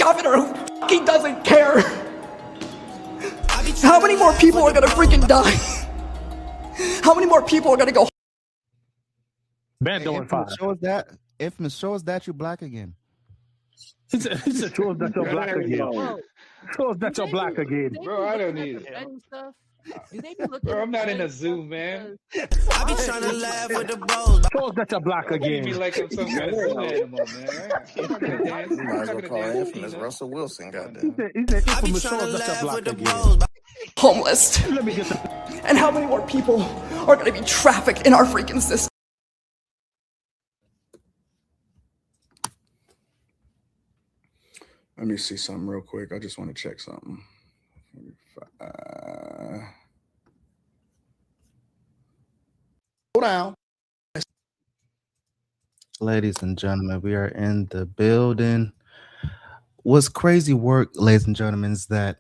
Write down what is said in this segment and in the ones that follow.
governor who fucking doesn't care. How many more people are gonna freaking die? How many more people are gonna go? Bad doing fine. Infamous, show us that you're black again. He said, show us that you're black again. Show us that you're black again. Bro, I don't need it. Bro, I'm not in a zoo, man. I be trying to laugh with the bros. Show us that you're black again. Be like I'm some kind of zoo animal, man. I'm not gonna dance. You might as well call Infamous Russell Wilson, goddamn. He said, I be infamous, show trying to us that laugh you're with black the again. bros. Homeless. Let me get the... And how many more people are gonna be trafficked in our freaking system? Let me see something real quick. I just want to check something. Hold down. Ladies and gentlemen, we are in the building. What's crazy work, ladies and gentlemen, is that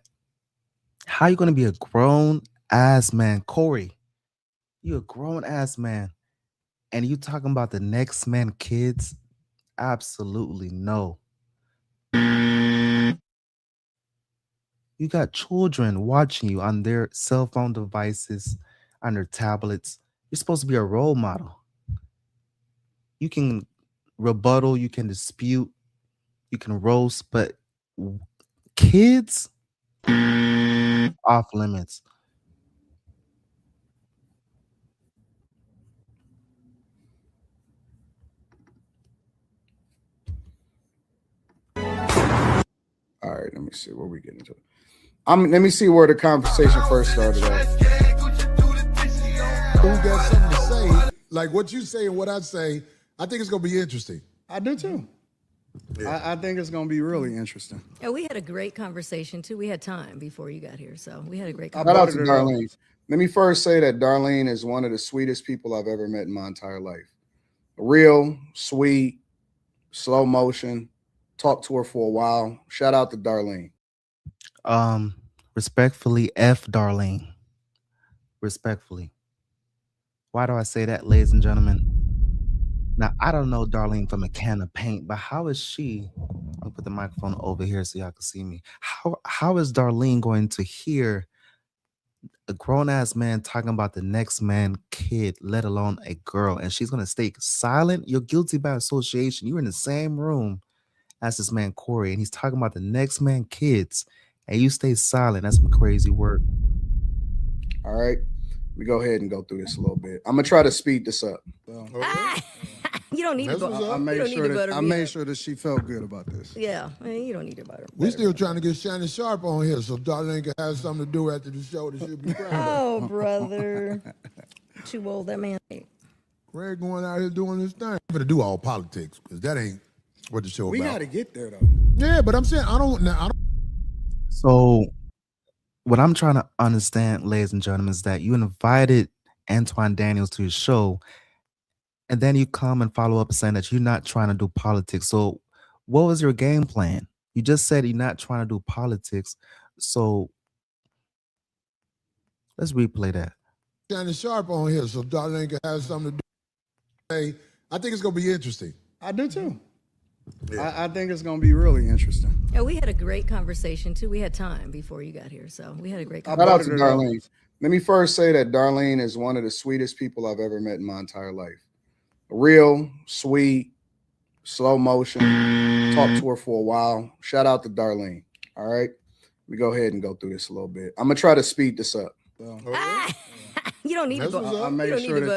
how you going to be a grown-ass man, Corey? You a grown-ass man, and you talking about the next man kids? Absolutely no. You got children watching you on their cell phone devices, on their tablets. You're supposed to be a role model. You can rebuttal, you can dispute, you can roast, but kids off limits. All right, let me see where we get into it. Let me see where the conversation first started at. Who got something to say? Like what you say and what I say, I think it's gonna be interesting. I do too. Yeah. I think it's gonna be really interesting. Yeah, we had a great conversation too. We had time before you got here, so we had a great Shout conversation. out to Darlene. Let me first say that Darlene is one of the sweetest people I've ever met in my entire life. Real, sweet, slow motion. Talked to her for a while. Shout out to Darlene. Respectfully, F Darlene. Respectfully. Why do I say that, ladies and gentlemen? Now, I don't know Darlene from a can of paint, but how is she? I'll put the microphone over here so y'all can see me. How is Darlene going to hear a grown-ass man talking about the next man kid, let alone a girl, and she's going to stay silent? You're guilty by association. You're in the same room as this man Corey, and he's talking about the next man kids, and you stay silent. That's some crazy work. All right, we go ahead and go through this a little bit. I'm gonna try to speed this up. You don't need to go. I made sure that she felt good about this. Yeah, you don't need to butter. We still trying to get Shannon Sharp on here, so Darlene can have something to do after the show that she'll be proud of. Oh, brother, too old. That man. Greg going out here doing his thing. I'm gonna do all politics because that ain't what the show We about. got to get there though. Yeah, but I'm saying I don't. So what I'm trying to understand, ladies and gentlemen, is that you invited Anton Daniels to your show, and then you come and follow up saying that you're not trying to do politics. So what was your game plan? You just said you're not trying to do politics. So let's replay that. Shannon Sharp on here, so Darlene can have something to do. Hey, I think it's gonna be interesting. I do too. Yeah. I think it's gonna be really interesting. Yeah, we had a great conversation too. We had time before you got here, so we had a great Shout conversation. out to Darlene. Let me first say that Darlene is one of the sweetest people I've ever met in my entire life. Real, sweet, slow motion. Talked to her for a while. Shout out to Darlene. All right, we go ahead and go through this a little bit. I'm gonna try to speed this up. You don't need to butter.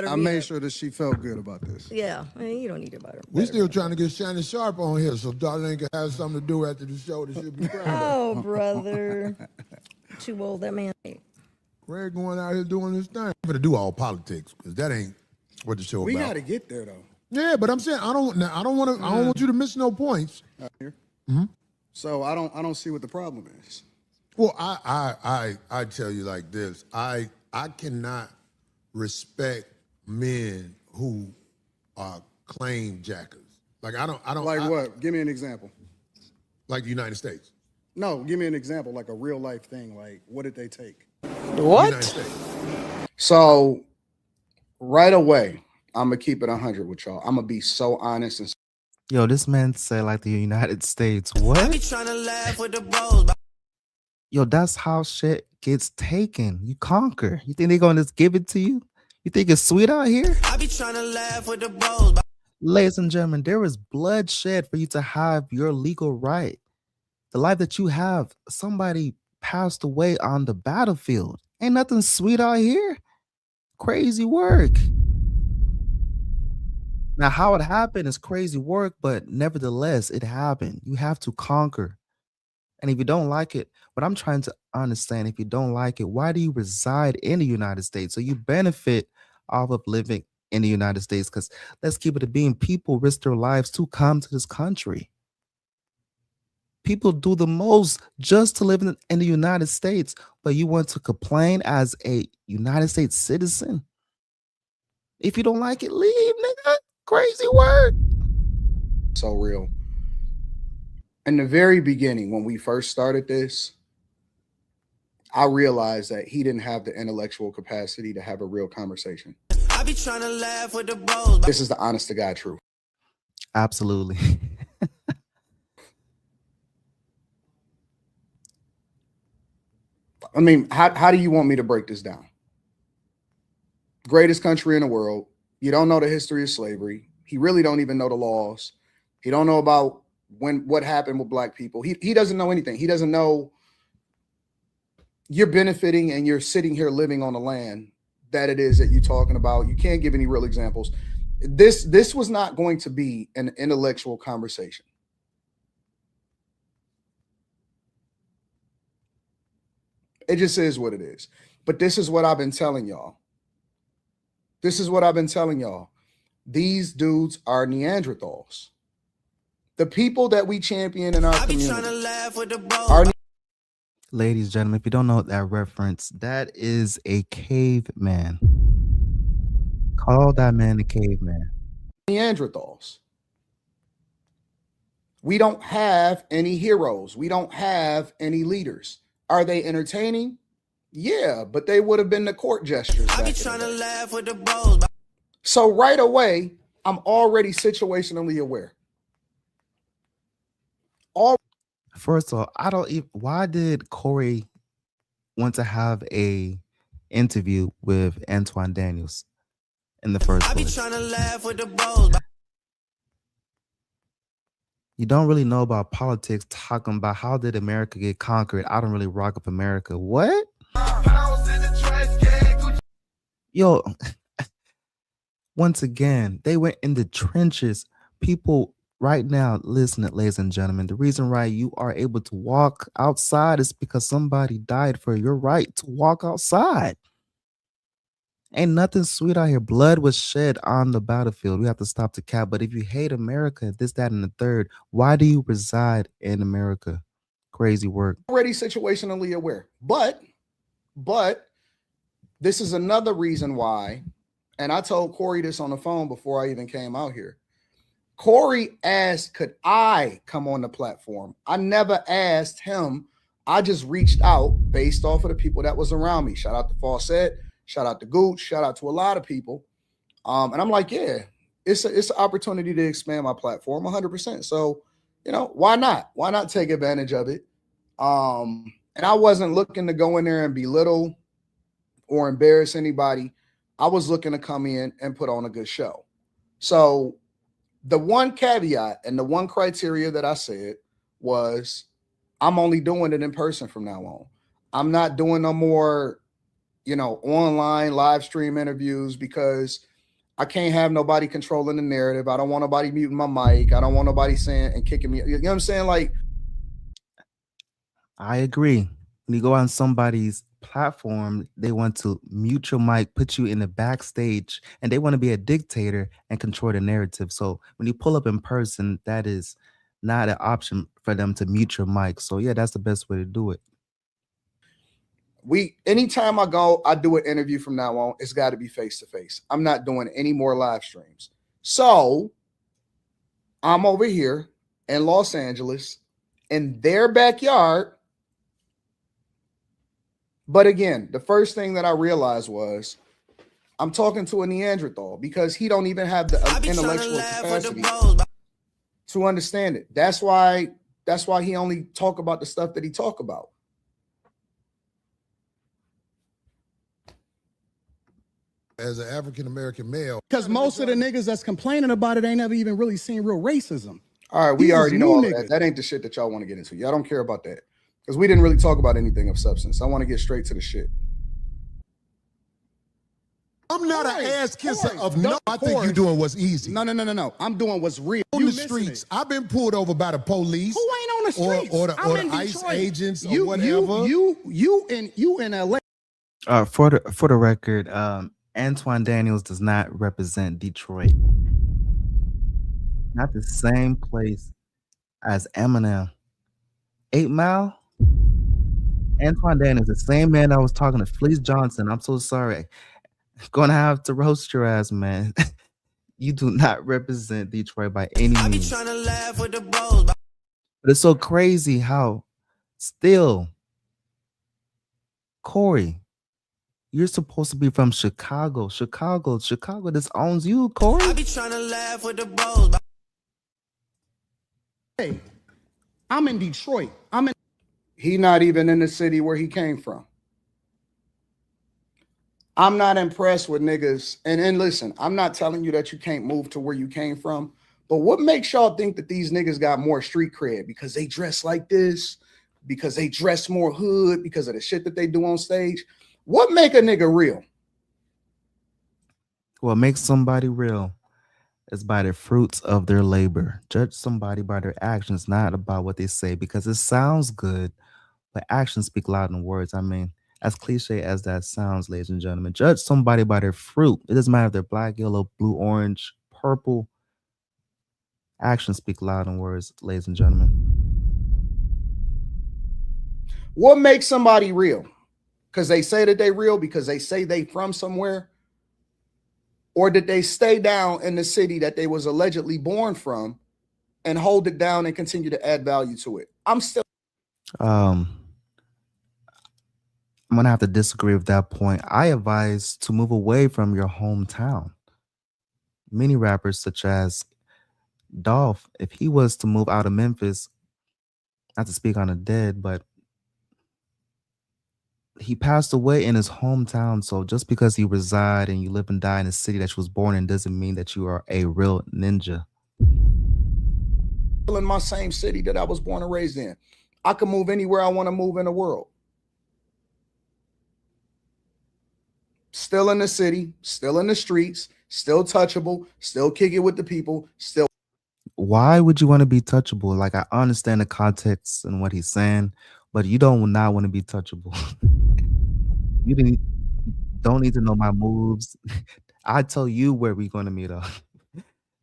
I made sure that she felt good about this. Yeah, you don't need to butter. We still trying to get Shannon Sharp on here, so Darlene can have something to do after the show that she'll be proud of. Oh, brother, too old. That man. Greg going out here doing his thing. I'm gonna do all politics because that ain't what the show We about. got to get there though. Yeah, but I'm saying I don't want you to miss no points. So I don't see what the problem is. Well, I tell you like this. I cannot respect men who are claim jackers. Like I don't Like what? Give me an example. Like the United States. No, give me an example, like a real life thing. Like, what did they take? United States. So right away, I'm gonna keep it 100 with y'all. I'm gonna be so honest and Yo, this man said like the United States. I be What? trying to laugh with the bros. Yo, that's how shit gets taken. You conquer. You think they're gonna just give it to you? You think it's sweet out here? I be trying to laugh with the bros. Ladies and gentlemen, there is bloodshed for you to have your legal right. The life that you have, somebody passed away on the battlefield. Ain't nothing sweet out here. Crazy work. Now, how it happened is crazy work, but nevertheless, it happened. You have to conquer. And if you don't like it, what I'm trying to understand, if you don't like it, why do you reside in the United States? So you benefit off of living in the United States, because let's keep it a being. People risk their lives to come to this country. People do the most just to live in the United States, but you want to complain as a United States citizen? If you don't like it, leave, nigga. Crazy word. So real. In the very beginning, when we first started this, I realized that he didn't have the intellectual capacity to have a real conversation. I be trying to laugh with the bros. This is the honest to God truth. Absolutely. I mean, how do you want me to break this down? Greatest country in the world. You don't know the history of slavery. He really don't even know the laws. He don't know about what happened with black people. He doesn't know anything. He doesn't know you're benefiting and you're sitting here living on the land that it is that you're talking about. You can't give any real examples. This was not going to be an intellectual conversation. It just is what it is. But this is what I've been telling y'all. This is what I've been telling y'all. These dudes are Neanderthals. The people that we champion in our community are. Ladies and gentlemen, if you don't know that reference, that is a caveman. Call that man a caveman. Neanderthals. We don't have any heroes. We don't have any leaders. Are they entertaining? Yeah, but they would have been the court gestures. I be trying to laugh with the bros. So right away, I'm already situationally aware. First of all, I don't even. Why did Corey want to have a interview with Anton Daniels in the first place? I be trying to laugh with the bros. You don't really know about politics, talking about how did America get conquered. I don't really rock with America. What? Yo, once again, they went in the trenches. People right now, listen, ladies and gentlemen, the reason why you are able to walk outside is because somebody died for your right to walk outside. Ain't nothing sweet out here. Blood was shed on the battlefield. We have to stop the cap. But if you hate America, this, that, and the third, why do you reside in America? Crazy work. Already situationally aware. But this is another reason why, and I told Corey this on the phone before I even came out here. Corey asked, could I come on the platform? I never asked him. I just reached out based off of the people that was around me. Shout out to Fawcett. Shout out to Gooch. Shout out to a lot of people. And I'm like, yeah, it's an opportunity to expand my platform 100%. So, you know, why not? Why not take advantage of it? And I wasn't looking to go in there and belittle or embarrass anybody. I was looking to come in and put on a good show. So the one caveat and the one criteria that I said was I'm only doing it in person from now on. I'm not doing no more, you know, online live stream interviews because I can't have nobody controlling the narrative. I don't want nobody muting my mic. I don't want nobody saying and kicking me. You know what I'm saying? Like, I agree. When you go on somebody's platform, they want to mute your mic, put you in the backstage, and they want to be a dictator and control the narrative. So when you pull up in person, that is not an option for them to mute your mic. So yeah, that's the best way to do it. Anytime I go, I do an interview from now on. It's got to be face-to-face. I'm not doing any more live streams. So I'm over here in Los Angeles in their backyard. But again, the first thing that I realized was I'm talking to a Neanderthal because he don't even have the intellectual capacity to understand it. That's why he only talk about the stuff that he talk about. As an African-American male. Because most of the niggas that's complaining about it ain't never even really seen real racism. All right, we already know all that. That ain't the shit that y'all want to get into. Y'all don't care about that. Because we didn't really talk about anything of substance. I want to get straight to the shit. I'm not an ass kisser of no. I think you doing what's easy. No. I'm doing what's real. On the streets, I've been pulled over by the police. Who ain't on the streets? Or the ICE agents or whatever. You in LA. For the record, Anton Daniels does not represent Detroit. Not the same place as Eminem. 8 Mile. Anton Daniels, the same man I was talking to, Fleece Johnson. I'm so sorry. Gonna have to roast your ass, man. You do not represent Detroit by any means. But it's so crazy how still, Corey, you're supposed to be from Chicago. Chicago disowns you, Corey. I be trying to laugh with the bros. Hey, I'm in Detroit. He not even in the city where he came from. I'm not impressed with niggas. And listen, I'm not telling you that you can't move to where you came from. But what makes y'all think that these niggas got more street cred? Because they dress like this? Because they dress more hood? Because of the shit that they do on stage? What make a nigga real? What makes somebody real is by the fruits of their labor. Judge somebody by their actions, not about what they say, because it sounds good, but actions speak louder than words. I mean, as cliche as that sounds, ladies and gentlemen, judge somebody by their fruit. It doesn't matter if they're black, yellow, blue, orange, purple. Actions speak louder than words, ladies and gentlemen. What makes somebody real? Because they say that they real, because they say they from somewhere? Or did they stay down in the city that they was allegedly born from and hold it down and continue to add value to it? I'm gonna have to disagree with that point. I advise to move away from your hometown. Many rappers such as Dolph, if he was to move out of Memphis, not to speak on the dead, but he passed away in his hometown. So just because you reside and you live and die in the city that you was born in doesn't mean that you are a real ninja. In my same city that I was born and raised in, I can move anywhere I want to move in the world. Still in the city, still in the streets, still touchable, still kick it with the people, still. Why would you want to be touchable? Like, I understand the context and what he's saying, but you don't not want to be touchable. You don't need to know my moves. I tell you where we're going to meet up.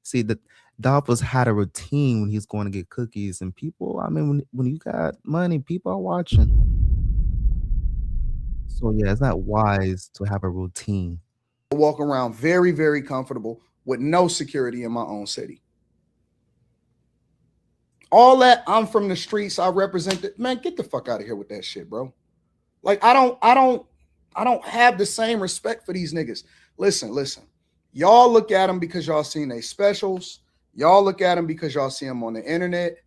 See, the Dolphins had a routine when he's going to get cookies, and people, I mean, when you got money, people are watching. So yeah, it's not wise to have a routine. I walk around very, very comfortable with no security in my own city. All that, I'm from the streets, I represent it. Man, get the fuck out of here with that shit, bro. Like, I don't have the same respect for these niggas. Listen. Y'all look at them because y'all seen their specials. Y'all look at them because y'all see them on the internet.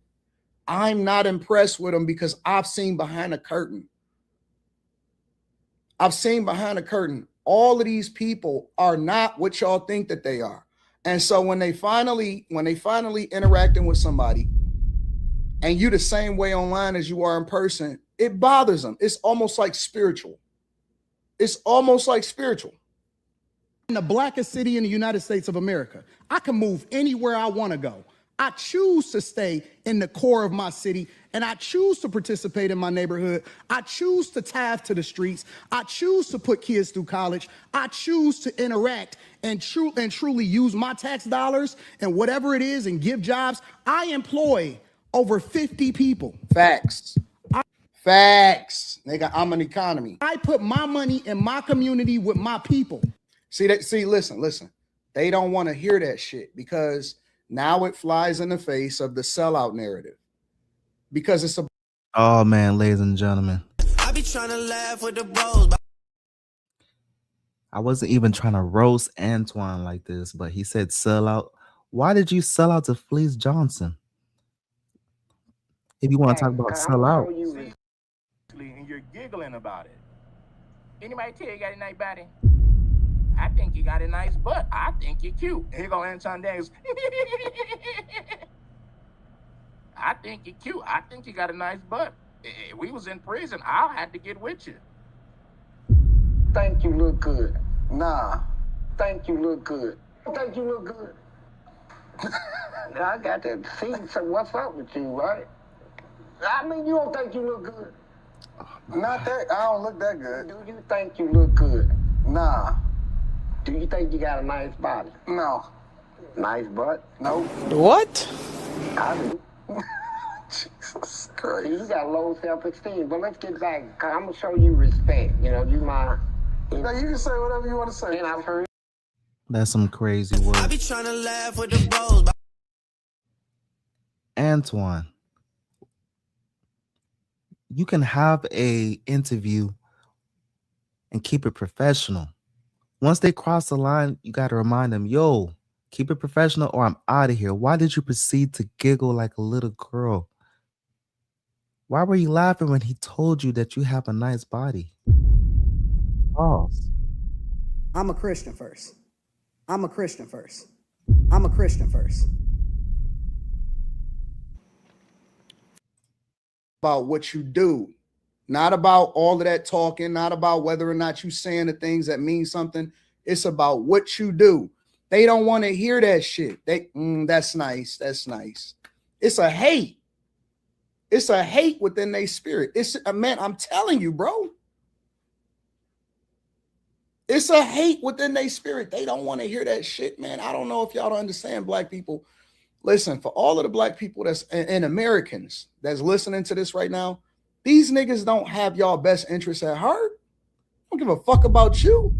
I'm not impressed with them because I've seen behind the curtain. I've seen behind the curtain. All of these people are not what y'all think that they are. And so when they finally interacting with somebody and you the same way online as you are in person, it bothers them. It's almost like spiritual. It's almost like spiritual. In the blackest city in the United States of America, I can move anywhere I want to go. I choose to stay in the core of my city, and I choose to participate in my neighborhood. I choose to tithe to the streets. I choose to put kids through college. I choose to interact and truly use my tax dollars and whatever it is and give jobs. I employ over 50 people. Facts. Facts. Nigga, I'm an economy. I put my money in my community with my people. Listen. They don't want to hear that shit because now it flies in the face of the sellout narrative. Because it's a... Oh, man, ladies and gentlemen. I be trying to laugh with the bros. I wasn't even trying to roast Antoine like this, but he said sellout. Why did you sell out to Fleece Johnson? If you want to talk about sell out, And you're giggling about it. Anybody tell you got a nice body? I think you got a nice butt. I think you're cute. Here go Anton Daniels. I think you're cute. I think you got a nice butt. If we was in prison, I'll have to get with you. Think you look good. Nah. Think you look good. Think you look good. I got to see what's up with you, right? I mean, you don't think you look good. Not that. I don't look that good. Do you think you look good? Nah. Do you think you got a nice body? No. Nice butt? Nope. What? I do. Jesus Christ. You got low self-esteem, but let's get back. Cause I'm gonna show you respect. You know, you my. Now you can say whatever you want to say. And I've heard. that's some crazy words. I be trying to laugh with the bros. Antoine, you can have a interview and keep it professional. Once they cross the line, you got to remind them, yo, keep it professional or I'm out of here. Why did you proceed to giggle like a little girl? Why were you laughing when he told you that you have a nice body? Pause. I'm a Christian first. I'm a Christian first. I'm a Christian first. About what you do, not about all of that talking, not about whether or not you saying the things that mean something. It's about what you do. They don't want to hear that shit. That's nice. That's nice. It's a hate. It's a hate within their spirit. It's man, I'm telling you, bro. It's a hate within their spirit. They don't want to hear that shit, man. I don't know if y'all don't understand, black people. Listen, for all of the black people that's and Americans that's listening to this right now, these niggas don't have y'all best interests at heart. Don't give a fuck about you.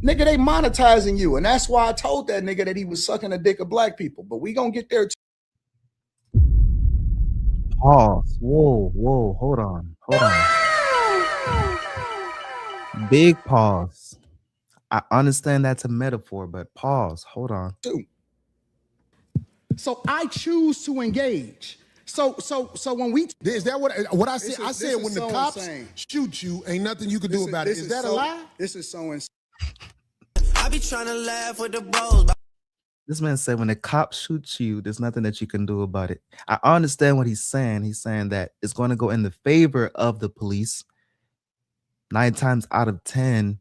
Nigga, they monetizing you. And that's why I told that nigga that he was sucking the dick of black people. But we gonna get there too. Pause. Whoa, hold on. Big pause. I understand that's a metaphor, but pause. Hold on. So I choose to engage. So when we Is that what I said? I said when the cops shoot you, ain't nothing you can do about it. Is that a lie? This is so insane. I be trying to laugh with the bros. This man said when the cops shoot you, there's nothing that you can do about it. I understand what he's saying. He's saying that it's going to go in the favor of the police. 9 times out of 10,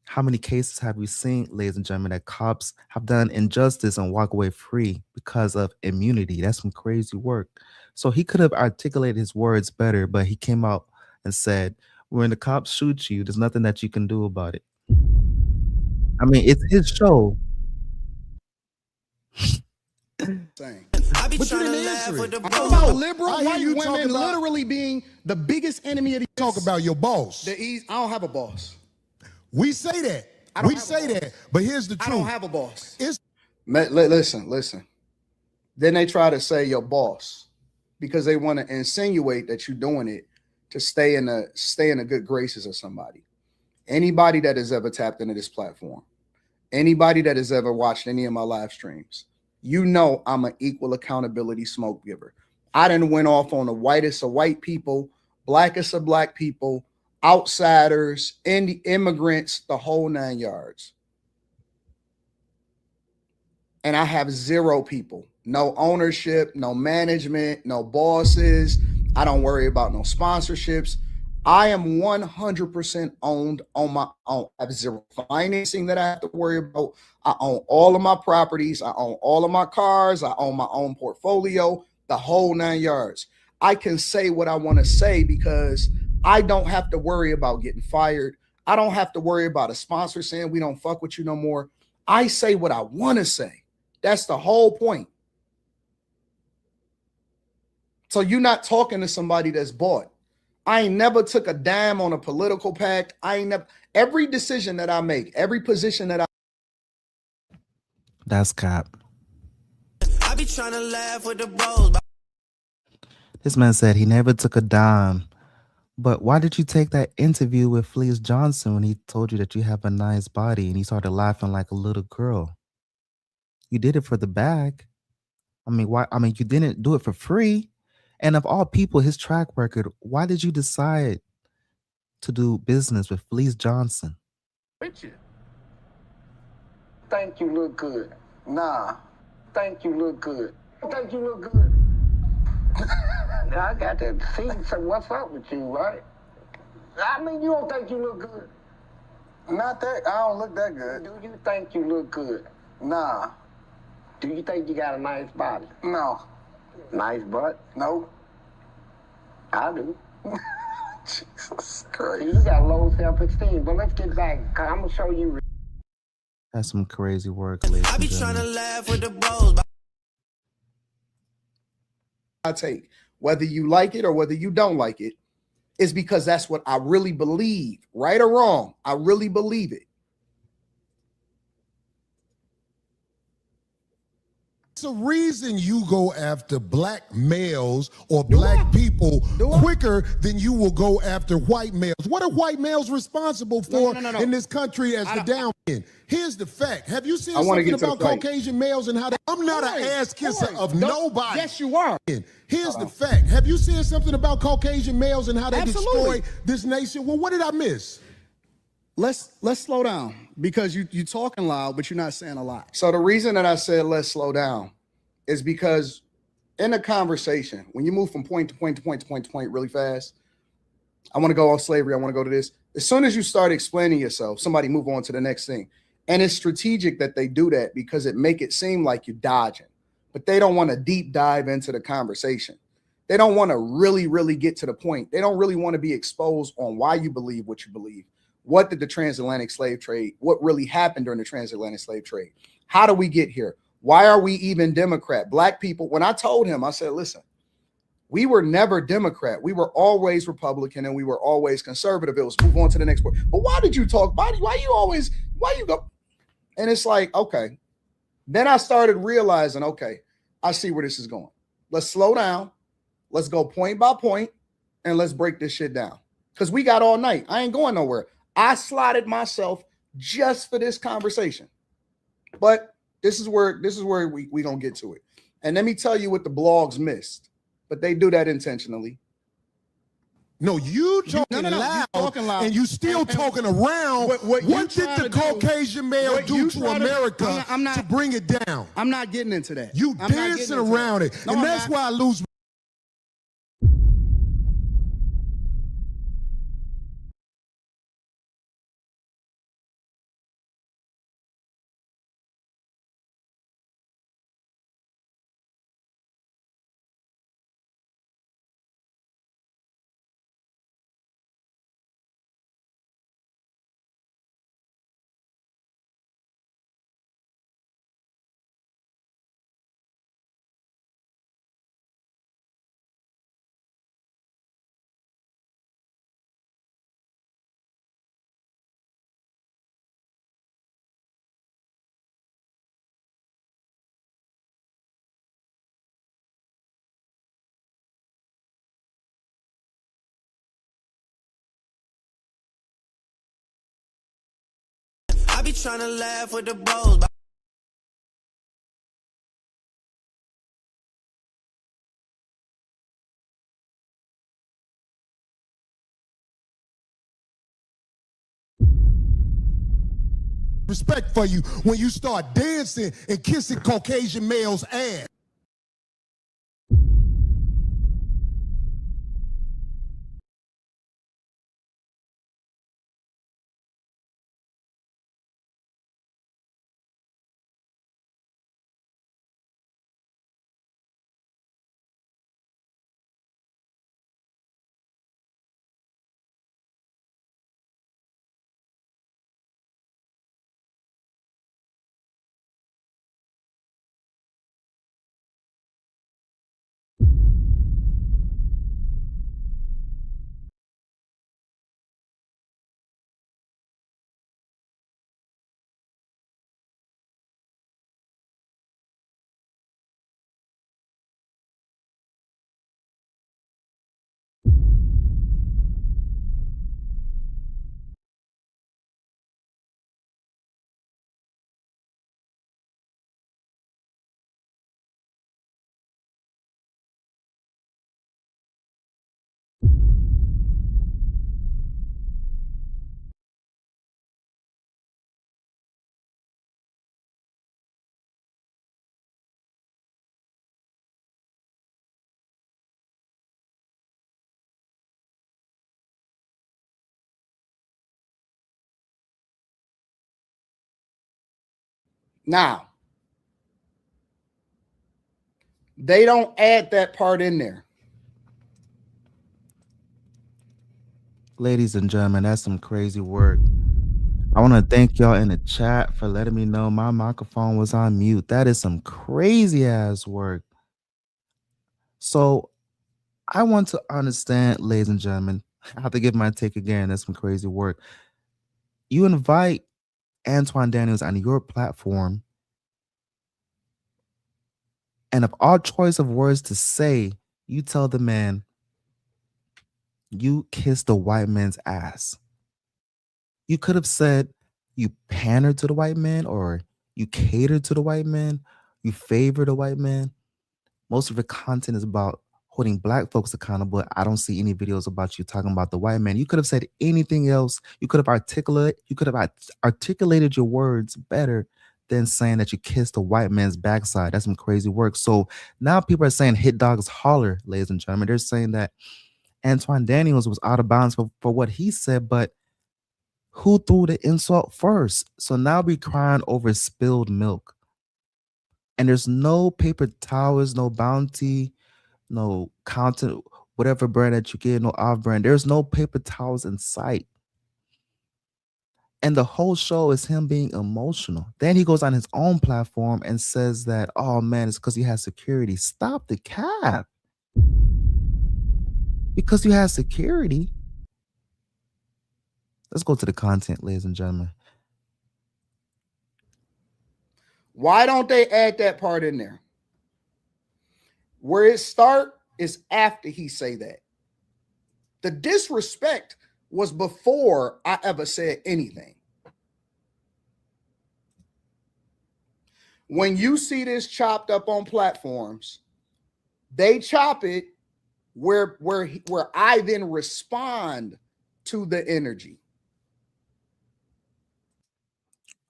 how many cases have we seen, ladies and gentlemen, that cops have done injustice and walk away free because of immunity? That's some crazy work. So he could have articulated his words better, but he came out and said, when the cops shoot you, there's nothing that you can do about it. I mean, it's his show. I be but you trying to didn't laugh answer with it. the Talk bros. about liberal I hear white you talking women about- literally being the biggest enemy of the Talk about your boss. I don't have a boss. We say that. I don't We have a say boss. that. But here's the truth. I don't have a boss. It's Listen. Then they try to say your boss because they want to insinuate that you're doing it to stay in the good graces of somebody. Anybody that has ever tapped into this platform, anybody that has ever watched any of my live streams, you know I'm an equal accountability smoke giver. I done went off on the whitest of white people, blackest of black people, outsiders, immigrants, the whole 9 yards. And I have 0 people, no ownership, no management, no bosses. I don't worry about no sponsorships. I am 100% owned on my own. I have 0 financing that I have to worry about. I own all of my properties. I own all of my cars. I own my own portfolio, the whole 9 yards. I can say what I want to say because I don't have to worry about getting fired. I don't have to worry about a sponsor saying we don't fuck with you no more. I say what I want to say. That's the whole point. So you're not talking to somebody that's bought. I ain't never took a dime on a political pact. Every decision that I make, every position that That's cap. I be trying to laugh with the bros. This man said he never took a dime. But why did you take that interview with Fleece Johnson when he told you that you have a nice body and he started laughing like a little girl? You did it for the bag. I mean, why? I mean, you didn't do it for free. And of all people, his track record, why did you decide to do business with Fleece Johnson? With you. Think you look good. Nah. Think you look good. Think you look good. I got to see what's up with you, right? I mean, you don't think you look good. Not that, I don't look that good. Do you think you look good? Nah. Do you think you got a nice body? No. Nice butt? Nope. I do. Jesus Christ. You got low self-esteem, but let's get back, cause I'm gonna show you. That's some crazy work, ladies I and be trying to gentlemen. laugh with the bros. I take, whether you like it or whether you don't like it, is because that's what I really believe, right or wrong. I really believe it. It's a reason you go after black males or black people quicker than you will go after white males. What are white males responsible for in this country as the down end? Here's the fact. Have you seen something about Caucasian males and how they... I'm not an ass kisser of nobody. Yes, you are. Here's the fact. Have you seen something about Caucasian males and how they destroy this nation? Well, what did I miss? Let's slow down, because you talking loud, but you're not saying a lot. So the reason that I said let's slow down is because in a conversation, when you move from point to point to point to point to point really fast, I want to go on slavery, I want to go to this. As soon as you start explaining yourself, somebody move on to the next thing. And it's strategic that they do that because it make it seem like you're dodging, but they don't want to deep dive into the conversation. They don't want to really, really get to the point. They don't really want to be exposed on why you believe what you believe. What did the transatlantic slave trade, what really happened during the transatlantic slave trade? How do we get here? Why are we even Democrat? Black people, when I told him, I said, listen, we were never Democrat. We were always Republican and we were always conservative. It was move on to the next point. But why did you talk? Why you go? And it's like, okay. Then I started realizing, okay, I see where this is going. Let's slow down. Let's go point by point and let's break this shit down. Because we got all night. I ain't going nowhere. I slotted myself just for this conversation. But this is where we gonna get to it. And let me tell you what the blogs missed, but they do that intentionally. No, you talking loud, and you still talking around. What did the Caucasian male do to America to bring it down? I'm not getting into that. You dancing around it, and that's why I lose. I be trying to laugh with the bros. Respect for you when you start dancing and kissing Caucasian males' ass. Now, they don't add that part in there. Ladies and gentlemen, that's some crazy work. I want to thank y'all in the chat for letting me know my microphone was on mute. That is some crazy ass work. So I want to understand, ladies and gentlemen, I have to give my take again. That's some crazy work. You invite Anton Daniels on your platform, and of all choice of words to say, you tell the man, you kiss the white man's ass. You could have said you pander to the white man, or you cater to the white man, you favor the white man. Most of your content is about holding black folks accountable. I don't see any videos about you talking about the white man. You could have said anything else. You could have articulated your words better than saying that you kissed the white man's backside. That's some crazy work. So now people are saying hit dogs holler, ladies and gentlemen. They're saying that Anton Daniels was out of bounds for what he said, but who threw the insult first? So now we crying over spilled milk. And there's no paper towels, no Bounty, no content, whatever brand that you get, no off brand. There's no paper towels in sight. And the whole show is him being emotional. Then he goes on his own platform and says that, oh man, it's because he has security. Stop the cap. Because you have security. Let's go to the content, ladies and gentlemen. Why don't they add that part in there? Where it start is after he say that. The disrespect was before I ever said anything. When you see this chopped up on platforms, they chop it where I then respond to the energy.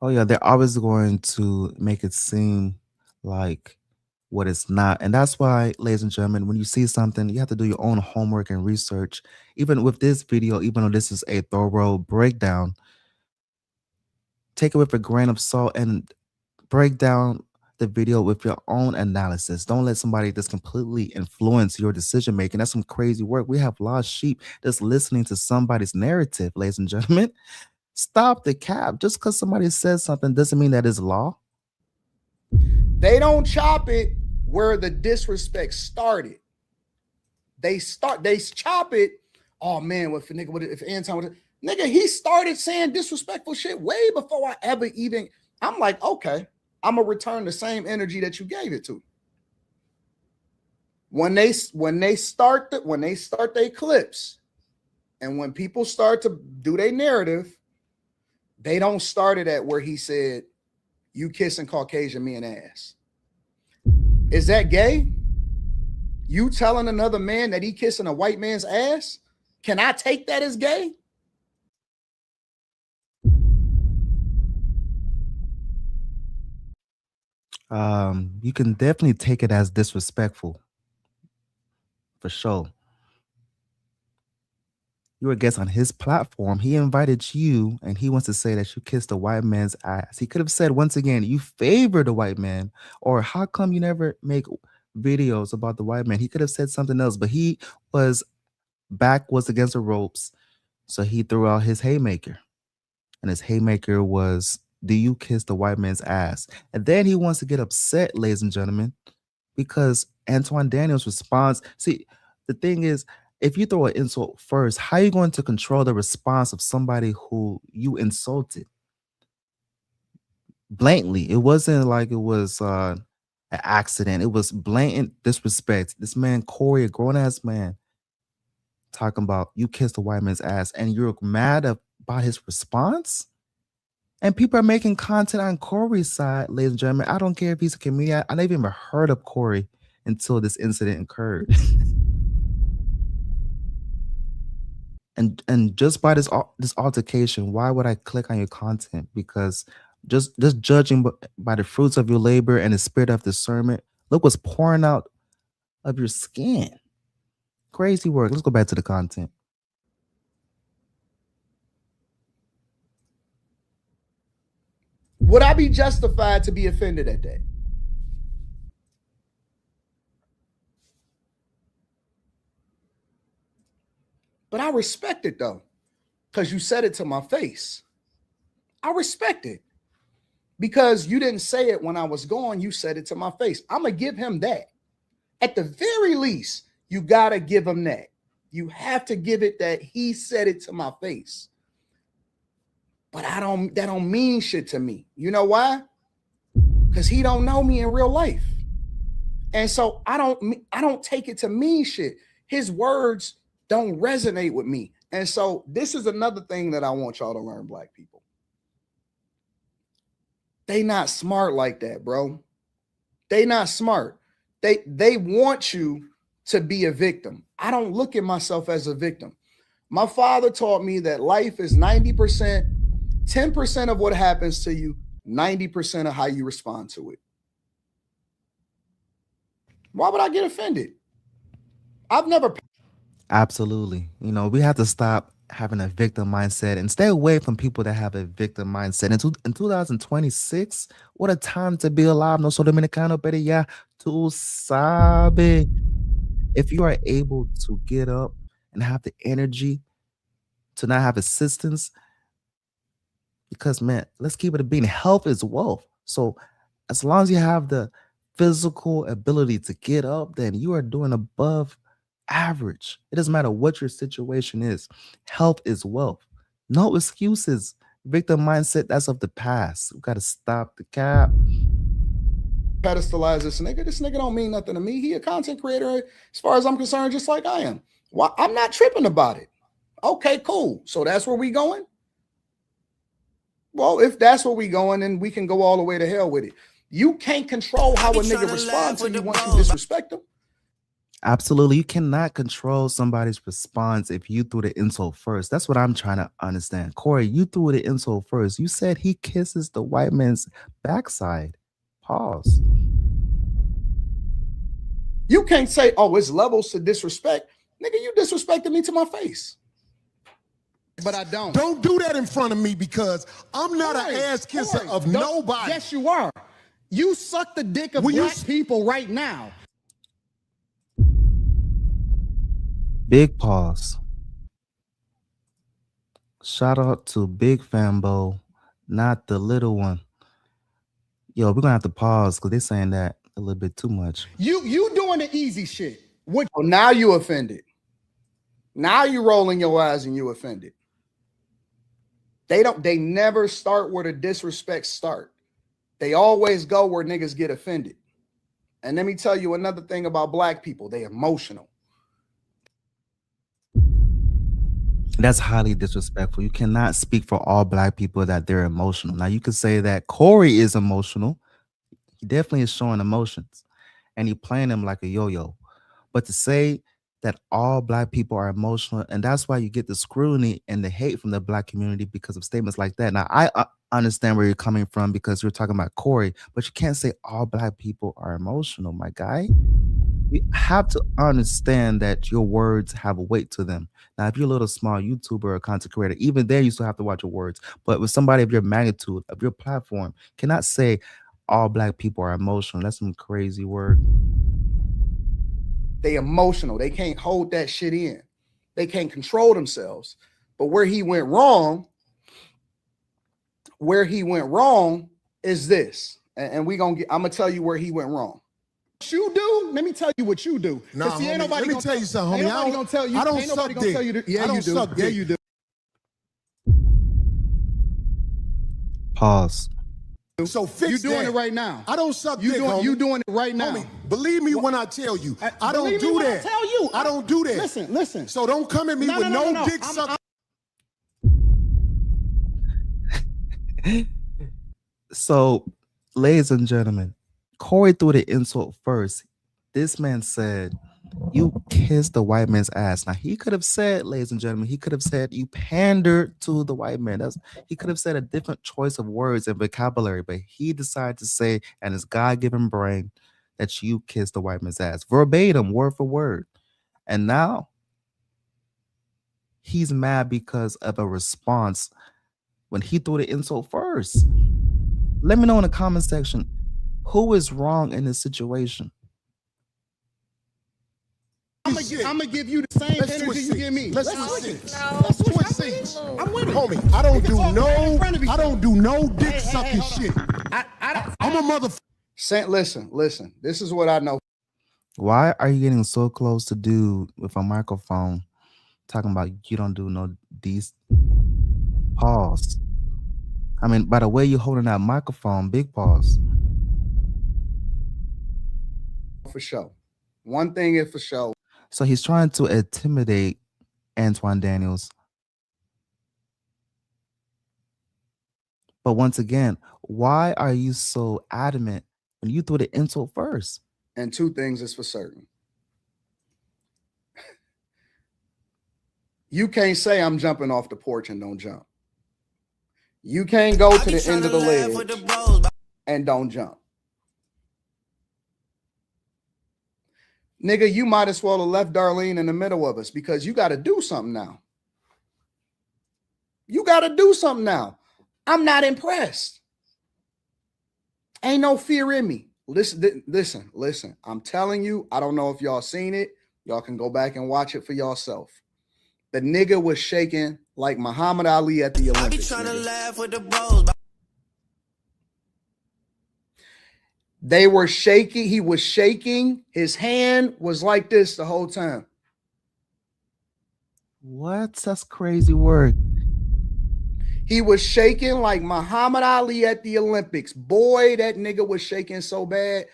Oh yeah, they're always going to make it seem like what it's not. And that's why, ladies and gentlemen, when you see something, you have to do your own homework and research. Even with this video, even though this is a thorough breakdown, take it with a grain of salt and break down the video with your own analysis. Don't let somebody just completely influence your decision making. That's some crazy work. We have lost sheep that's listening to somebody's narrative, ladies and gentlemen. Stop the cap. Just because somebody says something doesn't mean that is law. They don't chop it where the disrespect started. They chop it. Oh man, if Anton was, nigga, he started saying disrespectful shit way before I ever even. I'm like, okay, I'm gonna return the same energy that you gave it to. When they start their clips, and when people start to do their narrative, they don't start it at where he said, "You kissing Caucasian men ass." Is that gay? You telling another man that he kissing a white man's ass? Can I take that as gay? You can definitely take it as disrespectful, for sure. You were a guest on his platform. He invited you, and he wants to say that you kissed a white man's ass. He could have said, once again, you favor the white man, or how come you never make videos about the white man? He could have said something else, but he was against the ropes, so he threw out his haymaker, and his haymaker was, do you kiss the white man's ass? And then he wants to get upset, ladies and gentlemen, because Anton Daniels responds. See, the thing is, if you throw an insult first, how are you going to control the response of somebody who you insulted blatantly? It wasn't like it was an accident. It was blatant disrespect. This man, Corey, a grown-ass man, talking about you kissed a white man's ass, and you're mad about his response? And people are making content on Corey's side, ladies and gentlemen. I don't care if he's a comedian. I never even heard of Corey until this incident occurred. And just by this altercation, why would I click on your content? Because just judging by the fruits of your labor and the spirit of discernment, look what's pouring out of your skin. Crazy work. Let's go back to the content. Would I be justified to be offended at that? But I respect it though, because you said it to my face. I respect it because you didn't say it when I was gone. You said it to my face. I'm going to give him that. At the very least, you got to give him that. You have to give it that he said it to my face. But that don't mean shit to me. You know why? Because he don't know me in real life. And so I don't take it to mean shit. His words don't resonate with me. And so this is another thing that I want y'all to learn, black people. They not smart like that, bro. They not smart. They want you to be a victim. I don't look at myself as a victim. My father taught me that life is 90%, 10% of what happens to you, 90% of how you respond to it. Why would I get offended? I've never. Absolutely. You know, we have to stop having a victim mindset and stay away from people that have a victim mindset. In 2026, what a time to be alive. No solo dominicano, pero ya tú sabe. If you are able to get up and have the energy to not have assistance, because man, let's keep it a being. Health is wealth. So as long as you have the physical ability to get up, then you are doing above average. It doesn't matter what your situation is. Health is wealth. No excuses. Victim mindset, that's of the past. We got to stop the cap. Pedestalize this nigga. This nigga don't mean nothing to me. He a content creator as far as I'm concerned, just like I am. Well, I'm not tripping about it. Okay, cool. So that's where we going? Well, if that's where we going, then we can go all the way to hell with it. You can't control how a nigga responds to you once you disrespect them. Absolutely. You cannot control somebody's response if you threw the insult first. That's what I'm trying to understand. Corey, you threw the insult first. You said he kisses the white man's backside. Pause. You can't say, oh, it's levels to disrespect. Nigga, you disrespected me to my face. But I don't. Don't do that in front of me because I'm not an ass kisser of nobody. Yes, you are. You suck the dick of black people right now. Big pause. Shout out to Big Fambo, not the little one. Yo, we're gonna have to pause because they're saying that a little bit too much. You doing the easy shit. What? Oh, now you offended. Now you rolling your eyes and you offended. They never start where the disrespect start. They always go where niggas get offended. And let me tell you another thing about black people. They emotional. That's highly disrespectful. You cannot speak for all black people that they're emotional. Now, you could say that Corey is emotional. He definitely is showing emotions. And he playing them like a yo-yo. But to say that all black people are emotional, and that's why you get the scrutiny and the hate from the black community because of statements like that. Now, I understand where you're coming from because you're talking about Corey, but you can't say all black people are emotional, my guy. You have to understand that your words have a weight to them. Now, if you're a little small YouTuber or content creator, even there you still have to watch your words. But with somebody of your magnitude, of your platform, cannot say all black people are emotional. That's some crazy word. They emotional. They can't hold that shit in. They can't control themselves. But where he went wrong is this. And I'm gonna tell you where he went wrong. What you do? Let me tell you what you do. Nah, see, homie, let me tell you something, homie. I don't suck dick. Yeah, I don't you do. suck Yeah, dick. you do. Pause. So fix You doing that. it right now. I don't suck dick, homie. You doing it right now. Homie, believe me when I tell you. I don't Believe me do when that. I tell you. I don't do that. Listen. So don't come at me with no dick sucking. So, ladies and gentlemen, Corey threw the insult first. This man said, you kissed the white man's ass. Now, he could have said, ladies and gentlemen, he could have said, you pandered to the white man. He could have said a different choice of words and vocabulary, but he decided to say, and his God-given brain, that you kissed the white man's ass. Verbatim, word for word. And now, he's mad because of a response when he threw the insult first. Let me know in the comment section who is wrong in this situation. I'm gonna give you the same energy you give me. Let's switch seats. I'm with it. Homie, I don't do no dick sucking shit. I'm a motherfucker. Listen. This is what I know. Why are you getting so close to dude with a microphone talking about you don't do no these? Pause. I mean, by the way you're holding that microphone, big pause. For sure. One thing is for sure. So he's trying to intimidate Anton Daniels. But once again, why are you so adamant when you threw the insult first? And two things is for certain. You can't say I'm jumping off the porch and don't jump. You can't go to the end of the ledge and don't jump. Nigga, you might as well have left Darlene in the middle of us because you got to do something now. You got to do something now. I'm not impressed. Ain't no fear in me. Listen. I'm telling you, I don't know if y'all seen it. Y'all can go back and watch it for yourself. The nigga was shaking like Muhammad Ali at the Olympics. I be trying to laugh with the bros. They were shaking. He was shaking. His hand was like this the whole time. What? That's crazy work. He was shaking like Muhammad Ali at the Olympics. Boy, that nigga was shaking so bad.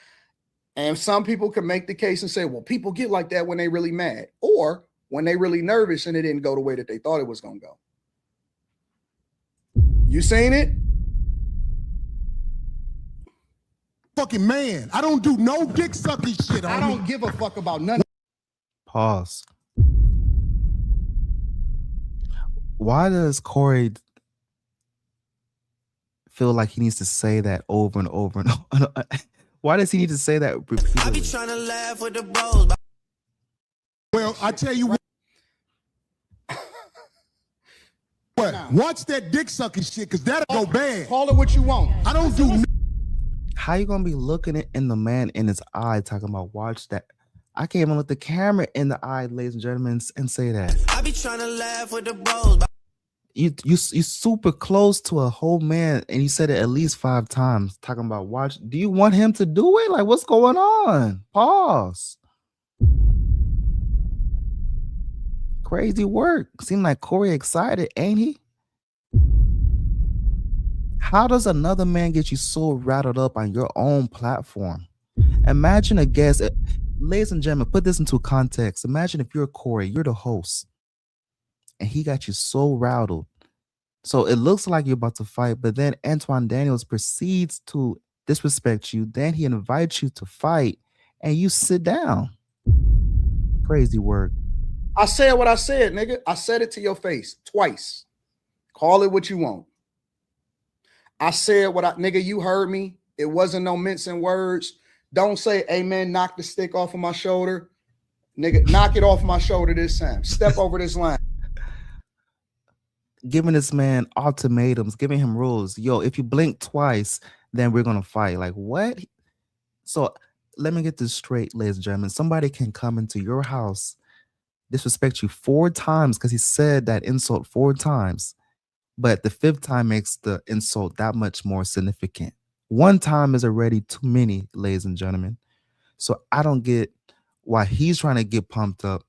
And some people can make the case and say, well, people get like that when they really mad or when they really nervous and it didn't go the way that they thought it was going to go. You seen it? Fucking man. I don't do no dick sucking shit. I don't give a fuck about nothing. Pause. Why does Corey feel like he needs to say that over and over and over? Why does he need to say that repeatedly? I be trying to laugh with the bros. Well, I tell you what. Watch that dick sucking shit, because that'll go bad. Call it what you want. I don't do. How you gonna be looking in the man in his eye talking about watch that? I can't even look the camera in the eye, ladies and gentlemen, and say that. I be trying to laugh with the bros. You super close to a whole man, and you said it at least 5 times talking about watch. Do you want him to do it? Like, what's going on? Pause. Crazy work. Seem like Corey excited, ain't he? How does another man get you so rattled up on your own platform? Imagine a guest. Ladies and gentlemen, put this into context. Imagine if you're Corey, you're the host, and he got you so rattled. So it looks like you're about to fight, but then Anton Daniels proceeds to disrespect you. Then he invites you to fight, and you sit down. Crazy work. I said what I said, nigga. I said it to your face twice. Call it what you want. I said what nigga, you heard me. It wasn't no mincing words. Don't say, amen, knock the stick off of my shoulder. Nigga, knock it off my shoulder this time. Step over this line. Giving this man ultimatums, giving him rules. Yo, if you blink twice, then we're going to fight. Like, what? So let me get this straight, ladies and gentlemen. Somebody can come into your house, disrespect you 4 times because he said that insult 4 times. But the 5th time makes the insult that much more significant. 1 time is already too many, ladies and gentlemen. So I don't get why he's trying to get pumped up,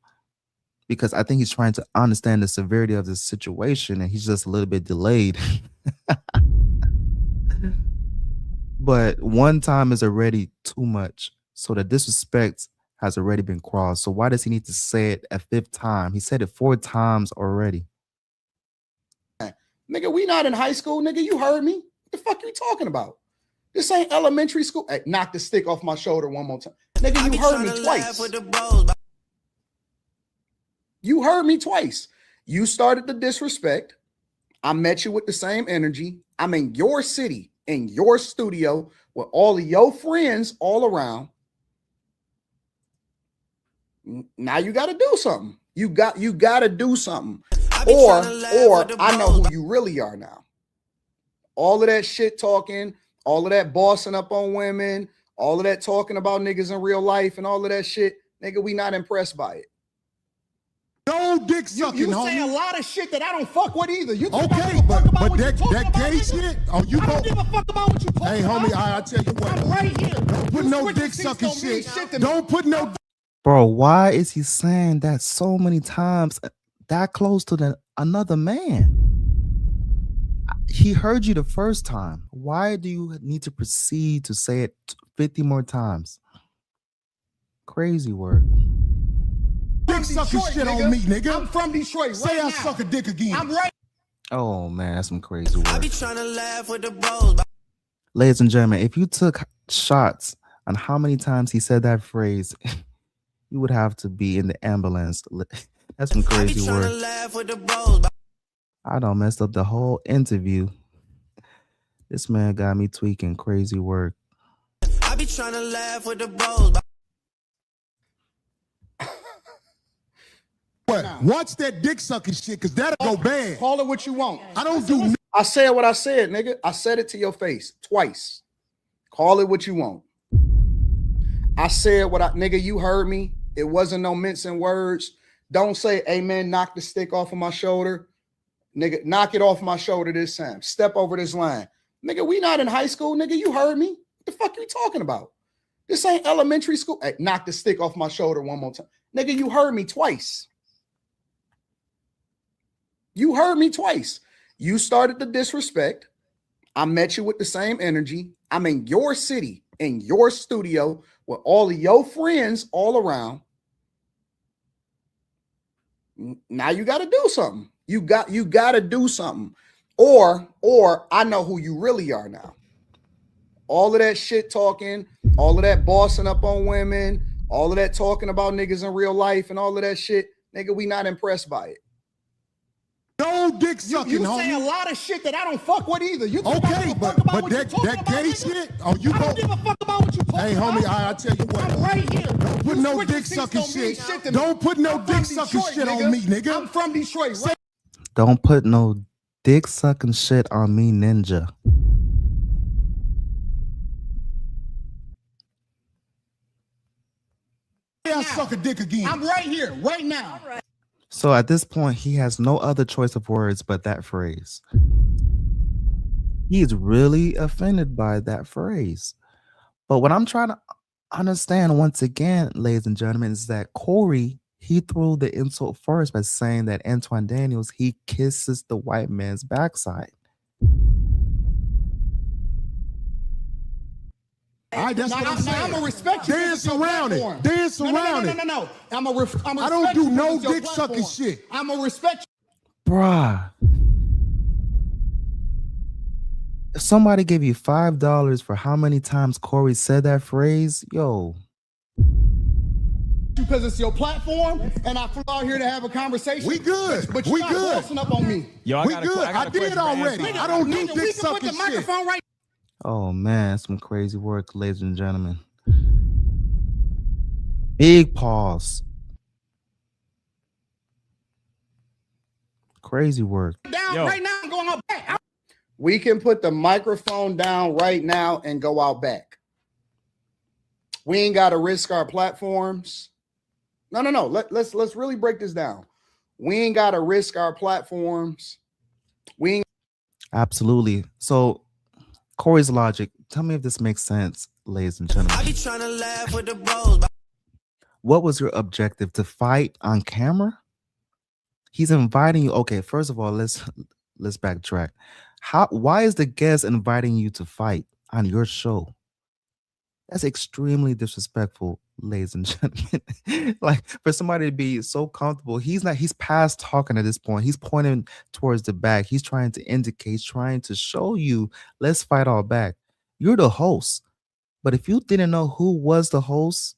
because I think he's trying to understand the severity of the situation and he's just a little bit delayed. But 1 time is already too much. So the disrespect has already been crossed. So why does he need to say it a 5th time? He said it 4 times already. Nigga, we not in high school, nigga. You heard me. What the fuck are you talking about? This ain't elementary school. Hey, knock the stick off my shoulder one more time. Nigga, you heard me twice. You heard me twice. You started the disrespect. I met you with the same energy. I'm in your city, in your studio, with all of your friends all around. Now you got to do something. You got to do something. Or I know who you really are now. All of that shit talking, All of that bossing up on women, all of that talking about niggas in real life and all of that shit, nigga, we not impressed by it. No dick sucking, You homie. say a lot of shit that I don't fuck with either. You Okay, but that gay shit. Oh, you I don't give a fuck about what you talking Hey, about. homie, I tell you what. I'm right here. Don't put You no switching dick seats sucking don't mean shit. to me. Don't put no. Bro, why is he saying that so many times that close to another man? He heard you the first time. Why do you need to proceed to say it 50 more times? Crazy work. Dick sucking shit on me, nigga. I'm from Detroit. Say right I now. suck a dick again. I'm right. Oh man, that's some crazy I work. be trying to laugh with the bros. Ladies and gentlemen, if you took shots on how many times he said that phrase, you would have to be in the ambulance. That's some I be crazy trying to work. laugh with the bros. I done messed up the whole interview. This man got me tweaking. Crazy work. I be trying to laugh with the bros. What? Watch that dick sucking shit, cause that'll go bad. Call it what you want. I don't do. I said what I said, nigga. I said it to your face twice. Call it what you want. I said what nigga, you heard me. It wasn't no mincing words. Don't say, hey man, knock the stick off of my shoulder. Nigga, knock it off my shoulder this time. Step over this line. Nigga, we not in high school, nigga. You heard me. What the fuck are you talking about? This ain't elementary school. Hey, knock the stick off my shoulder one more time. Nigga, you heard me twice. You heard me twice. You started the disrespect. I met you with the same energy. I'm in your city, in your studio, with all of your friends all around. Now you got to do something. You got to do something. Or I know who you really are now. All of that shit talking, all of that bossing up on women, all of that talking about niggas in real life and all of that shit, nigga, we not impressed by it. No dick sucking, You homie. say a lot of shit that I don't fuck with either. You Okay, but that gay shit. Oh, you I don't give a fuck about what you talking Hey, about. homie, I tell you what. I'm right here. Don't put You no switching dick seats sucking don't mean shit. to me. Don't put no I'm from dick sucking Detroit, shit on me, nigga. I'm from Detroit. Right? Don't put no dick sucking shit on me, ninja. Yeah, I suck a dick again. I'm right here, right now. So at this point, he has no other choice of words but that phrase. He's really offended by that phrase. But what I'm trying to understand once again, ladies and gentlemen, is that Corey, he threw the insult first by saying that Anton Daniels, he kisses the white man's backside. All right, that's what I'm saying. I'm gonna respect you. Dance around it. Dance around it. No. I'm gonna I don't do no dick sucking shit. I'm gonna respect you. Bruh. If somebody gave you $5 for how many times Corey said that phrase, yo. Because it's your platform, and I flew out here to have a conversation. We good. But We you're not good. bossing up on me. Yo, we good. I did already. I don't do dick sucking shit. Microphone right. Oh man, some crazy work, ladies and gentlemen. Big pause. Crazy work. Down right now, I'm going out back. We can put the microphone down right now and go out back. We ain't got to risk our platforms. No. Let's really break this down. We ain't got to risk our platforms. We ain't. Absolutely. So Corey's logic. Tell me if this makes sense, ladies and gentlemen. I be trying to laugh with the bros. What was your objective? To fight on camera? He's inviting you. Okay, first of all, let's backtrack. Why is the guest inviting you to fight on your show? That's extremely disrespectful, ladies and gentlemen. Like, for somebody to be so comfortable, he's past talking at this point. He's pointing towards the back. He's trying to indicate, he's trying to show you, let's fight all back. You're the host. But if you didn't know who was the host,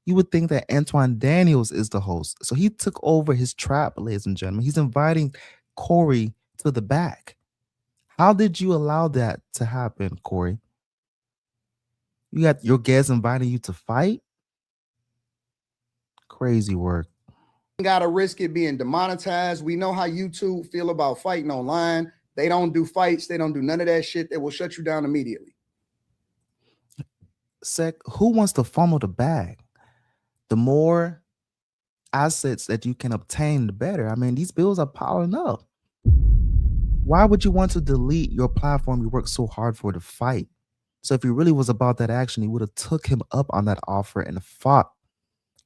you would think that Anton Daniels is the host. So he took over his trap, ladies and gentlemen. He's inviting Corey to the back. How did you allow that to happen, Corey? You got your guests inviting you to fight? Crazy work. Gotta risk it being demonetized. We know how YouTube feel about fighting online. They don't do fights. They don't do none of that shit. They will shut you down immediately. who wants to fumble the bag? The more assets that you can obtain, the better. I mean, these bills are piling up. Why would you want to delete your platform you worked so hard for to fight? So if he really was about that action, he would have took him up on that offer and fought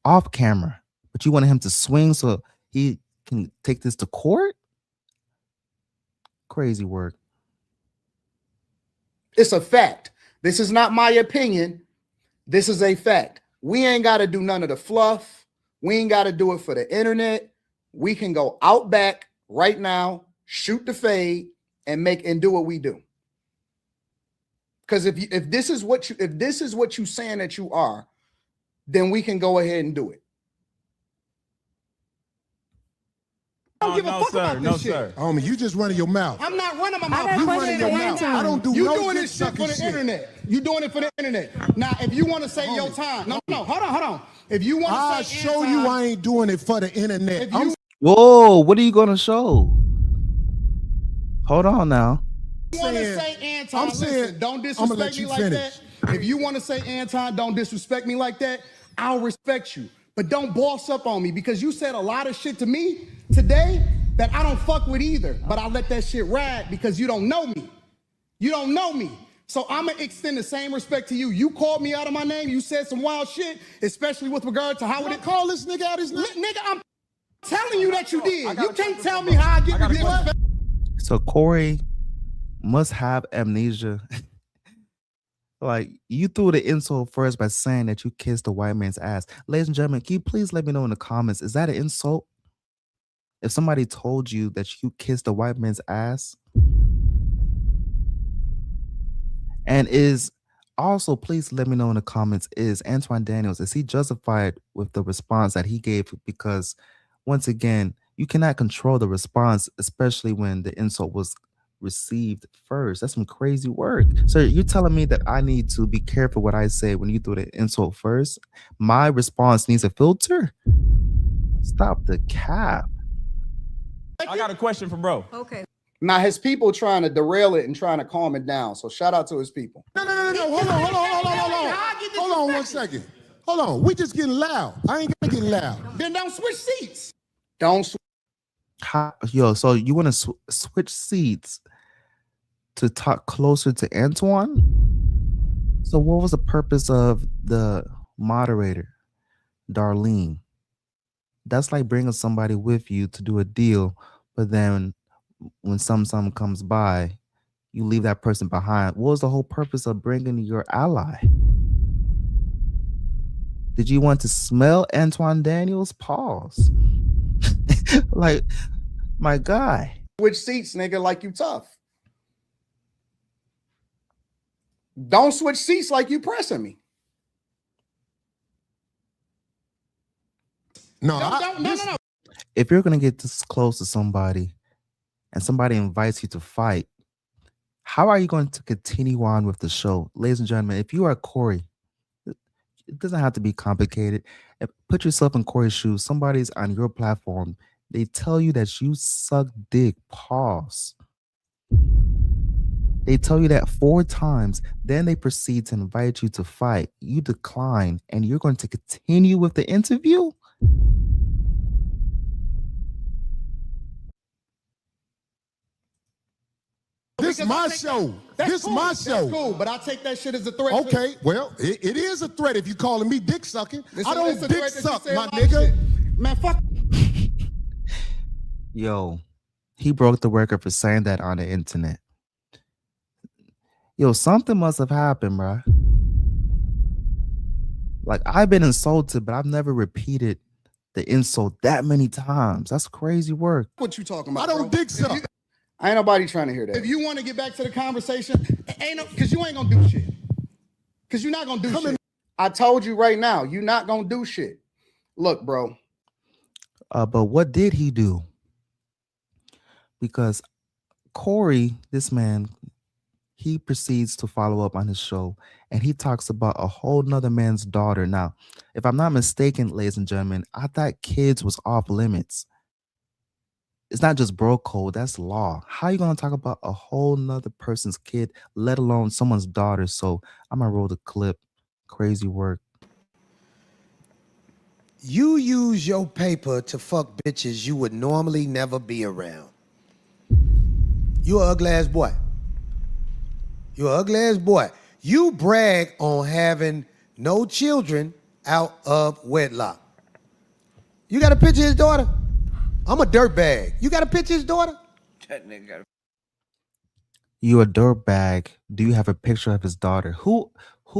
off camera. But you wanted him to swing so he can take this to court? Crazy work. It's a fact. This is not my opinion. This is a fact. We ain't got to do none of the fluff. We ain't got to do it for the internet. We can go out back right now, shoot the fade, and do what we do. Because if this is what you saying that you are, then we can go ahead and do it. I don't give a fuck about this shit. Homie, you just running your mouth. I'm not running my mouth. You running your mouth. I don't do you no doing this shit for the internet. You doing it for the internet. Now, if you want to say your time, no, hold on. If you want to I'll show you I ain't doing it for the internet. Whoa, what are you gonna show? Hold on now. If you want to say Anton, listen, don't disrespect me like that. If you want to say Anton, don't disrespect me like that, I'll respect you. But don't boss up on me because you said a lot of shit to me today that I don't fuck with either. But I let that shit ride because you don't know me. You don't know me. So I'm going to extend the same respect to you. You called me out of my name. You said some wild shit, especially with regard to how would it call this nigga out his name? Nigga, I'm telling you that you did. You can't tell me how I get respect. So Corey must have amnesia. Like, you threw the insult first by saying that you kissed a white man's ass. Ladies and gentlemen, can you please let me know in the comments, is that an insult? If somebody told you that you kissed a white man's ass? And also, please let me know in the comments, is Anton Daniels, is he justified with the response that he gave? Because, once again, you cannot control the response, especially when the insult was received first. That's some crazy work. So you're telling me that I need to be careful what I say when you throw the insult first? My response needs a filter? Stop the cap. I got a question for bro. Okay. Now his people trying to derail it and trying to calm it down. So shout out to his people. No. Hold on 1 second. Hold on. We just getting loud. I ain't gonna get loud. Then don't switch seats. Yo, so you want to switch seats to talk closer to Antoine? So what was the purpose of the moderator, Darlene? That's like bringing somebody with you to do a deal, but then when something comes by, you leave that person behind. What was the whole purpose of bringing your ally? Did you want to smell Anton Daniels? Pause. Like, my guy. Switch seats, nigga, like you tough. Don't switch seats like you pressing me. No. If you're going to get this close to somebody and somebody invites you to fight, how are you going to continue on with the show? Ladies and gentlemen, if you are Corey, it doesn't have to be complicated. Put yourself in Corey's shoes. Somebody's on your platform. They tell you that you suck dick. Pause. They tell you that 4 times. Then they proceed to invite you to fight. You decline, and you're going to continue with the interview? This is my show. This is my show. That's cool, but I take that shit as a threat. Okay, well, it is a threat if you calling me dick sucking. I don't dick suck, my nigga. Man, fuck. Yo, he broke the record for saying that on the internet. Yo, something must have happened, bro. Like, I've been insulted, but I've never repeated the insult that many times. That's crazy work. What you talking about? I don't dick suck. Ain't nobody trying to hear that. If you want to get back to the conversation, because you ain't gonna do shit. Because you're not gonna do shit. I told you right now, you're not gonna do shit. Look, bro. But what did he do? Because Corey, this man, he proceeds to follow up on his show, and he talks about a whole nother man's daughter. Now, if I'm not mistaken, ladies and gentlemen, I thought kids was off limits. It's not just bro code, that's law. How you gonna talk about a whole nother person's kid, let alone someone's daughter? So I'm gonna roll the clip Crazy work. You use your paper to fuck bitches you would normally never be around. You an ugly ass boy. You an ugly ass boy. You brag on having no children out of wedlock. You got a picture of his daughter? I'm a dirtbag. You got a picture of his daughter? That nigga got You a dirtbag. Do you have a picture of his daughter? Who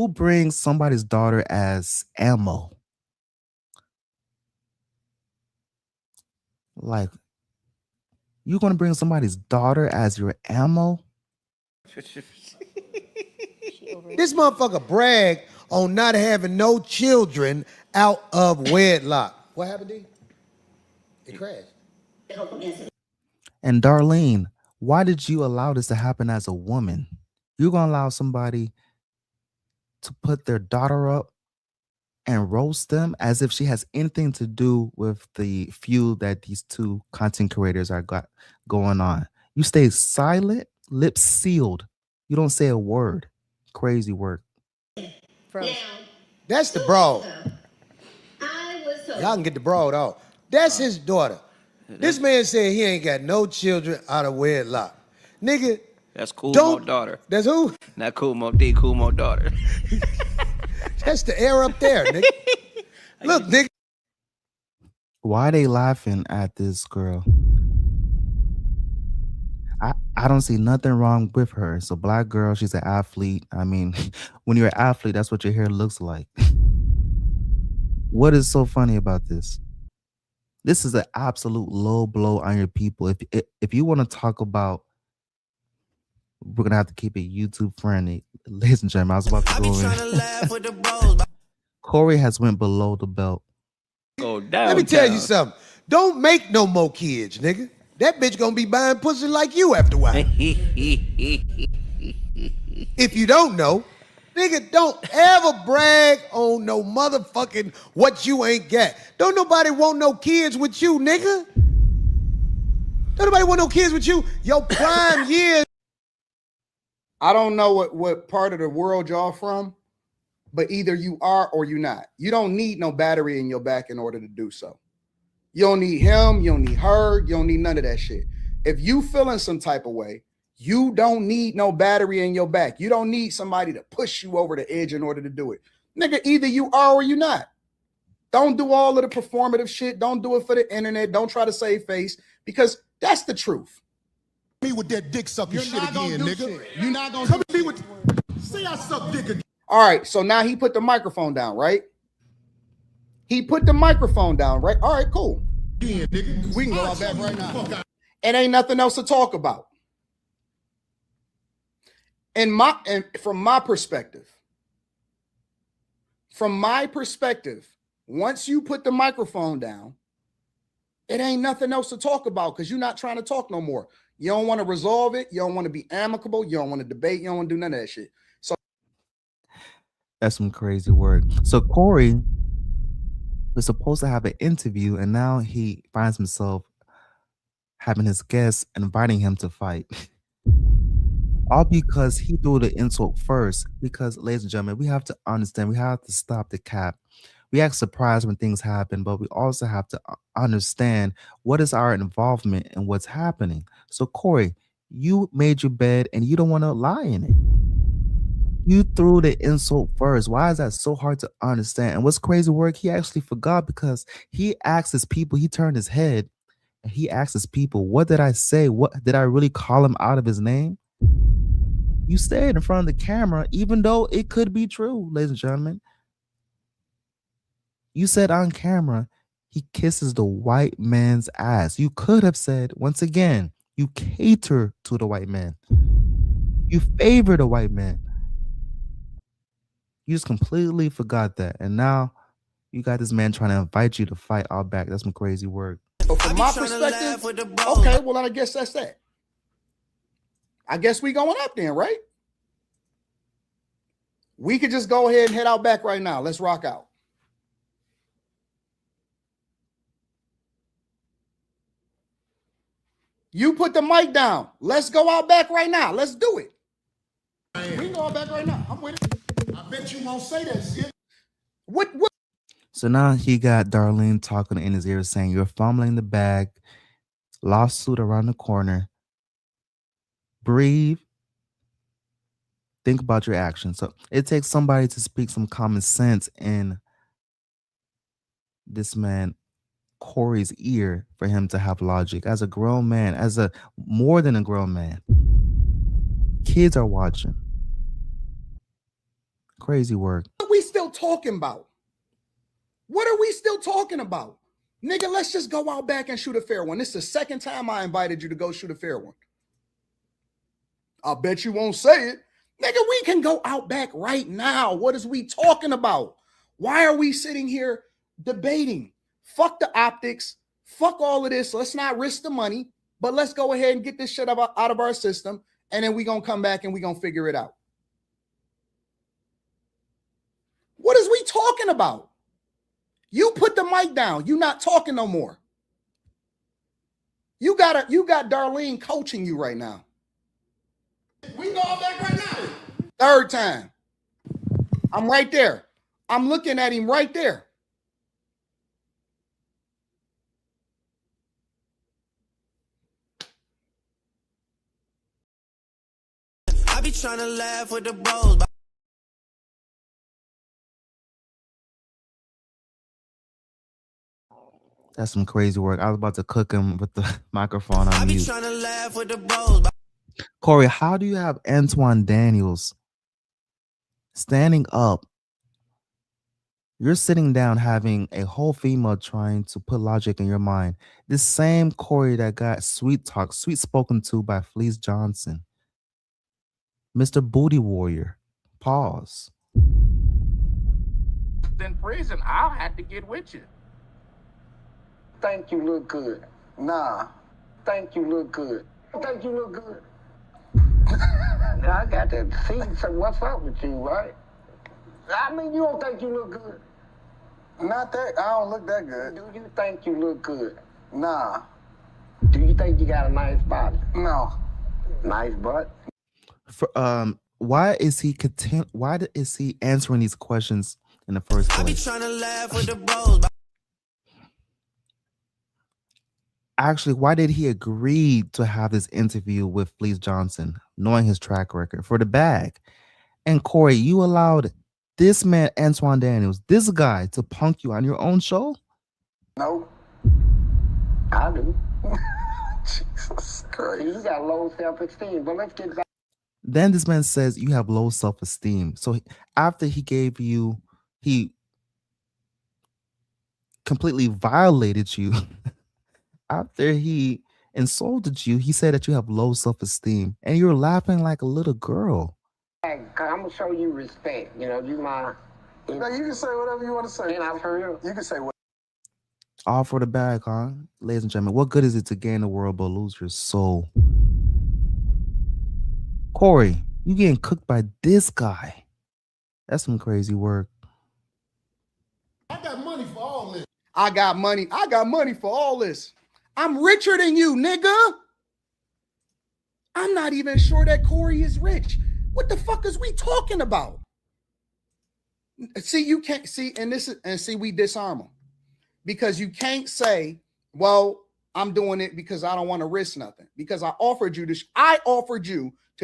brings somebody's daughter as ammo? Like, you gonna bring somebody's daughter as your ammo? This motherfucker brag on not having no children out of wedlock. What happened, D? It crashed. And Darlene, why did you allow this to happen as a woman? You're gonna allow somebody to put their daughter up and roast them as if she has anything to do with the feud that these two content creators are got going on. You stay silent, lips sealed. You don't say a word. Crazy work. That's the broad. Y'all can get the broad off. That's his daughter. This man said he ain't got no children out of wedlock. Nigga. That's Cool Mo daughter. That's who? Not Cool Mo D, Cool Mo daughter. That's the air up there, nigga. Look, nigga. Why are they laughing at this girl? I don't see nothing wrong with her. It's a black girl. She's an athlete. I mean, when you're an athlete, that's what your hair looks like. What is so funny about this? This is an absolute low blow on your people. If you want to talk about, we're gonna have to keep it YouTube friendly. Ladies and gentlemen, I was about to go in. Corey has went below the belt. Go down. Let me tell you something. Don't make no more kids, nigga. That bitch gonna be buying pussy like you after a while. If you don't know, nigga, don't ever brag on no motherfucking what you ain't got. Don't nobody want no kids with you, nigga. Don't nobody want no kids with you. Your prime years. I don't know what part of the world y'all from, but either you are or you not. You don't need no battery in your back in order to do so. You don't need him, you don't need her, you don't need none of that shit. If you feeling some type of way, you don't need no battery in your back. You don't need somebody to push you over the edge in order to do it. Nigga, either you are or you not. Don't do all of the performative shit. Don't do it for the internet. Don't try to save face, because that's the truth. Me with that dick sucking shit again, nigga. You're not gonna come me with. See, I suck dick again. All right, so now he put the microphone down, right? He put the microphone down, right? All right, cool. Yeah, nigga. We can go out back right now. It ain't nothing else to talk about. And from my perspective, once you put the microphone down, it ain't nothing else to talk about, because you're not trying to talk no more. You don't want to resolve it. You don't want to be amicable. You don't want to debate. You don't want to do none of that shit. So That's some crazy word. So Corey was supposed to have an interview, and now he finds himself having his guests inviting him to fight. All because he threw the insult first. Because, ladies and gentlemen, we have to understand, we have to stop the cap. We act surprised when things happen, but we also have to understand what is our involvement in what's happening. So, Corey, you made your bed and you don't want to lie in it. You threw the insult first. Why is that so hard to understand? And what's crazy work, he actually forgot, because he asked his people, he turned his head and he asked his people, what did I say? What did I really call him out of his name? You stayed in front of the camera, even though it could be true, ladies and gentlemen. You said on camera, he kisses the white man's ass. You could have said, once again, you cater to the white man. You favor the white man. You just completely forgot that. And now you got this man trying to invite you to fight all back. That's some crazy work. So from my perspective, okay, well, I guess that's that. I guess we going up then, right? We could just go ahead and head out back right now. Let's rock out. You put the mic down. Let's go out back right now. Let's do it. We can go out back right now. I'm with it. Bet you won't say that shit. What? So now he got Darlene talking in his ear saying, "You're fumbling the bag, lawsuit around the corner. Breathe. Think about your actions." So it takes somebody to speak some common sense in this man Corey's ear for him to have logic. As a grown man, as a more than a grown man, kids are watching. Crazy work. What are we still talking about? What are we still talking about? Nigga, let's just go out back and shoot a fair one. This is the second time I invited you to go shoot a fair one. I bet you won't say it. Nigga, we can go out back right now. What is we talking about? Why are we sitting here debating? Fuck the optics. Fuck all of this. Let's not risk the money, but let's go ahead and get this shit out of our system, and then we're going to come back and we're going to figure it out. What is we talking about? You put the mic down. You not talking no more. You got Darlene coaching you right now. We can go all back right now. Third time. I'm right there. I'm looking at him right there. I be trying to laugh with the bros. That's some crazy work. I was about to cook him with the microphone I on be mute. trying to laugh with the bros. Corey, how do you have Anton Daniels standing up? You're sitting down having a whole female trying to put logic in your mind. This same Corey that got sweet spoken to by Fleece Johnson. Mr. Booty Warrior. Pause. In prison, I'll have to get with you. Think you look good. Nah. Think you look good. Think you look good. I got to see what's up with you, right? I mean, you don't think you look good. Not that. I don't look that good. Do you think you look good? Nah. Do you think you got a nice body? No. Nice butt? Why is he answering these questions in the first place? I be trying to laugh with the bros. Actually, why did he agree to have this interview with Fleece Johnson, knowing his track record for the bag? And Corey, you allowed this man, Anton Daniels, this guy, to punk you on your own show? No. I do. Jesus Christ. You got low self-esteem, but let's get back. Then this man says you have low self-esteem. So after he completely violated you, after he insulted you, he said that you have low self-esteem, and you're laughing like a little girl. I'm gonna show you respect. You know, you my. No, you can say whatever you want to say. And I've heard you can say what. All for the bag, huh? Ladies and gentlemen, what good is it to gain the world but lose your soul? Corey, you getting cooked by this guy. That's some crazy work. I got money for all this. I got money for all this. I'm richer than you, nigga. I'm not even sure that Corey is rich. What the fuck is we talking about? See, you can't see, we disarm them. Because you can't say, well, I'm doing it because I don't want to risk nothing. Because I offered you to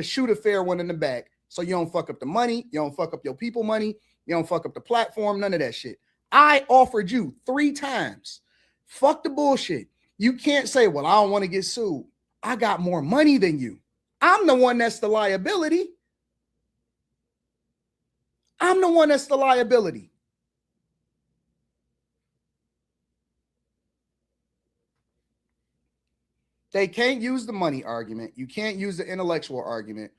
shoot a fair one in the back so you don't fuck up the money, you don't fuck up your people money, you don't fuck up the platform, none of that shit. I offered you 3 times. Fuck the bullshit. You can't say, well, I don't want to get sued. I got more money than you. I'm the one that's the liability. I'm the one that's the liability. They can't use the money argument. You can't use the intellectual argument.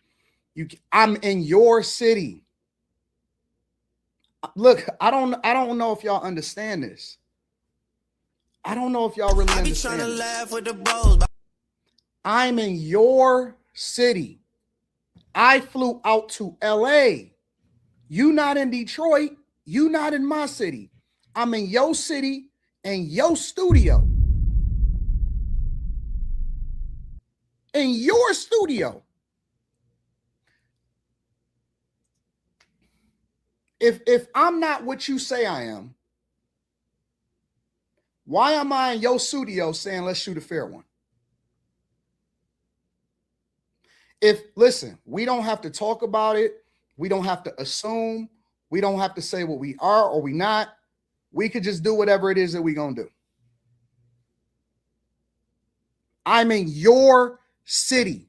I'm in your city. Look, I don't know if y'all understand this. I don't know if y'all really understand. I be trying to laugh with the bros. I'm in your city. I flew out to LA. You not in Detroit. You not in my city. I'm in your city and your studio. In your studio. if I'm not what you say I am, why am I in your studio saying let's shoot a fair one? Listen, we don't have to talk about it. We don't have to assume. We don't have to say what we are or we not. We could just do whatever it is that we're going to do. I'm in your city,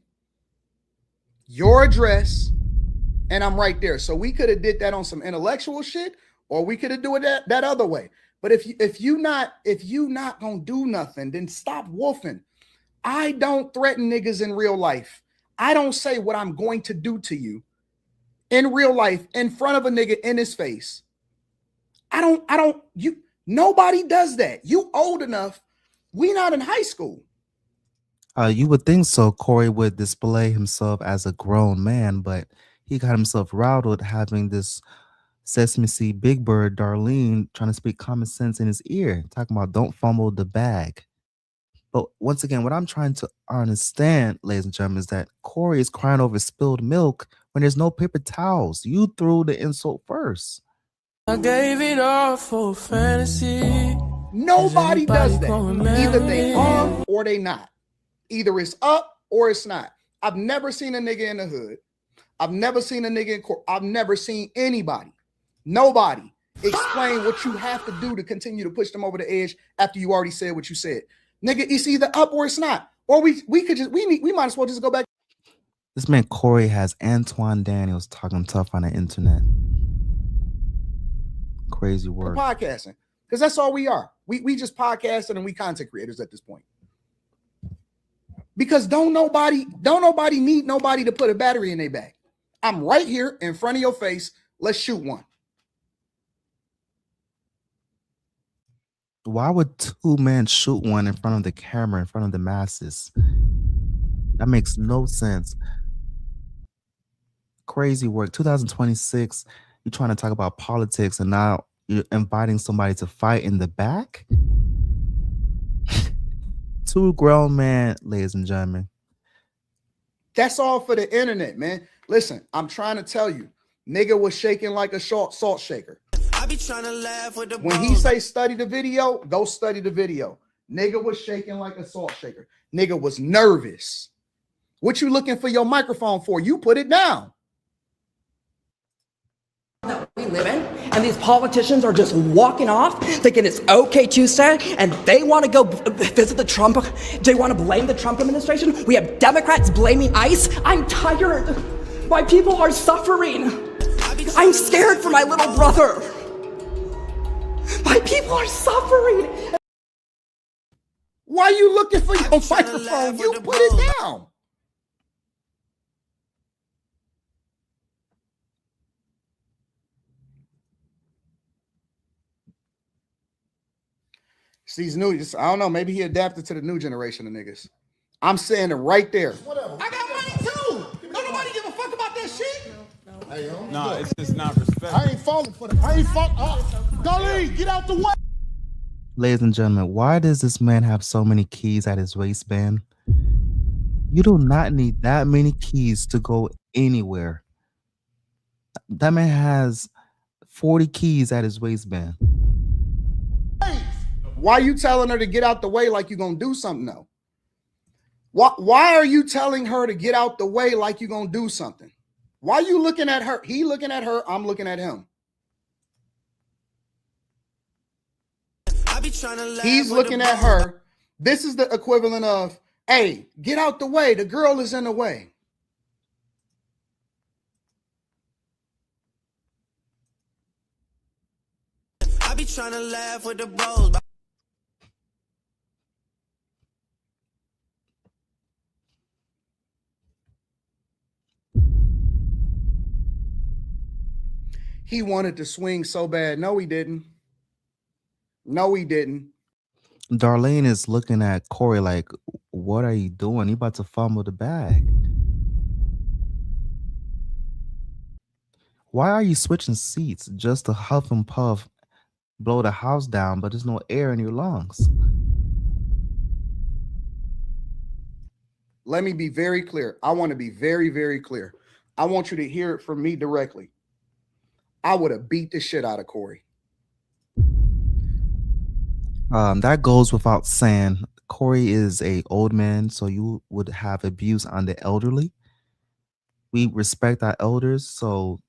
your address, and I'm right there. So we could have did that on some intellectual shit, or we could have do it that other way. But if you not gonna do nothing, then stop wolfing. I don't threaten niggas in real life. I don't say what I'm going to do to you in real life in front of a nigga in his face. Nobody does that. You old enough. We not in high school. You would think so. Corey would display himself as a grown man, but he got himself riled having this Sesame Seed Big Bird Darlene trying to speak common sense in his ear, talking about don't fumble the bag. But once again, what I'm trying to understand, ladies and gentlemen, is that Corey is crying over spilled milk when there's no paper towels. You threw the insult first. I gave it all for fantasy. Nobody does that. Either they are or they not. Either it's up or it's not. I've never seen a nigga in the hood. I've never seen a nigga in court. I've never seen anybody, nobody explain what you have to do to continue to push them over the edge after you already said what you said. Nigga, it's either up or it's not. Or we might as well just go back. This man Corey has Anton Daniels talking tough on the internet. Crazy work. Podcasting. Because that's all we are. We just podcasting and we content creators at this point. Because don't nobody need nobody to put a battery in their bag. I'm right here in front of your face. Let's shoot one. Why would two men shoot one in front of the camera, in front of the masses? That makes no sense. Crazy work. 2026, you're trying to talk about politics and now you're inviting somebody to fight in the back? Two grown men, ladies and gentlemen. That's all for the internet, man. Listen, I'm trying to tell you, nigga was shaking like a salt shaker. I be trying to laugh with the when he say study the video, go study the video. Nigga was shaking like a salt shaker. Nigga was nervous. What you looking for your microphone for? You put it down. That we live in, and these politicians are just walking off thinking it's okay Tuesday, and they want to go visit the Trump. They want to blame the Trump administration. We have Democrats blaming ICE. I'm tired. My people are suffering. I'm scared for my little brother. My people are suffering. Why are you looking for your microphone? You put it down. It's these new, I don't know, maybe he adapted to the new generation of niggas. I'm saying it right there. Whatever. I got money too. Don't nobody give a fuck about that shit. Hey, no, it's just not respect. I ain't falling for that. I ain't falling. Darlene, get out the way. Ladies and gentlemen, why does this man have so many keys at his waistband? You do not need that many keys to go anywhere. That man has 40 keys at his waistband. Why are you telling her to get out the way like you're going to do something though? Why are you telling her to get out the way like you're going to do something? Why are you looking at her? He looking at her. I'm looking at him. He's looking at her. This is the equivalent of, hey, get out the way. The girl is in the way. I be trying to laugh with the bros. He wanted to swing so bad. No, he didn't. No, he didn't. Darlene is looking at Corey like, what are you doing? You about to fumble the bag. Why are you switching seats just to huff and puff, blow the house down, but there's no air in your lungs? Let me be very clear. I want to be very, very clear. I want you to hear it from me directly. I would have beat the shit out of Corey. That goes without saying. Corey is a old man, so you would have abuse on the elderly. We respect our elders, so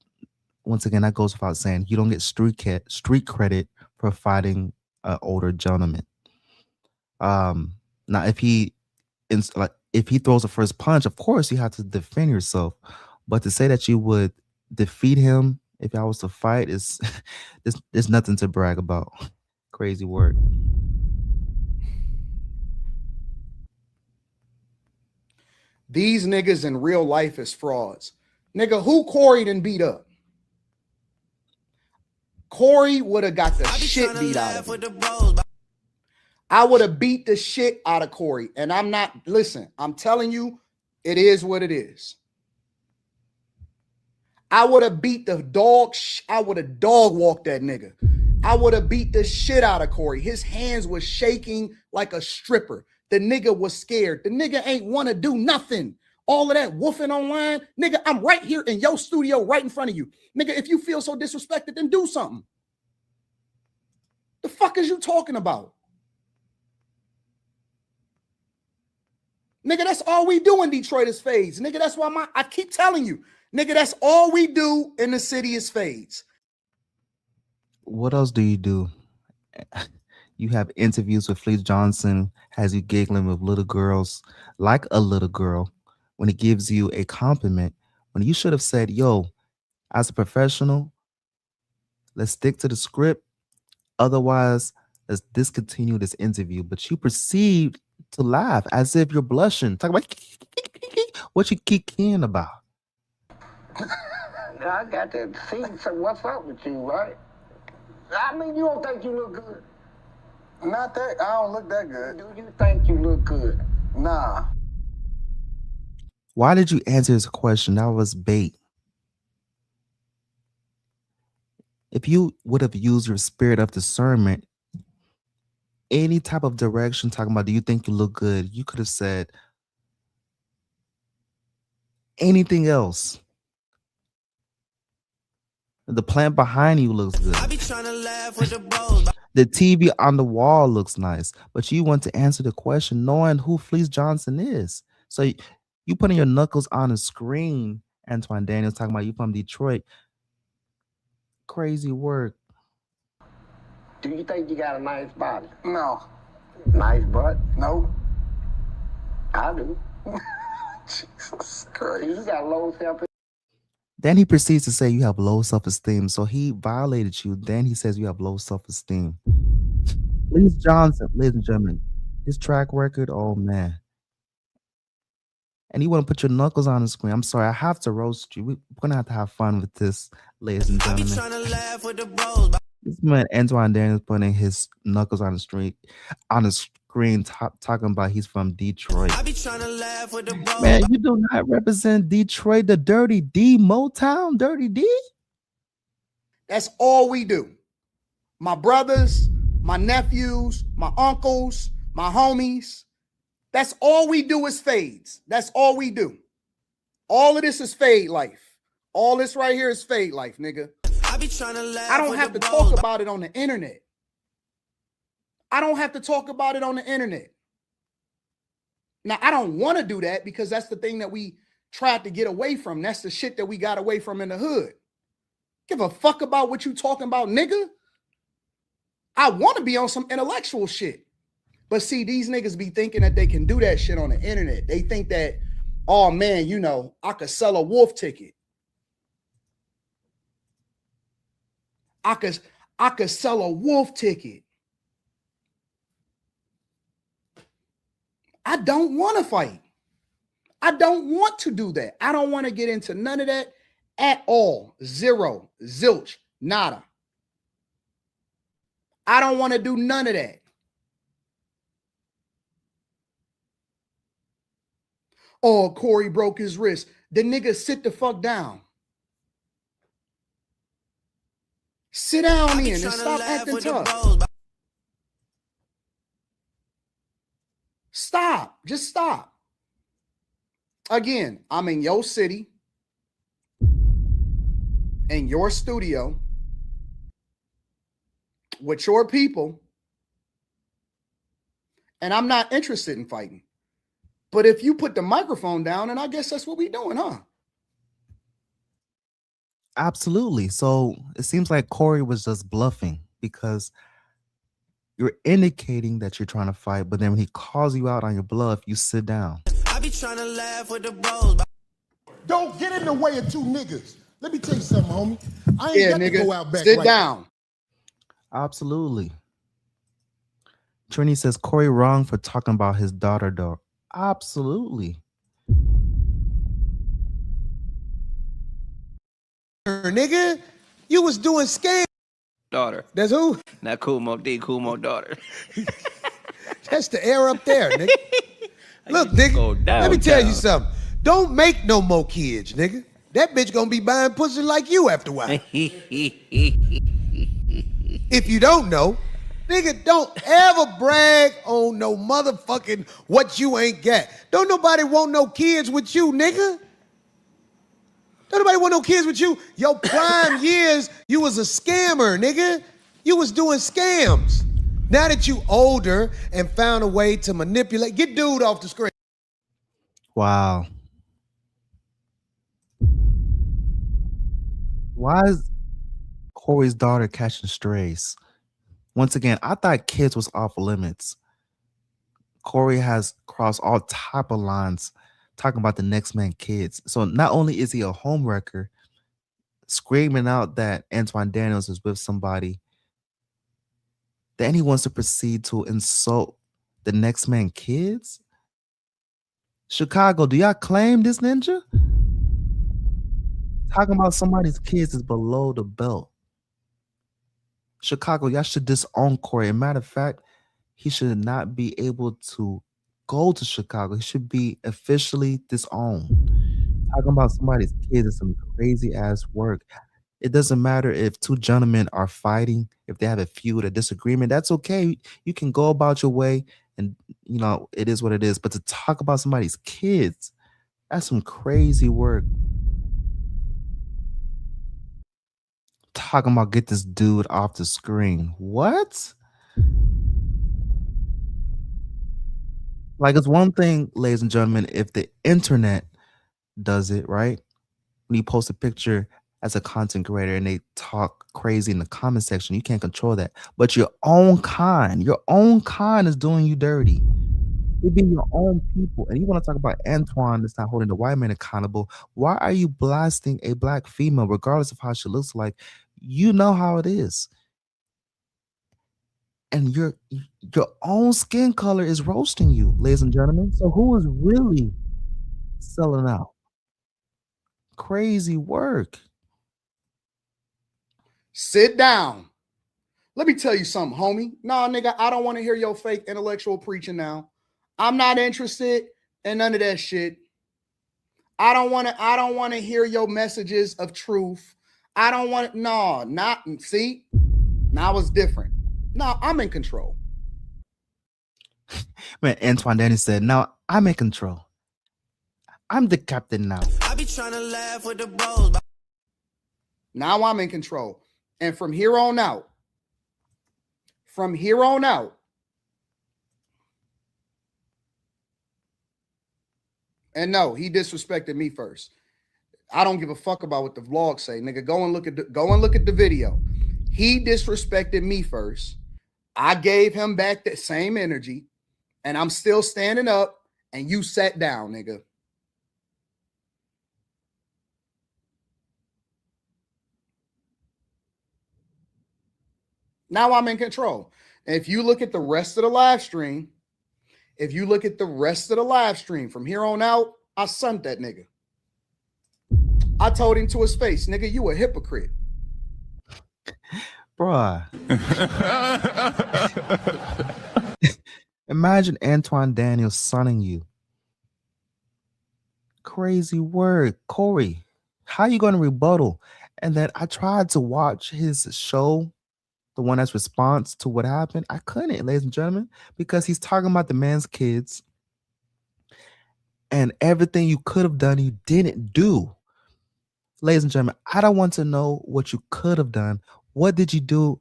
once again, that goes without saying. You don't get street credit for fighting an older gentleman. Now if he throws a first punch, of course you have to defend yourself. But to say that you would defeat him if I was to fight is there's nothing to brag about. Crazy work. These niggas in real life is frauds. Nigga, who Corey done beat up? Corey would have got the shit beat out of him. I would have beat the shit out of Corey. And I'm not, listen, I'm telling you, it is what it is. I would have beat the dog, I would have dog walked that nigga. I would have beat the shit out of Corey. His hands was shaking like a stripper. The nigga was scared. The nigga ain't want to do nothing. All of that woofing online. Nigga, I'm right here in your studio right in front of you. Nigga, if you feel so disrespected, then do something. The fuck is you talking about? Nigga, that's all we do in Detroit is fades. Nigga, that's why I keep telling you. Nigga, that's all we do in the city is fades. What else do you do? You have interviews with Fleet Johnson, has you giggling with little girls like a little girl when he gives you a compliment, when you should have said, yo, as a professional, let's stick to the script. Otherwise, let's discontinue this interview. But you proceed to laugh as if you're blushing. Talk about what you kicking about. I got to see what's up with you, right? I mean, you don't think you look good? Not that. I don't look that good. Do you think you look good? Nah. Why did you answer his question? That was bait. If you would have used your spirit of discernment, any type of direction, talking about, do you think you look good? You could have said anything else. The plant behind you looks good. I be trying to laugh with the bros. The TV on the wall looks nice, but you want to answer the question knowing who Fleece Johnson is. So you putting your knuckles on the screen, Anton Daniels, talking about you from Detroit. Crazy work. Do you think you got a nice body? No. Nice butt? No. I do. Jesus Christ. You got low self-esteem. Then he proceeds to say you have low self-esteem. So he violated you. Then he says you have low self-esteem. Fleece Johnson, ladies and gentlemen, his track record, oh man. And you want to put your knuckles on the screen. I'm sorry, I have to roast you. We're going to have fun with this, ladies and gentlemen. I be trying to laugh with the bros. This man, Anton Daniels, putting his knuckles on the screen, talking about he's from Detroit. I be trying to laugh with the bros. Man, you do not represent Detroit, the Dirty D, Motown, Dirty D. That's all we do. My brothers, my nephews, my uncles, my homies. That's all we do is fades. That's all we do. All of this is fade life. All this right here is fade life, nigga. I be trying to laugh. I don't have to talk about it on the internet. I don't have to talk about it on the internet. Now, I don't want to do that because that's the thing that we tried to get away from. That's the shit that we got away from in the hood. Give a fuck about what you talking about, nigga. I want to be on some intellectual shit. But see, these niggas be thinking that they can do that shit on the internet. They think that, oh man, you know, I could sell a wolf ticket. I could sell a wolf ticket. I don't want to fight. I don't want to do that. I don't want to get into none of that at all. Zero, zilch, nada. I don't want to do none of that. Oh, Corey broke his wrist. The nigga sit the fuck down. Sit down in and stop acting tough. Stop. Just stop. Again, I'm in your city, in your studio, with your people, and I'm not interested in fighting. But if you put the microphone down, and I guess that's what we doing, huh? Absolutely. So it seems like Corey was just bluffing because you're indicating that you're trying to fight, but then when he calls you out on your bluff, you sit down. I be trying to laugh with the bros. Don't get in the way of two niggas. Let me tell you something, homie. I ain't Yeah, got nigga, to go out back sit right down. Absolutely. Trini says Corey wrong for talking about his daughter, though. Absolutely. Nigga, you was doing scam. Daughter. That's who? Not Kumo D, Kumo daughter. That's the air up there, nigga. Look, nigga, let me tell you something. Don't make no more kids, nigga. That bitch gonna be buying pussy like you after a while. If you don't know, nigga, don't ever brag on no motherfucking what you ain't got. Don't nobody want no kids with you, nigga. Don't nobody want no kids with you. Your prime years, you was a scammer, nigga. You was doing scams. Now that you older and found a way to manipulate, get dude off the screen. Wow. Why is Corey's daughter catching strays? Once again, I thought kids was off limits. Corey has crossed all type of lines talking about the next man kids. So not only is he a homewrecker, screaming out that Anton Daniels is with somebody, then he wants to proceed to insult the next man kids? Chicago, do y'all claim this ninja? Talking about somebody's kids is below the belt. Chicago, y'all should disown Corey. As a matter of fact, he should not be able to go to Chicago. He should be officially disowned. Talking about somebody's kids is some crazy ass work. It doesn't matter if two gentlemen are fighting, if they have a feud, a disagreement, that's okay. You can go about your way and, you know, it is what it is. But to talk about somebody's kids, that's some crazy work. Talking about get this dude off the screen. What? Like, it's one thing, ladies and gentlemen, if the internet does it, right? When you post a picture as a content creator and they talk crazy in the comment section, you can't control that. But your own kind is doing you dirty. It be your own people. And you want to talk about Antoine that's not holding the white man accountable. Why are you blasting a black female, regardless of how she looks like? You know how it is. And your own skin color is roasting you, ladies and gentlemen. So who is really selling out? Crazy work. Sit down. Let me tell you something, homie. Nah, nigga, I don't want to hear your fake intellectual preaching now. I'm not interested in none of that shit. I don't want to hear your messages of truth. I don't want it. No, not see. Now it's different. No, I'm in control. Man, Antoine Daniels said, now I'm in control. I'm the captain now. I be trying to laugh with the bros. Now I'm in control. And from here on out, and no, he disrespected me first. I don't give a fuck about what the vlog say, nigga. Go and look at the video. He disrespected me first. I gave him back that same energy, and I'm still standing up, and you sat down, nigga. Now I'm in control. And if you look at the rest of the live stream, from here on out, I sunned that nigga. I told him to his face, nigga, you a hypocrite. Bruh. Imagine Antoine Daniels sunning you. Crazy word. Corey, how you going to rebuttal? And then I tried to watch his show, the one that's response to what happened. I couldn't, ladies and gentlemen, because he's talking about the man's kids and everything you could have done, you didn't do. Ladies and gentlemen, I don't want to know what you could have done. What did you do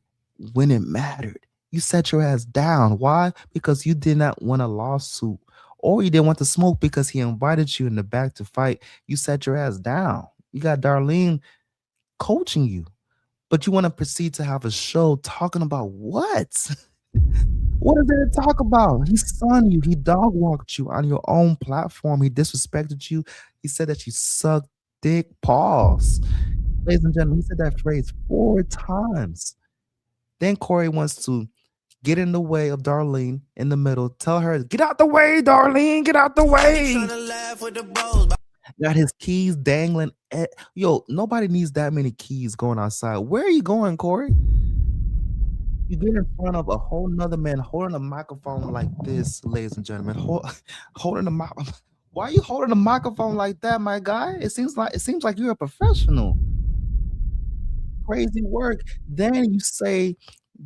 when it mattered. You sat your ass down. Why? Because you did not want a lawsuit, or you didn't want to smoke because he invited you in the back to fight. You sat your ass down. You got Darlene coaching you, but you want to proceed to have a show talking about what? What is there to talk about? He sunned you. He dog walked you on your own platform. He disrespected you. He said that you suck dick. Pause. Ladies and gentlemen, he said that phrase 4 times. Then Corey wants to get in the way of Darlene in the middle. Tell her, get out the way, Darlene. Get out the way. Got his keys dangling. Yo, nobody needs that many keys going outside. Where are you going, Corey? You get in front of a whole nother man holding a microphone like this, ladies and gentlemen. Holding a microphone. Why are you holding a microphone like that, my guy? It seems like you're a professional. Crazy work. Then you say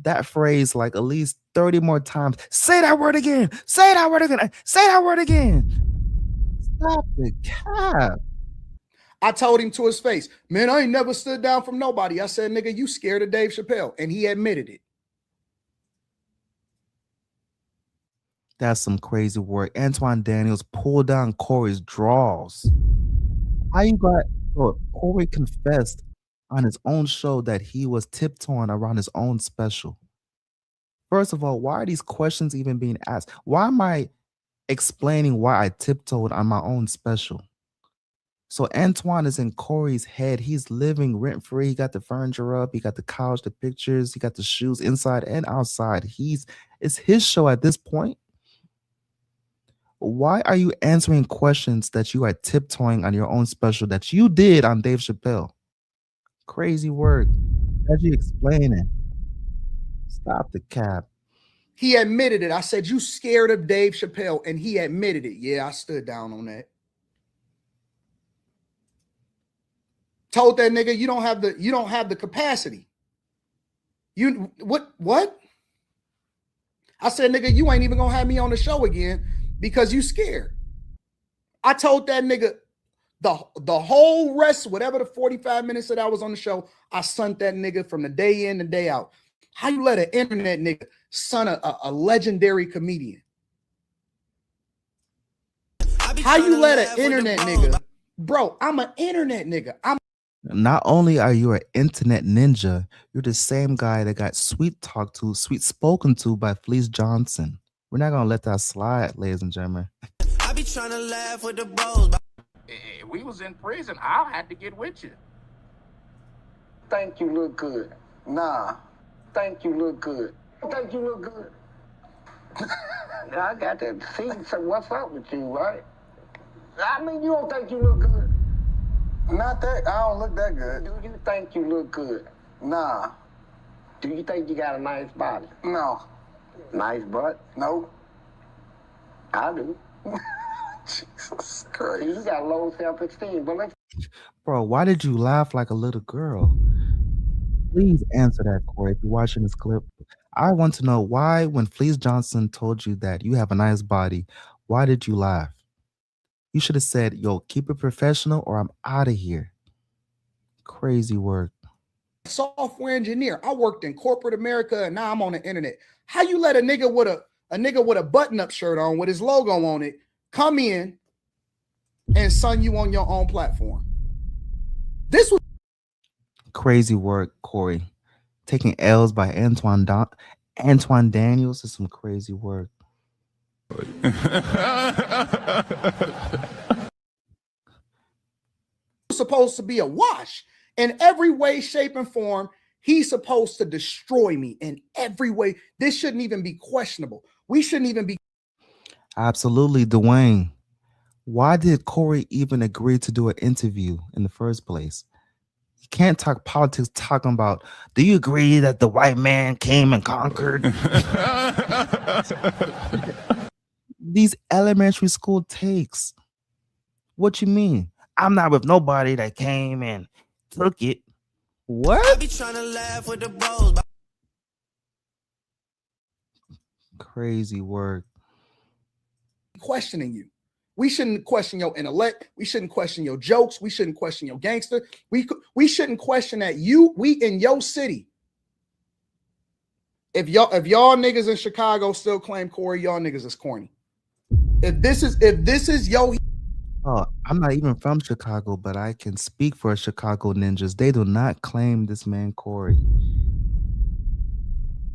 that phrase like at least 30 more times. Say that word again. Say that word again. Say that word again. Stop the cap. I told him to his face, man, I ain't never stood down from nobody. I said, nigga, you scared of Dave Chappelle. And he admitted it. That's some crazy work. Anton Daniels pulled down Corey's draws. How you got Corey confessed on his own show that he was tiptoeing around his own special. First of all, why are these questions even being asked? Why am I explaining why I tiptoed on my own special? So Antoine is in Corey's head. He's living rent-free. He got the furniture up. He got the couch, the pictures. He got the shoes inside and outside. It's his show at this point. Why are you answering questions that you are tiptoeing on your own special that you did on Dave Chappelle? Crazy work. As you explaining. Stop the cap. He admitted it. I said, you scared of Dave Chappelle, and he admitted it. Yeah, I stood down on that. Told that nigga you don't have the capacity. You what? I said, nigga, you ain't even gonna have me on the show again because you scared. I told that nigga the whole rest, whatever the 45 minutes that I was on the show, I sunned that nigga from the day in and day out. How you let an internet nigga son a legendary comedian? How you let an internet nigga? Bro, I'm an internet nigga. Not only are you an internet ninja, you're the same guy that got sweet spoken to by Fleece Johnson. We're not gonna let that slide, ladies and gentlemen. I be trying to laugh with the bros. If we was in prison, I had to get with you. Think you look good. Nah. Think you look good. Think you look good. I got to see what's up with you, right? I mean, you don't think you look good. Not that. I don't look that good. Do you think you look good? Nah. Do you think you got a nice body? No. Nice butt? Nope. I do. Jesus Christ. You got low self-esteem, but let's... Bro, why did you laugh like a little girl? Please answer that, Corey, if you're watching this clip. I want to know why, when Fleece Johnson told you that you have a nice body, why did you laugh? You should have said, yo, keep it professional or I'm out of here. Crazy work. Software engineer. I worked in corporate America and now I'm on the internet. How you let a nigga with a button-up shirt on with his logo on it come in and sun you on your own platform? This was crazy work, Corey. Taking L's by Anton Daniels is some crazy work. Supposed to be a wash in every way, shape, and form. He's supposed to destroy me in every way. This shouldn't even be questionable. We shouldn't even be. Absolutely, Dwayne. Why did Corey even agree to do an interview in the first place? You can't talk politics talking about, do you agree that the white man came and conquered? These elementary school takes. What you mean? I'm not with nobody that came and took it. What? I be trying to laugh with the bros. Crazy work. Questioning you. We shouldn't question your intellect. We shouldn't question your jokes. We shouldn't question your gangster. We shouldn't question that we in your city if y'all niggas in Chicago still claim Corey, y'all niggas is corny. If this is yo. Oh, I'm not even from Chicago, but I can speak for Chicago ninjas. They do not claim this man Corey.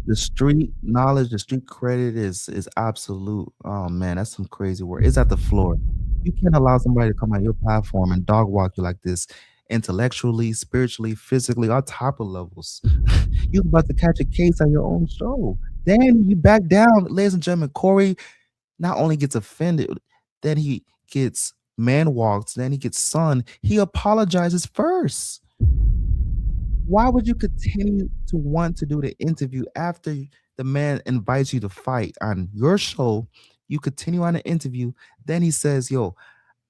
The street knowledge, the street credit is absolute. Oh man, that's some crazy work. It's at the floor. You can't allow somebody to come on your platform and dog walk you like this, intellectually, spiritually, physically, all type of levels. You're about to catch a case on your own show. Then you back down, ladies and gentlemen. Corey not only gets offended, then he gets man walked, then he gets sunned. He apologizes first. Why would you continue to want to do the interview after the man invites you to fight on your show? You continue on the interview. Then he says, yo,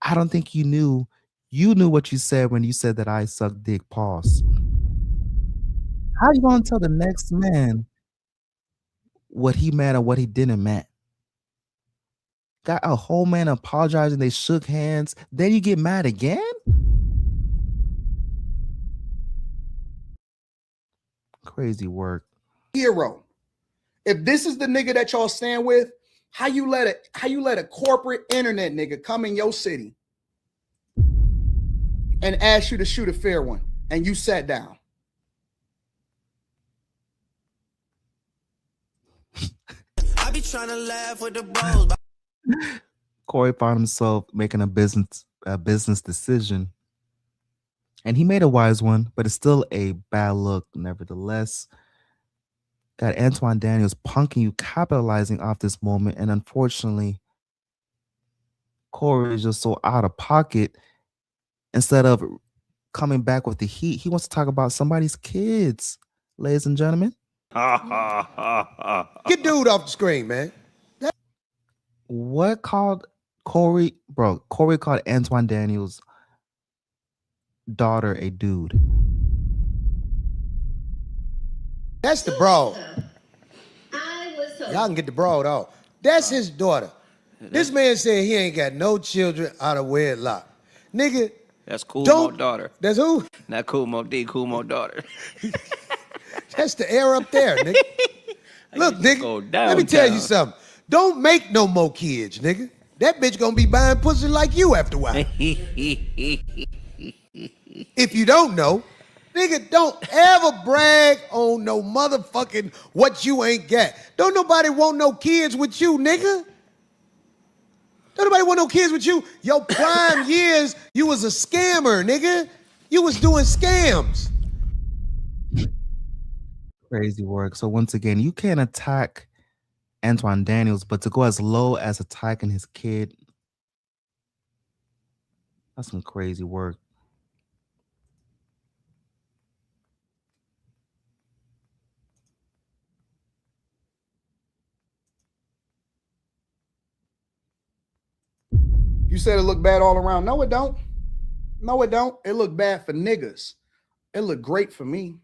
I don't think you knew what you said when you said that I suck dick. Pause. How you going to tell the next man what he meant or what he didn't meant? Got a whole man apologizing. They shook hands. Then you get mad again? Crazy work. Hero. If this is the nigga that y'all stand with, how you let a corporate internet nigga come in your city and ask you to shoot a fair one and you sat down? I be trying to laugh with the bros. Corey found himself making a business decision. And he made a wise one, but it's still a bad look nevertheless. Got Anton Daniels punking you, capitalizing off this moment. And unfortunately, Corey is just so out of pocket. Instead of coming back with the heat, he wants to talk about somebody's kids, ladies and gentlemen. Get dude off the screen, man. What called Corey? Bro, Corey called Anton Daniels' daughter a dude. That's the broad. Y'all can get the broad off. That's his daughter. This man said he ain't got no children out of wedlock. Nigga. That's cool, Mo daughter. That's who? Not cool, Mo D, cool, Mo daughter. That's the air up there, nigga. Look, nigga, let me tell you something. Don't make no more kids, nigga. That bitch gonna be buying pussy like you after a while. If you don't know, nigga, don't ever brag on no motherfucking what you ain't got. Don't nobody want no kids with you, nigga. Don't nobody want no kids with you. Your prime years, you was a scammer, nigga. You was doing scams. Crazy work. So once again, you can't attack Anton Daniels, but to go as low as attacking his kid, that's some crazy work. You said it looked bad all around. No, it don't. No, it don't. It looked bad for niggas. It looked great for me.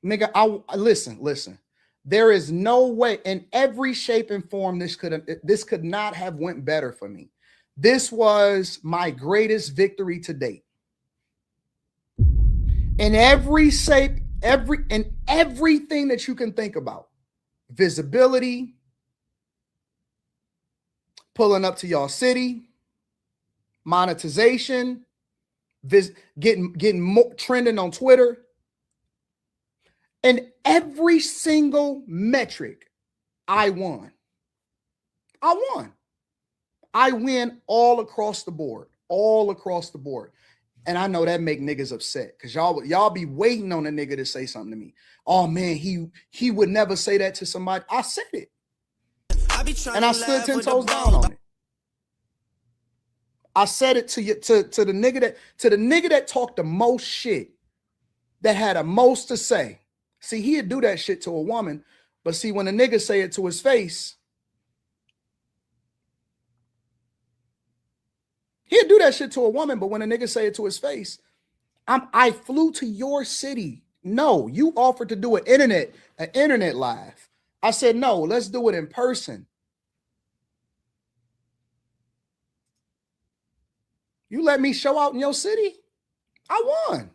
Nigga, listen. There is no way in every shape and form this could not have went better for me. This was my greatest victory to date. In every shape, everything that you can think about. Visibility, pulling up to y'all city, monetization, getting more trending on Twitter. And every single metric, I won. I win all across the board, And I know that make niggas upset because y'all be waiting on a nigga to say something to me. Oh man, he would never say that to somebody. I said it. And I stood 10 toes down on it. I said it to the nigga that talked the most shit, that had the most to say. See, he'd do that shit to a woman, but see, when a nigga say it to his face, he'd do that shit to a woman, but when a nigga say it to his face, I flew to your city. No, you offered to do an internet live. I said, no, let's do it in person. You let me show out in your city. I won.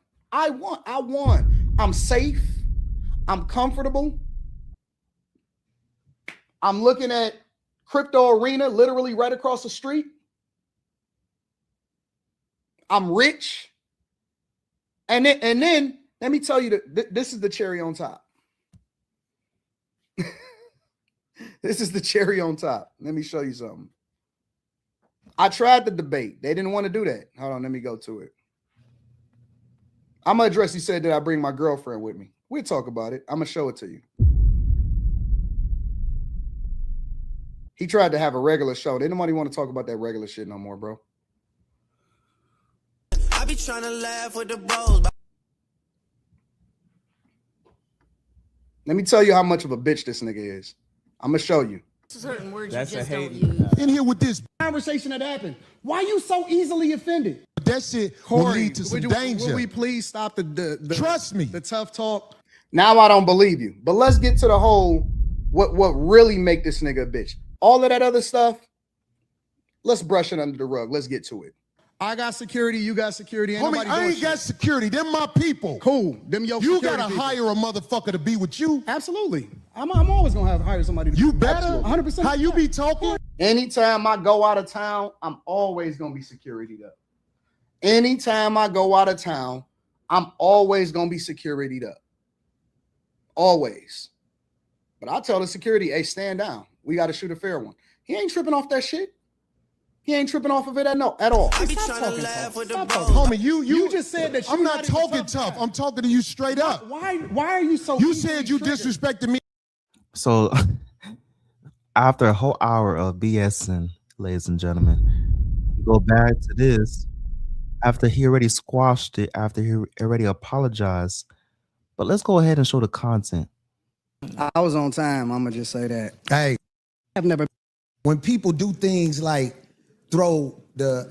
I'm safe. I'm comfortable. I'm looking at Crypto Arena, literally right across the street. I'm rich. And then let me tell you that this is the cherry on top. This is the cherry on top. Let me show you something. I tried the debate. They didn't want to do that. Hold on, let me go to it. I'm going to address, he said that I bring my girlfriend with me. We'll talk about it. I'm going to show it to you. He tried to have a regular show. Didn't nobody want to talk about that regular shit no more, bro. I be trying to laugh with the bros. Let me tell you how much of a bitch this nigga is. I'm going to show you. Certain words That's you just a don't hate. use. In here with this, Conversation that happened. Why you so easily offended? that shit will Corey, lead to some would danger. we please stop the Trust me. the tough talk? Now I don't believe you. But let's get to the whole, what really make this nigga a bitch. All of that other stuff, let's brush it under the rug. Let's get to it. I got security, you got security. Ain't Homie, nobody I doing ain't got shit. security. Them my people. Cool. Them your You security gotta people. hire a motherfucker to be with you. Absolutely. I'm always gonna hire somebody. You better. 100%. How you be talking? Anytime I go out of town, I'm always going to be securityed up. Anytime I go out of town, I'm always going to be securityed up. Always. But I tell the security, hey, stand down. We got to shoot a fair one. He ain't tripping off that shit. He ain't tripping off of it at all. I be Stop trying to talking laugh tough. with the Stop bros. talking. Homie, you just said that I'm you're not not even talking tough. tough. I'm talking to you straight up. Why are you so You easily said you triggered? disrespected me. So after a whole hour of BSing, ladies and gentlemen, you go back to this after he already squashed it, after he already apologized. But let's go ahead and show the content. I was on time. I'm gonna just say that. Hey, I've never. when people do things like throw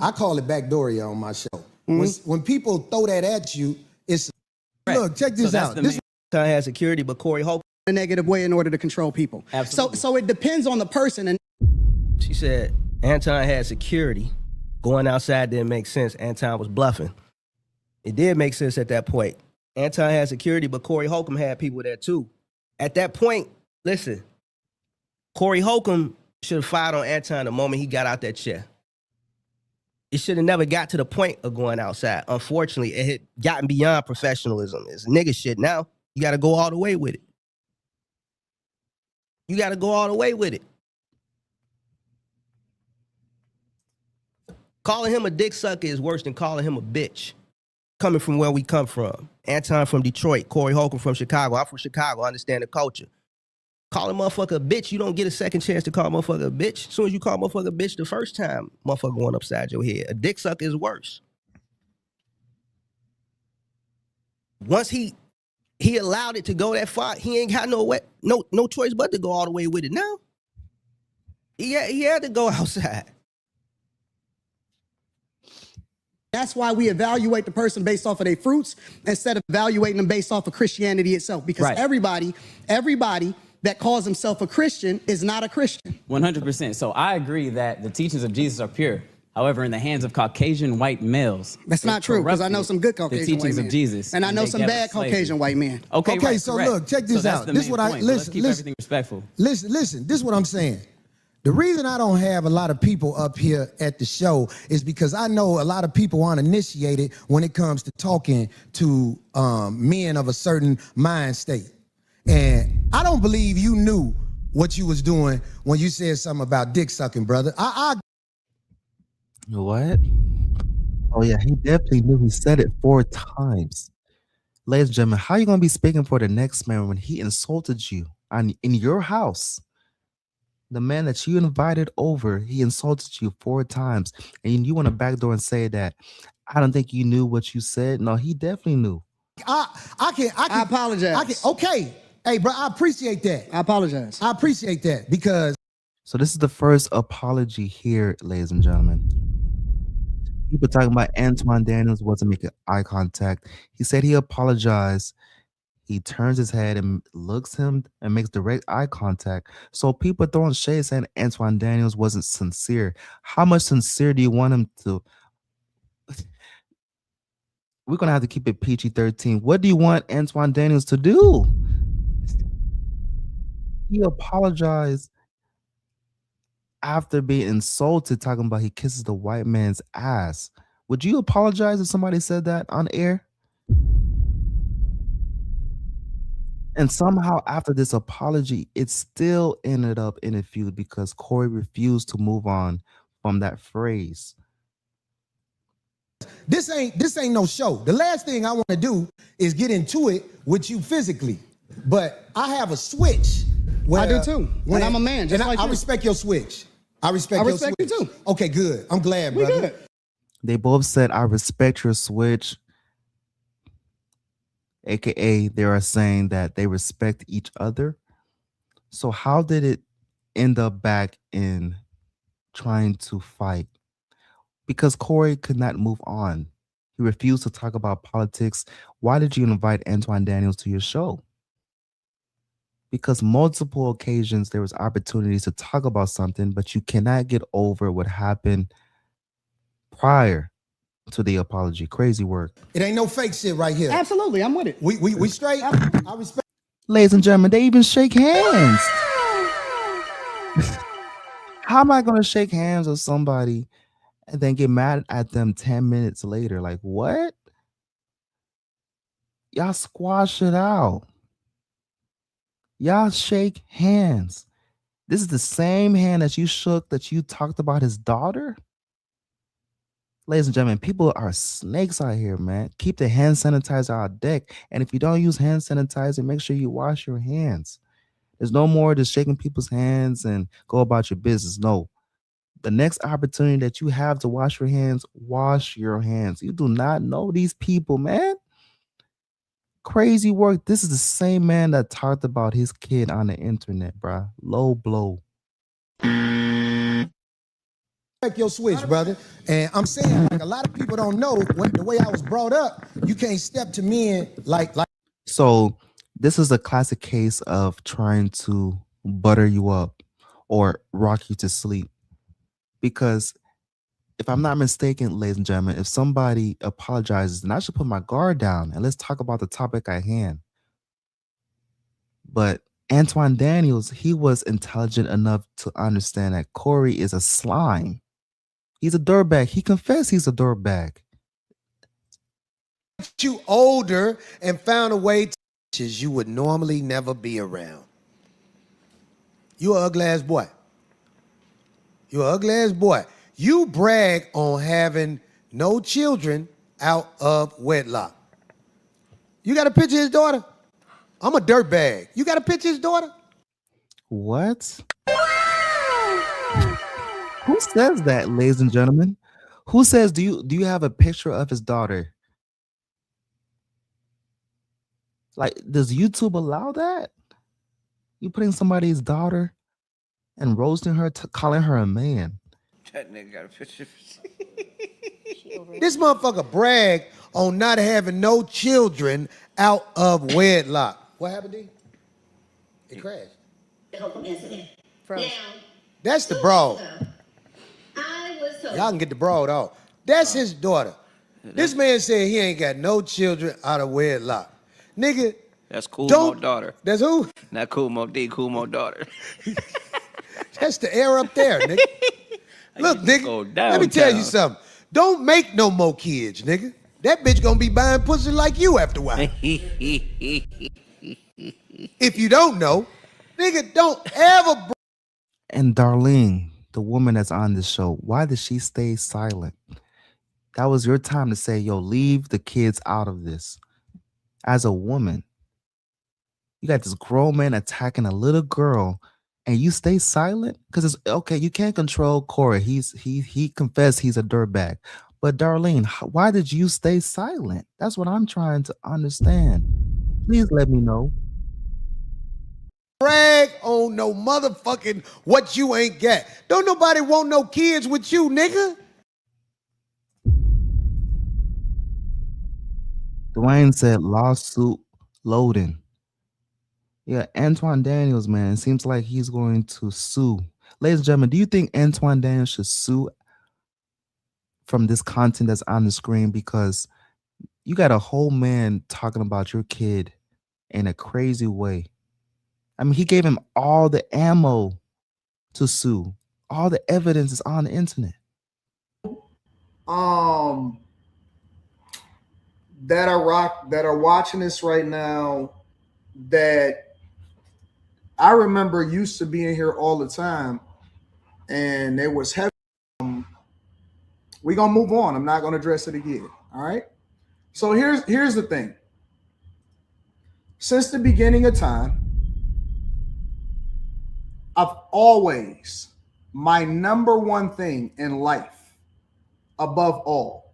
I call it backdooria on my show. When people throw that at you, it's look, check this out. This Anton had security, but Corey Holcomb. A negative way in order to control people. Absolutely. So it depends on the person. And She said Anton had security. Going outside didn't make sense. Anton was bluffing. It did make sense at that point. Anton had security, but Corey Holcomb had people there too. At that point, listen, Corey Holcomb should have fired on Anton the moment he got out that chair. It should have never got to the point of going outside. Unfortunately, it had gotten beyond professionalism. It's nigga shit now. You got to go all the way with it. You got to go all the way with it. Calling him a dick sucker is worse than calling him a bitch. Coming from where we come from. Anton from Detroit, Corey Holcomb from Chicago. I'm from Chicago. I understand the culture. Calling motherfucker a bitch, you don't get a second chance to call motherfucker a bitch. As soon as you call motherfucker a bitch the first time, motherfucker going upside your head. A dick sucker is worse. Once he allowed it to go that far, he ain't got no choice but to go all the way with it now. He had to go outside. that's why we evaluate the person based off of their fruits instead of evaluating them based off of Christianity itself. Because everybody that calls himself a Christian is not a Christian. 100%. So I agree that the teachings of Jesus are pure. However, in the hands of Caucasian white males, That's not true, because I know some good Caucasian the teachings white men. of Jesus, And I know they some gave bad us slavery. Caucasian white men. Okay, right, so correct. look, check this So that's out. the This is main what I point, but let's listen. keep everything respectful. Listen. This is what I'm saying. The reason I don't have a lot of people up here at the show is because I know a lot of people aren't initiated when it comes to talking to men of a certain mind state. And I don't believe you knew what you was doing when you said something about dick sucking, brother. What? Oh yeah, he definitely knew. He said it 4 times. Ladies and gentlemen, how are you gonna be speaking for the next man when he insulted you in your house? The man that you invited over, he insulted you 4 times, and you want to backdoor and say that I don't think you knew what you said. No, he definitely knew. I apologize. Okay. Hey, bro, I appreciate that. I apologize. I appreciate that because. So this is the first apology here, ladies and gentlemen. People talking about Anton Daniels wasn't making eye contact. He said he apologized. He turns his head and looks him and makes direct eye contact. So people throwing shade saying Anton Daniels wasn't sincere. How much sincere do you want him to? We're going to have to keep it PG-13. What do you want Anton Daniels to do? He apologized after being insulted, talking about he kisses the white man's ass. Would you apologize if somebody said that on air? And somehow after this apology, it still ended up in a feud because Corey refused to move on from that phrase. This ain't no show. The last thing I want to do is get into it with you physically. But I have a switch. I do too. When I'm a man, just like I you. respect your switch. I respect your switch. you too. Okay, good. I'm glad, brother. Good. They both said, I respect your switch. AKA, they are saying that they respect each other. So how did it end up back in trying to fight? Because Corey could not move on. He refused to talk about politics. Why did you invite Anton Daniels to your show? Because multiple occasions there was opportunities to talk about something, but you cannot get over what happened prior to the apology. Crazy work. It ain't no fake shit right here. Absolutely, I'm with it. We straight. I respect. Ladies and gentlemen, they even shake hands. How am I going to shake hands with somebody and then get mad at them 10 minutes later? Like, what? Y'all squash it out. Y'all shake hands. This is the same hand that you shook that you talked about his daughter? Ladies and gentlemen, people are snakes out here, man. Keep the hand sanitizer on deck. And if you don't use hand sanitizer, make sure you wash your hands. There's no more just shaking people's hands and go about your business. No. The next opportunity that you have to wash your hands, wash your hands. You do not know these people, man. Crazy work. This is the same man that talked about his kid on the internet, bruh. Low blow. Your switch, brother. And I'm saying, like, a lot of people don't know the way I was brought up. You can't step to men like. So this is a classic case of trying to butter you up or rock you to sleep. Because if I'm not mistaken, ladies and gentlemen, if somebody apologizes, then I should put my guard down and let's talk about the topic at hand. But Anton Daniels, he was intelligent enough to understand that Corey is a slime. He's a dirtbag. He confessed he's a dirtbag. You older and found a way to you would normally never be around. You an ugly ass boy. You an ugly ass boy. You brag on having no children out of wedlock. You got a picture of his daughter? I'm a dirtbag. You got a picture of his daughter? What? Who says that, ladies and gentlemen? Who says, do you have a picture of his daughter? Like, does YouTube allow that? You putting somebody's daughter and roasting her, calling her a man. That nigga got a picture. This motherfucker brag on not having no children out of wedlock. What happened, D? It crashed. That's the broad. Y'all can get the broad off. That's his daughter. This man said he ain't got no children out of wedlock. Nigga. That's Cool Mo daughter. That's who? Not Cool Mo D, Cool Mo daughter. That's the air up there, nigga. Look, nigga, let me tell you something. Don't make no more kids, nigga. That bitch gonna be buying pussy like you after a while. If you don't know, nigga, don't ever. And Darlene, the woman that's on this show, why did she stay silent? That was your time to say, yo, leave the kids out of this. As a woman, you got this grown man attacking a little girl and you stay silent? Because it's okay, you can't control Corey. He confessed he's a dirtbag. But Darlene, why did you stay silent? That's what I'm trying to understand. Please let me know. Brag on no motherfucking what you ain't got. Don't nobody want no kids with you, nigga. Dwayne said lawsuit loading. Yeah, Anton Daniels, man, it seems like he's going to sue. Ladies and gentlemen, do you think Anton Daniels should sue from this content that's on the screen? Because you got a whole man talking about your kid in a crazy way. I mean, he gave him all the ammo to sue, All the evidence is on the internet. That are watching this right now, that I remember used to being here all the time, and it was heavy. We're gonna move on. I'm not gonna address it again. All right. So here's the thing. Since the beginning of time, I've always, my number one thing in life, above all,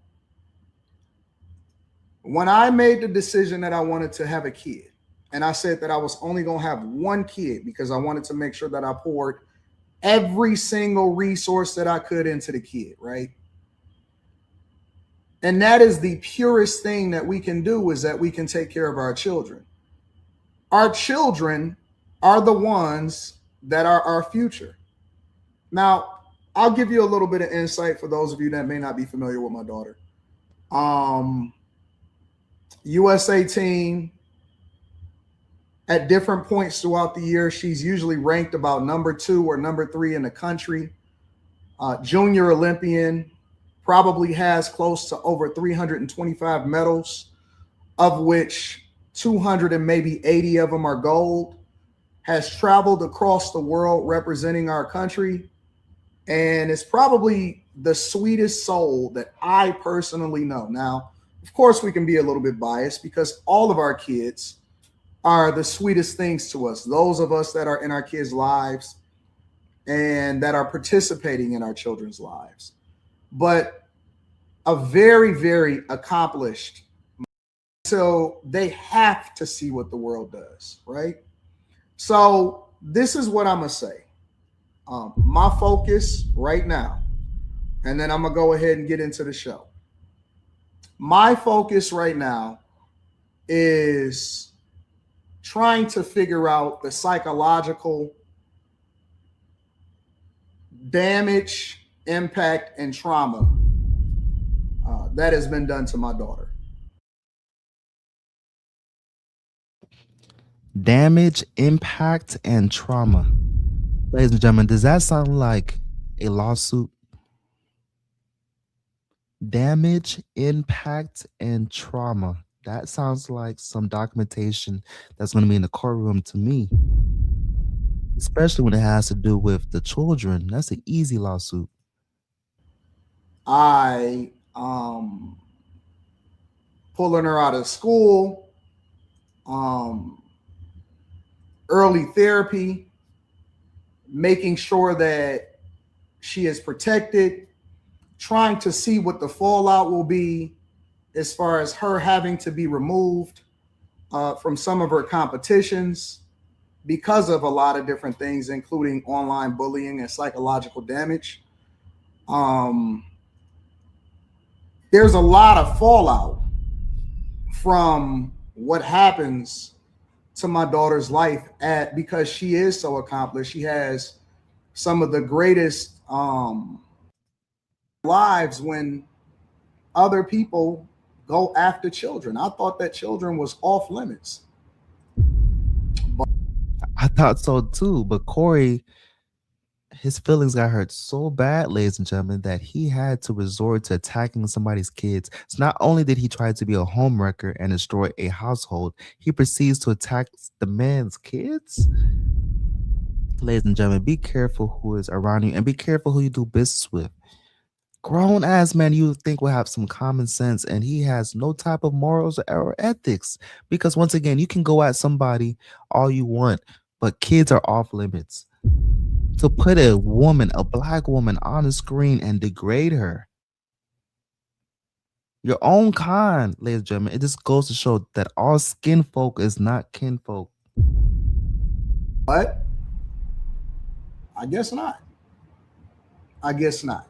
when I made the decision that I wanted to have a kid, and I said that I was only going to have one kid because I wanted to make sure that I poured every single resource that I could into the kid, right? And that is the purest thing that we can do, is that we can take care of our children. Our children are the ones that are our future. Now, I'll give you a little bit of insight for those of you that may not be familiar with my daughter. USA team, at different points throughout the year, she's usually ranked about number 2 or number 3 in the country. Junior Olympian, probably has close to over 325 medals, of which 200 and maybe 80 of them are gold. Has traveled across the world representing our country, and is probably the sweetest soul that I personally know. Now, of course, we can be a little bit biased because all of our kids are the sweetest things to us. Those of us that are in our kids' lives and that are participating in our children's lives. But a very, very accomplished. So they have to see what the world does, right? So this is what I'm going to say. My focus right now, and then I'm going to go ahead and get into the show. My focus right now is trying to figure out the psychological damage, impact, and trauma that has been done to my daughter. Damage, impact, and trauma. Ladies and gentlemen, does that sound like a lawsuit? Damage, impact, and trauma. That sounds like some documentation that's going to be in the courtroom to me. Especially when it has to do with the children. That's an easy lawsuit. I pulling her out of school, early therapy, making sure that she is protected, trying to see what the fallout will be as far as her having to be removed from some of her competitions because of a lot of different things, including online bullying and psychological damage. There's a lot of fallout from what happens to my daughter's life because she is so accomplished. She has some of the greatest lives when other people go after children. I thought that children was off limits. I thought so too, but Corey, his feelings got hurt so bad, ladies and gentlemen, that he had to resort to attacking somebody's kids. So not only did he try to be a homewrecker and destroy a household, he proceeds to attack the man's kids. Ladies and gentlemen, be careful who is around you and be careful who you do business with. Grown ass man you think will have some common sense, and he has no type of morals or ethics, because once again, you can go at somebody all you want, but kids are off limits. To put a woman, a black woman, on the screen and degrade her, your own kind, ladies and gentlemen, it just goes to show that all skin folk is not kinfolk. But I guess not. I guess not.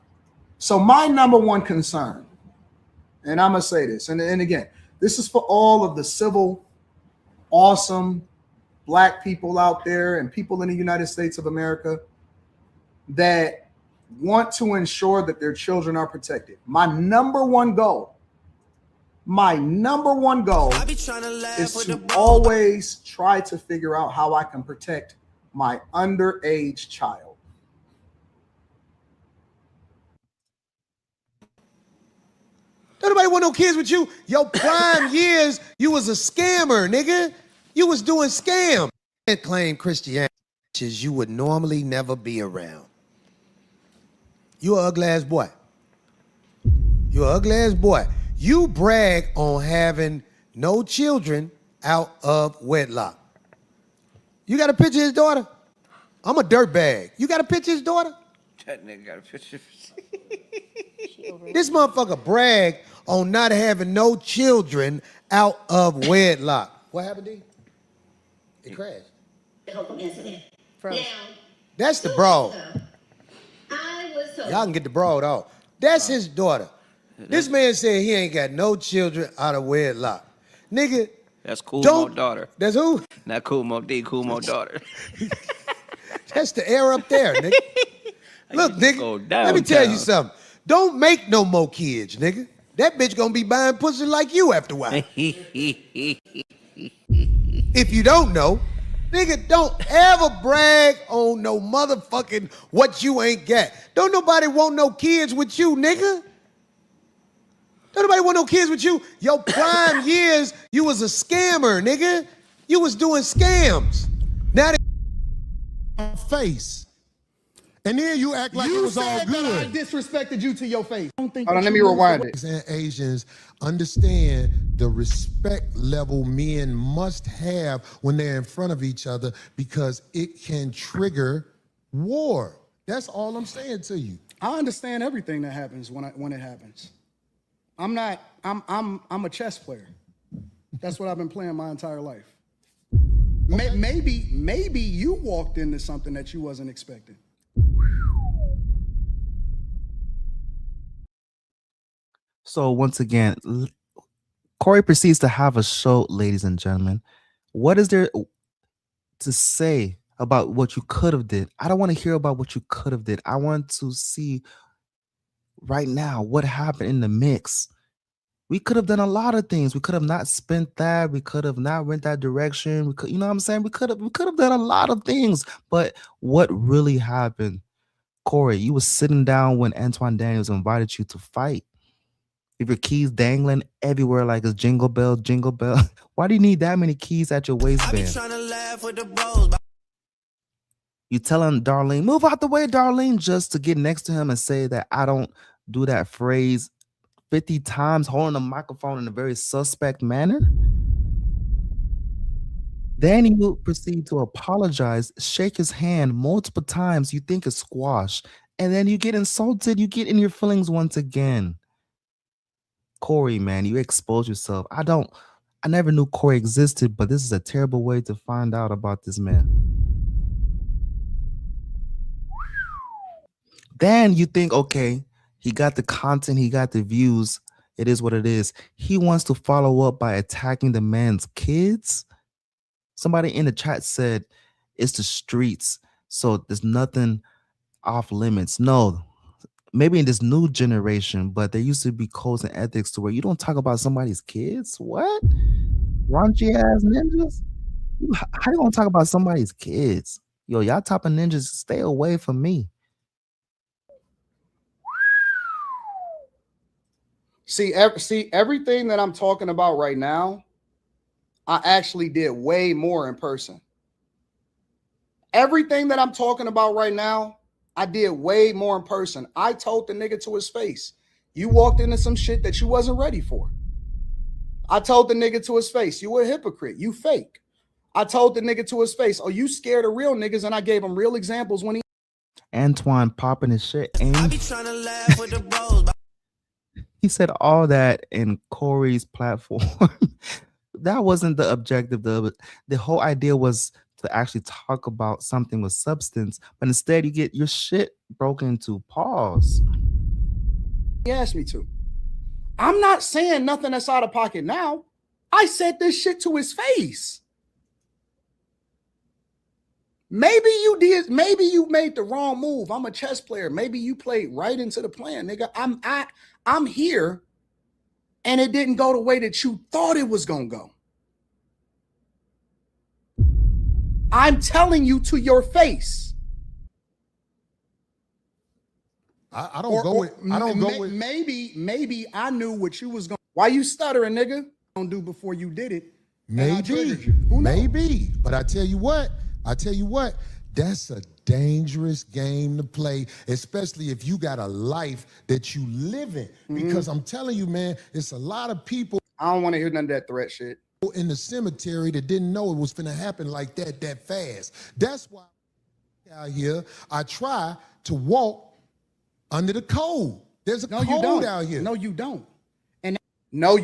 So my number one concern, and I'm going to say this, and again, this is for all of the civil, awesome black people out there and people in the United States of America that want to ensure that their children are protected. My number one goal is to always try to figure out how I can protect my underage child. Don't nobody want no kids with you. Your prime years, you was a scammer, nigga. You was doing scams. And claim Christianity you would normally never be around. You an ugly ass boy. You an ugly ass boy. You brag on having no children out of wedlock. You got a picture of his daughter? I'm a dirtbag. You got a picture of his daughter? That nigga got a picture. This motherfucker brag on not having no children out of wedlock. What happened, D? It crashed. That's the broad. Y'all can get the broad off. That's his daughter. This man said he ain't got no children out of wedlock. Nigga. That's Cool Mo daughter. That's who? Not Cool Mo D, Cool Mo daughter. That's the air up there, nigga. Look, nigga, let me tell you something. Don't make no more kids, nigga. That bitch gonna be buying pussy like you after a while. If you don't know, nigga, don't ever brag on no motherfucking what you ain't got. Don't nobody want no kids with you, nigga. Don't nobody want no kids with you. Your prime years, you was a scammer, nigga. You was doing scams. Now they face. And then you act like it was all good. That I disrespected you to your face. I don't think Hold on, let me rewind it. And Asians understand the respect level men must have when they're in front of each other because it can trigger war. That's all I'm saying to you. I understand everything that happens when it happens. I'm a chess player. That's what I've been playing my entire life. Okay. Maybe you walked into something that you wasn't expecting. So once again, Corey proceeds to have a show, ladies and gentlemen. What is there to say about what you could have did? I don't want to hear about what you could have did. I want to see right now what happened in the mix. We could have done a lot of things. We could have not spent that. We could have not went that direction. We could, you know what I'm saying? We could have done a lot of things. But what really happened? Corey, you was sitting down when Anton Daniels invited you to fight. If your keys dangling everywhere like it's jingle bell, jingle bell. Why do you need that many keys at your waistband? You telling Darlene, move out the way, Darlene, just to get next to him and say that I don't do that phrase 50 times, holding the microphone in a very suspect manner. Then you proceed to apologize, shake his hand multiple times. You think it's squash. And then you get insulted. You get in your feelings once again. Corey, man, you expose yourself. I never knew Corey existed, but this is a terrible way to find out about this man. Then you think, okay, he got the content, he got the views. It is what it is. He wants to follow up by attacking the man's kids. Somebody in the chat said it's the streets, so there's nothing off limits. No, maybe in this new generation, but there used to be codes and ethics to where you don't talk about somebody's kids. What? Raunchy ass ninjas? How you gonna talk about somebody's kids? Yo, y'all type of ninjas, stay away from me. See, everything that I'm talking about right now, I actually did way more in person. Everything that I'm talking about right now, I did way more in person. I told the nigga to his face, you walked into some shit that you wasn't ready for. I told the nigga to his face, you a hypocrite, you fake. I told the nigga to his face, oh, you scared of real niggas, and I gave him real examples when he Antoine popping his shit. I be trying to laugh with the bros. He said all that in Corey's platform. That wasn't the objective. The whole idea was to actually talk about something with substance, but instead you get your shit broken into. Pause. He asked me to. I'm not saying nothing that's out of pocket now. I said this shit to his face. Maybe you did. Maybe you made the wrong move. I'm a chess player. Maybe you played right into the plan, nigga. I'm here, and it didn't go the way that you thought it was gonna go. I'm telling you to your face. I don't go with. I don't go with. Maybe I knew what you was gonna. Why you stuttering, nigga? Gonna do before you did it. Maybe. But I tell you what. That's a dangerous game to play, especially if you got a life that you live in. Because I'm telling you, man, it's a lot of people. I don't want to hear none of that threat shit. In the cemetery that didn't know it was finna happen like that fast. That's why out here I try to walk under the code. There's a code out here. No, you don't. And no.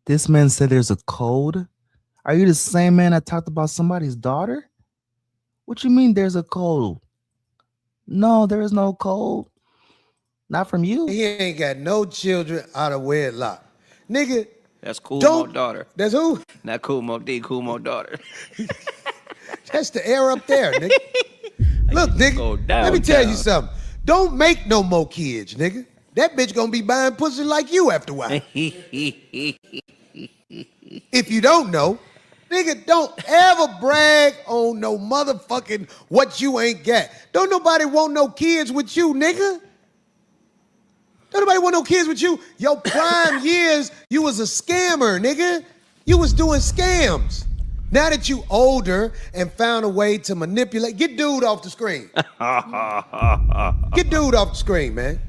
This man said there's a code. Are you the same man that talked about somebody's daughter? What you mean there's a code? No, there is no code. Not from you. He ain't got no children out of wedlock. Nigga. That's Kumo daughter. That's who? Not Kumo D, Kumo daughter. That's the air up there, nigga. Look, nigga, let me tell you something. Don't make no more kids, nigga. That bitch gonna be buying pussy like you after a while. If you don't know, nigga, don't ever brag on no motherfucking what you ain't got. Don't nobody want no kids with you, nigga. Don't nobody want no kids with you. Your prime years, you was a scammer, nigga. You was doing scams. Now that you older and found a way to manipulate, get dude off the screen. Get dude off the screen, man.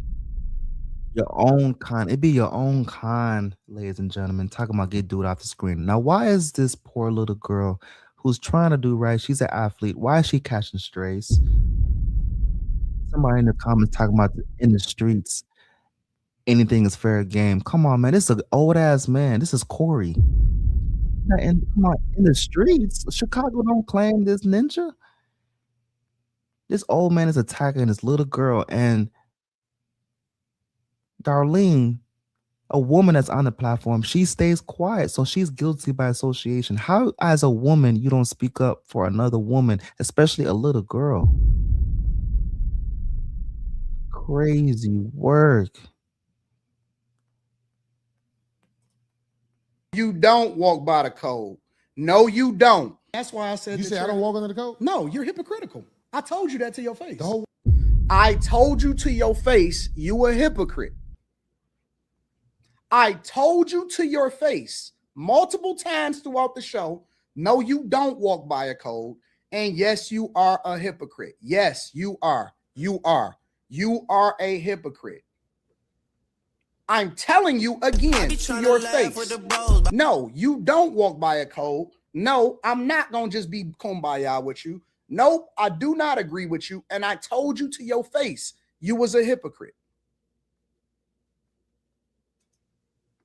Your own kind. It be your own kind, ladies and gentlemen. Talking about get dude off the screen. Now, why is this poor little girl who's trying to do right? She's an athlete. Why is she catching strays? Somebody in the comments talking about in the streets. Anything is fair game. Come on, man. This is an old ass man. This is Corey. Come on, in the streets. Chicago don't claim this ninja. This old man is attacking this little girl, and Darlene, a woman that's on the platform, she stays quiet, so she's guilty by association. How, as a woman, you don't speak up for another woman, especially a little girl? Crazy work. You don't walk by the code. No, you don't. That's why I said you say I don't walk under the code? No, you're hypocritical. I told you that to your face. I told you to your face you a hypocrite. I told you to your face multiple times throughout the show, no, you don't walk by a code. And yes, you are a hypocrite. Yes, you are. You are. You are a hypocrite. I'm telling you again to your face. No, you don't walk by a code. No, I'm not going to just be kumbaya with you. Nope, I do not agree with you. And I told you to your face, you was a hypocrite.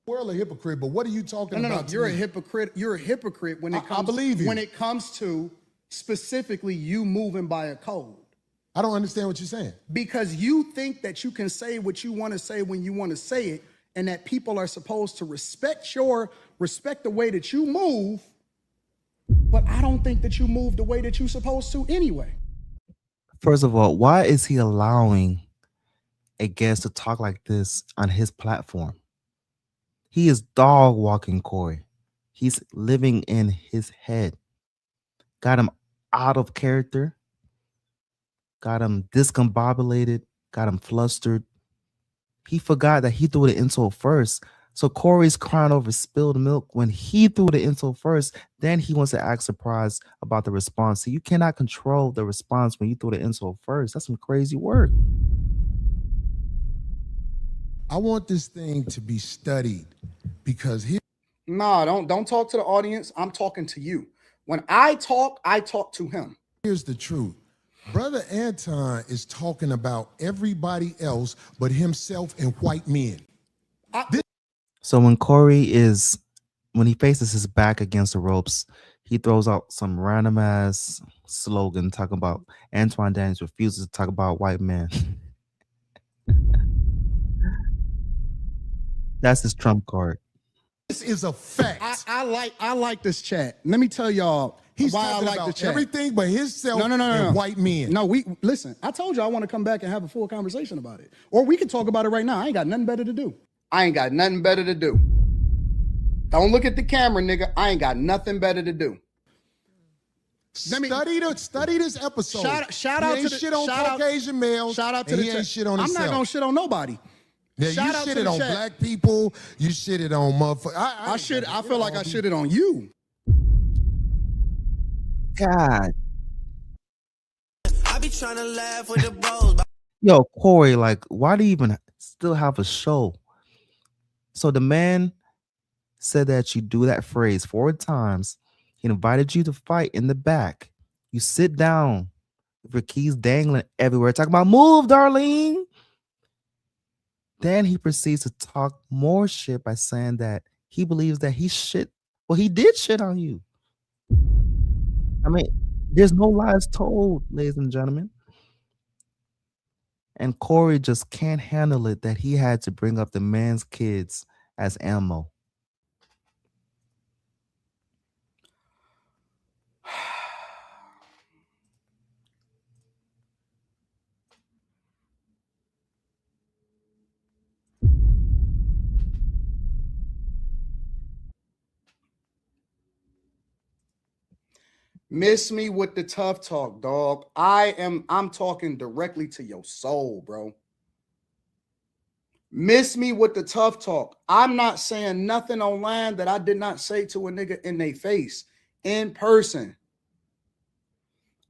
We're a hypocrite, but what are you talking about? No, you're a hypocrite. You're a hypocrite when it comes, I believe you. When it comes to specifically you moving by a code. I don't understand what you're saying. Because you think that you can say what you want to say when you want to say it, and that people are supposed to respect the way that you move, but I don't think that you move the way that you're supposed to anyway. First of all, why is he allowing a guest to talk like this on his platform? He is dog walking Corey. He's living in his head. Got him out of character. Got him discombobulated, got him flustered. He forgot that he threw the insult first. So Corey's crying over spilled milk when he threw the insult first. Then he wants to act surprised about the response. So you cannot control the response when you threw the insult first. That's some crazy work. I want this thing to be studied because here. Nah, don't talk to the audience. I'm talking to you. When I talk to him. Here's the truth. Brother Anton is talking about everybody else but himself and white men. So when he faces his back against the ropes, he throws out some random ass slogan talking about Anton Daniels refuses to talk about white men. That's his trump card. This is a fact. I like this chat. Let me tell y'all. He's why talking I like about the chat. everything but himself and white men. No, listen. I told you I want to come back and have a full conversation about it, or we can talk about it right now. I ain't got nothing better to do. I ain't got nothing better to do. Don't look at the camera, nigga. I ain't got nothing better to do. Study this episode. Shout he out ain't to the shit on Caucasian males. Shout out to and the he ain't shit on I'm himself. not gonna shit on nobody. Yeah, Shout you out to shitted the on chat. black people. You shitted on motherfuckers. I feel like I shitted on you. God. I be trying to laugh with the bros. Yo, Corey, like, why do you even still have a show? So the man said that you do that phrase 4 times. He invited you to fight in the back. You sit down with your keys dangling everywhere, talking about move, Darlene. Then he proceeds to talk more shit by saying that he believes that he did shit on you. I mean, there's no lies told, ladies and gentlemen. And Corey just can't handle it that he had to bring up the man's kids as ammo. Miss me with the tough talk, dog. I'm talking directly to your soul, bro. Miss me with the tough talk. I'm not saying nothing online that I did not say to a nigga in their face, in person.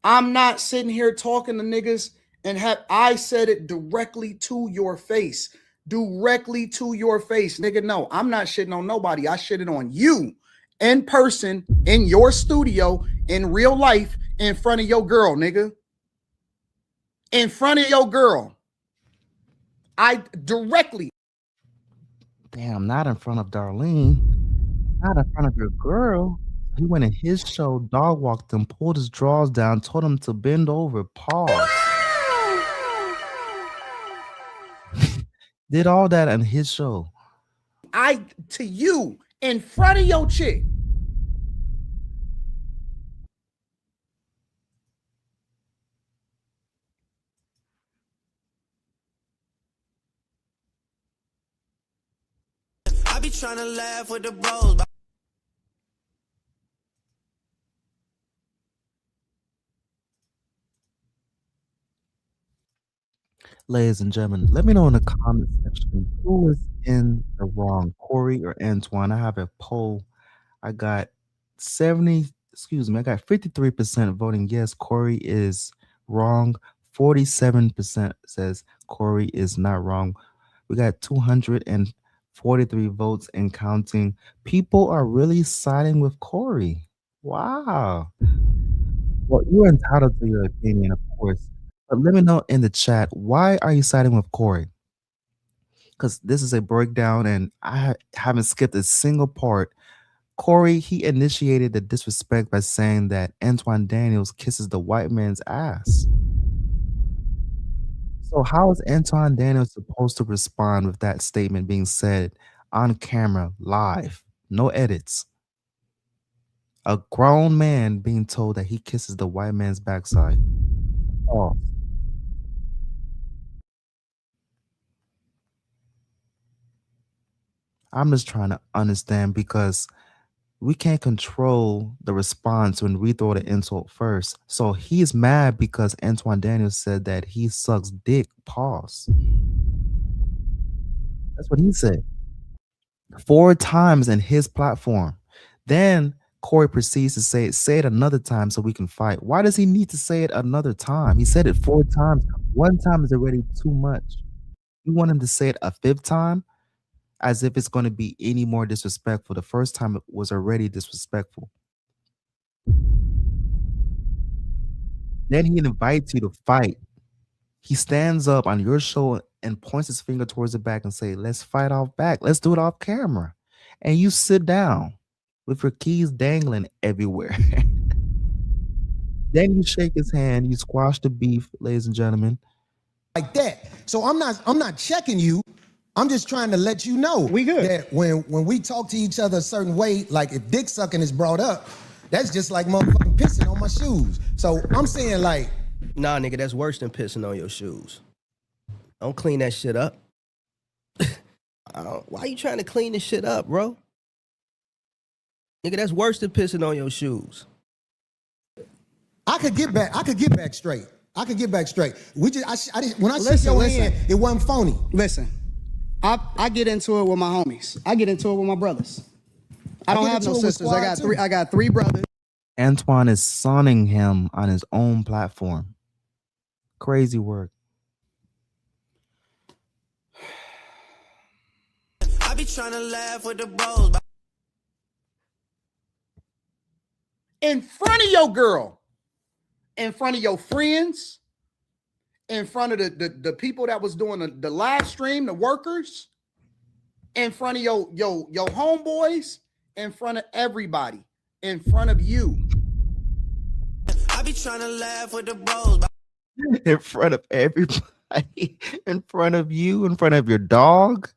I'm not sitting here talking to niggas and I said it directly to your face. Directly to your face. Nigga, no, I'm not shitting on nobody. I shitted on you in person, in your studio, in real life, in front of your girl, nigga. In front of your girl. I directly. Damn, not in front of Darlene. Not in front of your girl. He went in his show, dog walked him, pulled his drawers down, told him to bend over, pause. Did all that in his show. To you, in front of your chick. I be trying to laugh with the bros. Ladies and gentlemen, let me know in the comment section who is in the wrong, Corey or Antoine. I have a poll. I got 53% voting yes, Corey is wrong. 47% says Corey is not wrong. We got 243 votes and counting. People are really siding with Corey. Wow. Well, you're entitled to your opinion, of course. But let me know in the chat, why are you siding with Corey? Because this is a breakdown and I haven't skipped a single part. Corey, he initiated the disrespect by saying that Anton Daniels kisses the white man's ass. So how is Anton Daniels supposed to respond with that statement being said on camera, live, no edits? A grown man being told that he kisses the white man's backside. Oh. I'm just trying to understand because we can't control the response when we throw the insult first. So he's mad because Antoine Daniels said that he sucks dick, pause. That's what he said 4 times in his platform. Then Corey proceeds to say it another time so we can fight. Why does he need to say it another time? He said it 4 times. 1 time is already too much. You want him to say it a 5th time? As if it's going to be any more disrespectful. The first time it was already disrespectful. Then he invites you to fight. He stands up on your show and points his finger towards the back and say, let's fight off back. Let's do it off camera. And you sit down with your keys dangling everywhere. Then you shake his hand. You squash the beef, ladies and gentlemen. Like that. So I'm not checking you. I'm just trying to let you know we good. That when we talk to each other a certain way, like if dick sucking is brought up, that's just like motherfucking pissing on my shoes. So I'm saying like, nah, nigga, that's worse than pissing on your shoes. Don't clean that shit up. Why you trying to clean this shit up, bro? Nigga, that's worse than pissing on your shoes. I could get back straight. We just, when I shook Listen, your listen. hand, it wasn't phony. Listen, I get into it with my homies. I get into it with my brothers. I don't get have no into it with sisters. squad, I got three brothers. Antoine is sonning him on his own platform. Crazy work. I be trying to laugh with the bros. In front of your girl, in front of your friends, in front of the people that was doing the live stream, the workers, in front of your homeboys, in front of everybody, in front of you. I be trying to laugh with the bros. In front of everybody, in front of you, in front of your dog.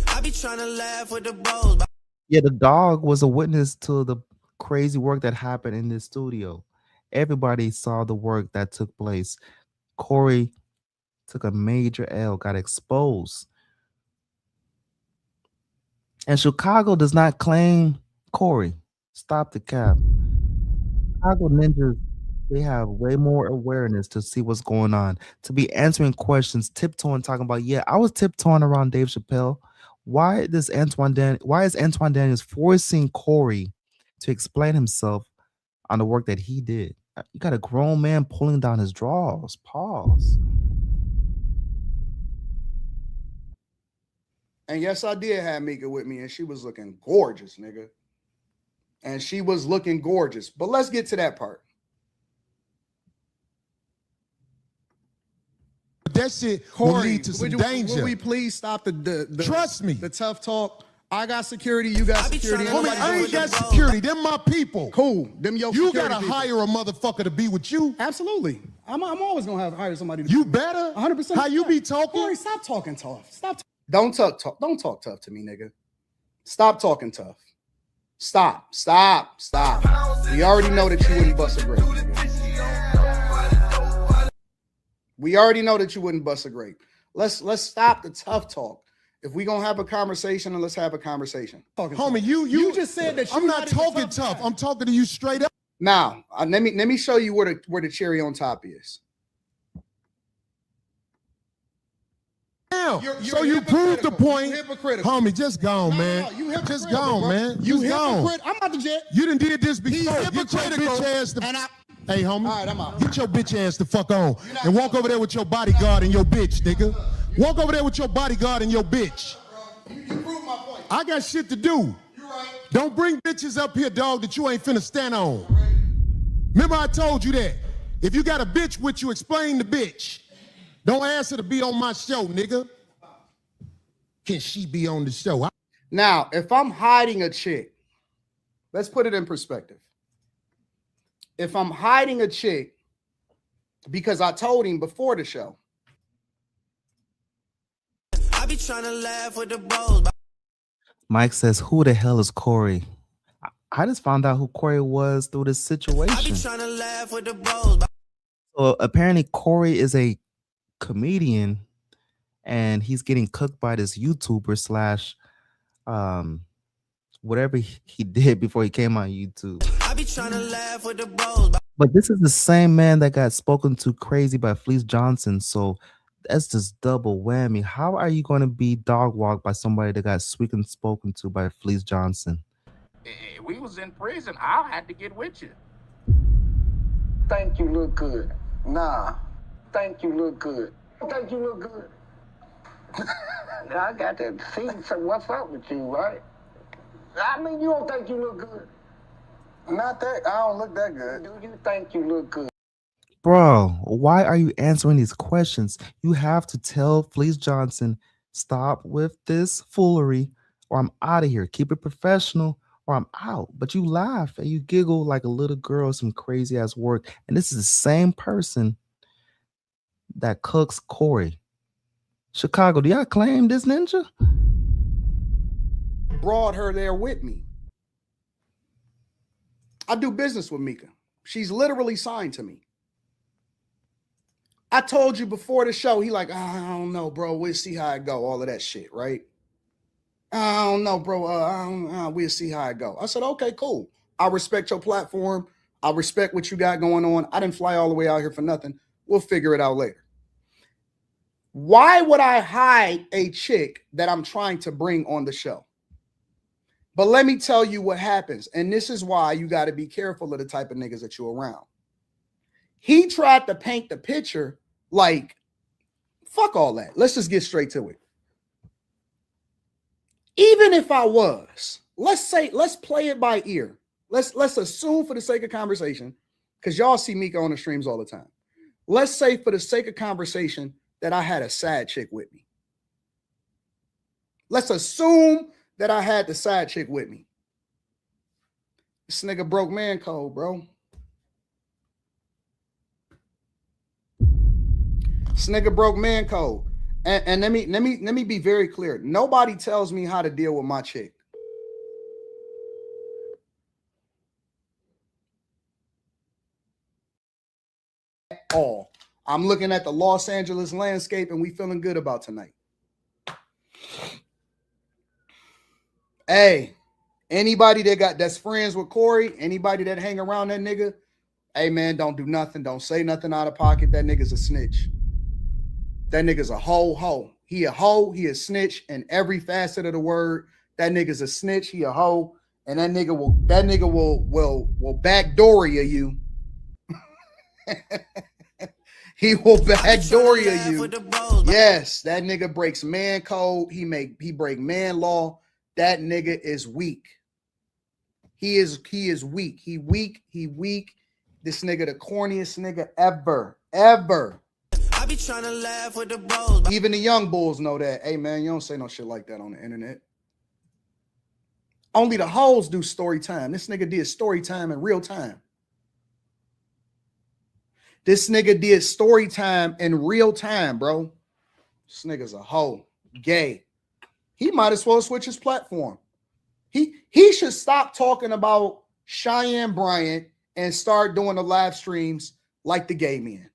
I be trying to laugh with the bros. Yeah, the dog was a witness to the crazy work that happened in this studio. Everybody saw the work that took place. Corey took a major L, got exposed. And Chicago does not claim Corey. Stop the cap. Chicago ninjas, they have way more awareness to see what's going on, to be answering questions, tiptoeing, talking about, yeah, I was tiptoeing around Dave Chappelle. Why is Antoine Daniels forcing Corey to explain himself on the work that he did? You got a grown man pulling down his drawers. Pause. And yes, I did have Mika with me, and she was looking gorgeous, nigga. And she was looking gorgeous. But let's get to that part. That shit Corey, will lead to some danger. Will we please stop the Trust me. The tough talk? I got security, you got security. Homie, I ain't got security. Them my people. Cool. Them your You security gotta people. hire a motherfucker to be with you. Absolutely. I'm always gonna hire somebody. You better. 100%. How you be talking? Corey, stop talking tough. Stop. Don't talk tough to me, nigga. Stop talking tough. Stop. We already know that you wouldn't bust a grape, nigga. We already know that you wouldn't bust a grape. Let's stop the tough talk. If we gonna have a conversation, then let's have a conversation. Homie, you just said that I'm not talking tough. I'm talking to you straight up. Now, let me show you where the cherry on top is. Now, You're so you proved the point. You're hypocritical. Homie, just gone, man. You hypocritical, Just gone, bro. man. You Just gone. hypocrite. I'm about to jet. You done did this before. He's Get your hypocritical, bitch ass the and Hey, homie. All right, I'm out. Get your bitch ass the fuck on and walk over there with your bodyguard and your bitch, nigga. Walk over there with your bodyguard and your bitch. You proved my point. I got shit to do. You're right. Don't bring bitches up here, dog, that you ain't finna stand on. Remember I told you that. If you got a bitch with you, explain the bitch. Don't ask her to be on my show, nigga. Can she be on the show? Now, if I'm hiding a chick, let's put it in perspective. If I'm hiding a chick because I told him before the show. I be trying to laugh with the bros. Mike says, who the hell is Corey? I just found out who Corey was through this I be situation. trying to laugh with the bros. So apparently Corey is a comedian and he's getting cooked by this YouTuber slash whatever he did before he came on YouTube. I be trying to laugh with the bros. But this is the same man that got spoken to crazy by Fleece Johnson. So that's just double whammy. How are you going to be dog walked by somebody that got spoken to by Fleece Johnson? We was in prison. I had to get with you. Think you look good. Nah. Think you look good. Think you look good. I got to see what's up with you, right? I mean, you don't think you look good. Not that. I don't look that good. Do you think you look good? Bro, why are you answering these questions? You have to tell Fleece Johnson, stop with this foolery or I'm out of here. Keep it professional or I'm out. But you laugh and you giggle like a little girl, some crazy ass work. And this is the same person that cooks Corey. Chicago, do y'all claim this ninja? Brought her there with me. I do business with Mika. She's literally signed to me. I told you before the show, he like, I don't know, bro. We'll see how it go. All of that shit, right? I don't know, bro. We'll see how it go. I said, okay, cool. I respect your platform. I respect what you got going on. I didn't fly all the way out here for nothing. We'll figure it out later. Why would I hide a chick that I'm trying to bring on the show? But let me tell you what happens. And this is why you got to be careful of the type of niggas that you're around. He tried to paint the picture like, fuck all that. Let's just get straight to it. Even if I was, let's play it by ear. Let's assume for the sake of conversation, because y'all see Mika on the streams all the time. Let's say for the sake of conversation that I had a side chick with me. Let's assume that I had the side chick with me. This nigga broke man code, bro. This nigga broke man code. And let me be very clear. Nobody tells me how to deal with my chick. All. I'm looking at the Los Angeles landscape and we feeling good about tonight. Hey, anybody that's friends with Corey, anybody that hang around that nigga, hey man, don't do nothing. Don't say nothing out of pocket. That nigga's a snitch. That nigga's a hoe. He a hoe. He a snitch in every facet of the word. That nigga's a snitch. He a hoe. And that nigga will backdoor you. He will backdoor you. Yes, that nigga breaks man code. He break man law. That nigga is weak. He is weak. He weak. This nigga the corniest nigga ever. I be trying to laugh with the bros. Even the young bulls know that. Hey man, you don't say no shit like that on the internet. Only the hoes do story time. This nigga did story time in real time. This nigga did story time in real time, bro. This nigga's a hoe. Gay. He might as well switch his platform. He should stop talking about Cheyenne Bryant and start doing the live streams like the gay men.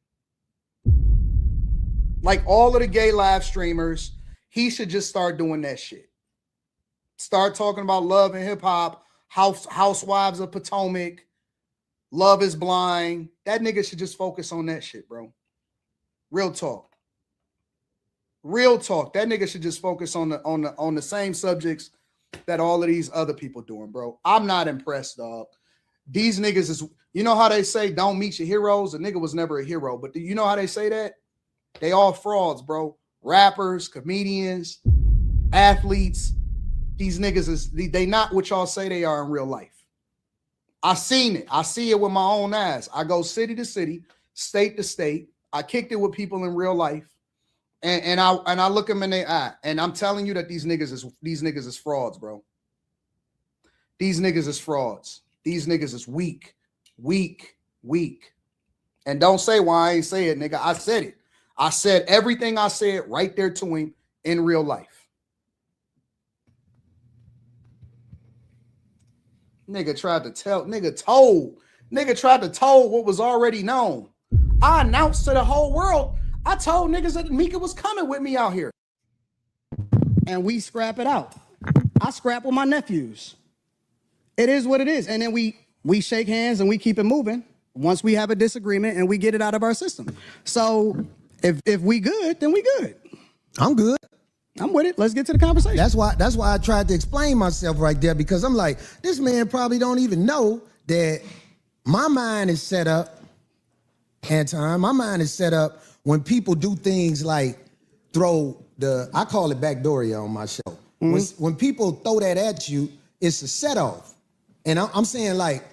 Like all of the gay live streamers, he should just start doing that shit. Start talking about love and hip hop, housewives of Potomac, Love is Blind. That nigga should just focus on that shit, bro. Real talk. That nigga should just focus on the same subjects that all of these other people doing, bro. I'm not impressed, dog. These niggas is, you know how they say don't meet your heroes? A nigga was never a hero, but do you know how they say that? They all frauds, bro. Rappers, comedians, athletes. These niggas they not what y'all say they are in real life. I seen it. I see it with my own eyes. I go city to city, state to state. I kicked it with people in real life. And I look them in their eye. And I'm telling you that these niggas is frauds, bro. These niggas is frauds. These niggas is weak. And don't say why I ain't say it, nigga. I said it. I said everything I said right there to him in real life. Nigga tried to told what was already known. I announced to the whole world. I told niggas that Mika was coming with me out here. And we scrap it out. I scrap with my nephews. It is what it is. And then we shake hands and we keep it moving once we have a disagreement and we get it out of our system. So if we good, then we good. I'm good. I'm with it. Let's get to the conversation. That's why I tried to explain myself right there, because I'm like, this man probably don't even know that my mind is set up, Anton. My mind is set up when people do things like I call it backdooria on my show. Mm-hmm. When people throw that at you, it's a set off. And I'm saying, like,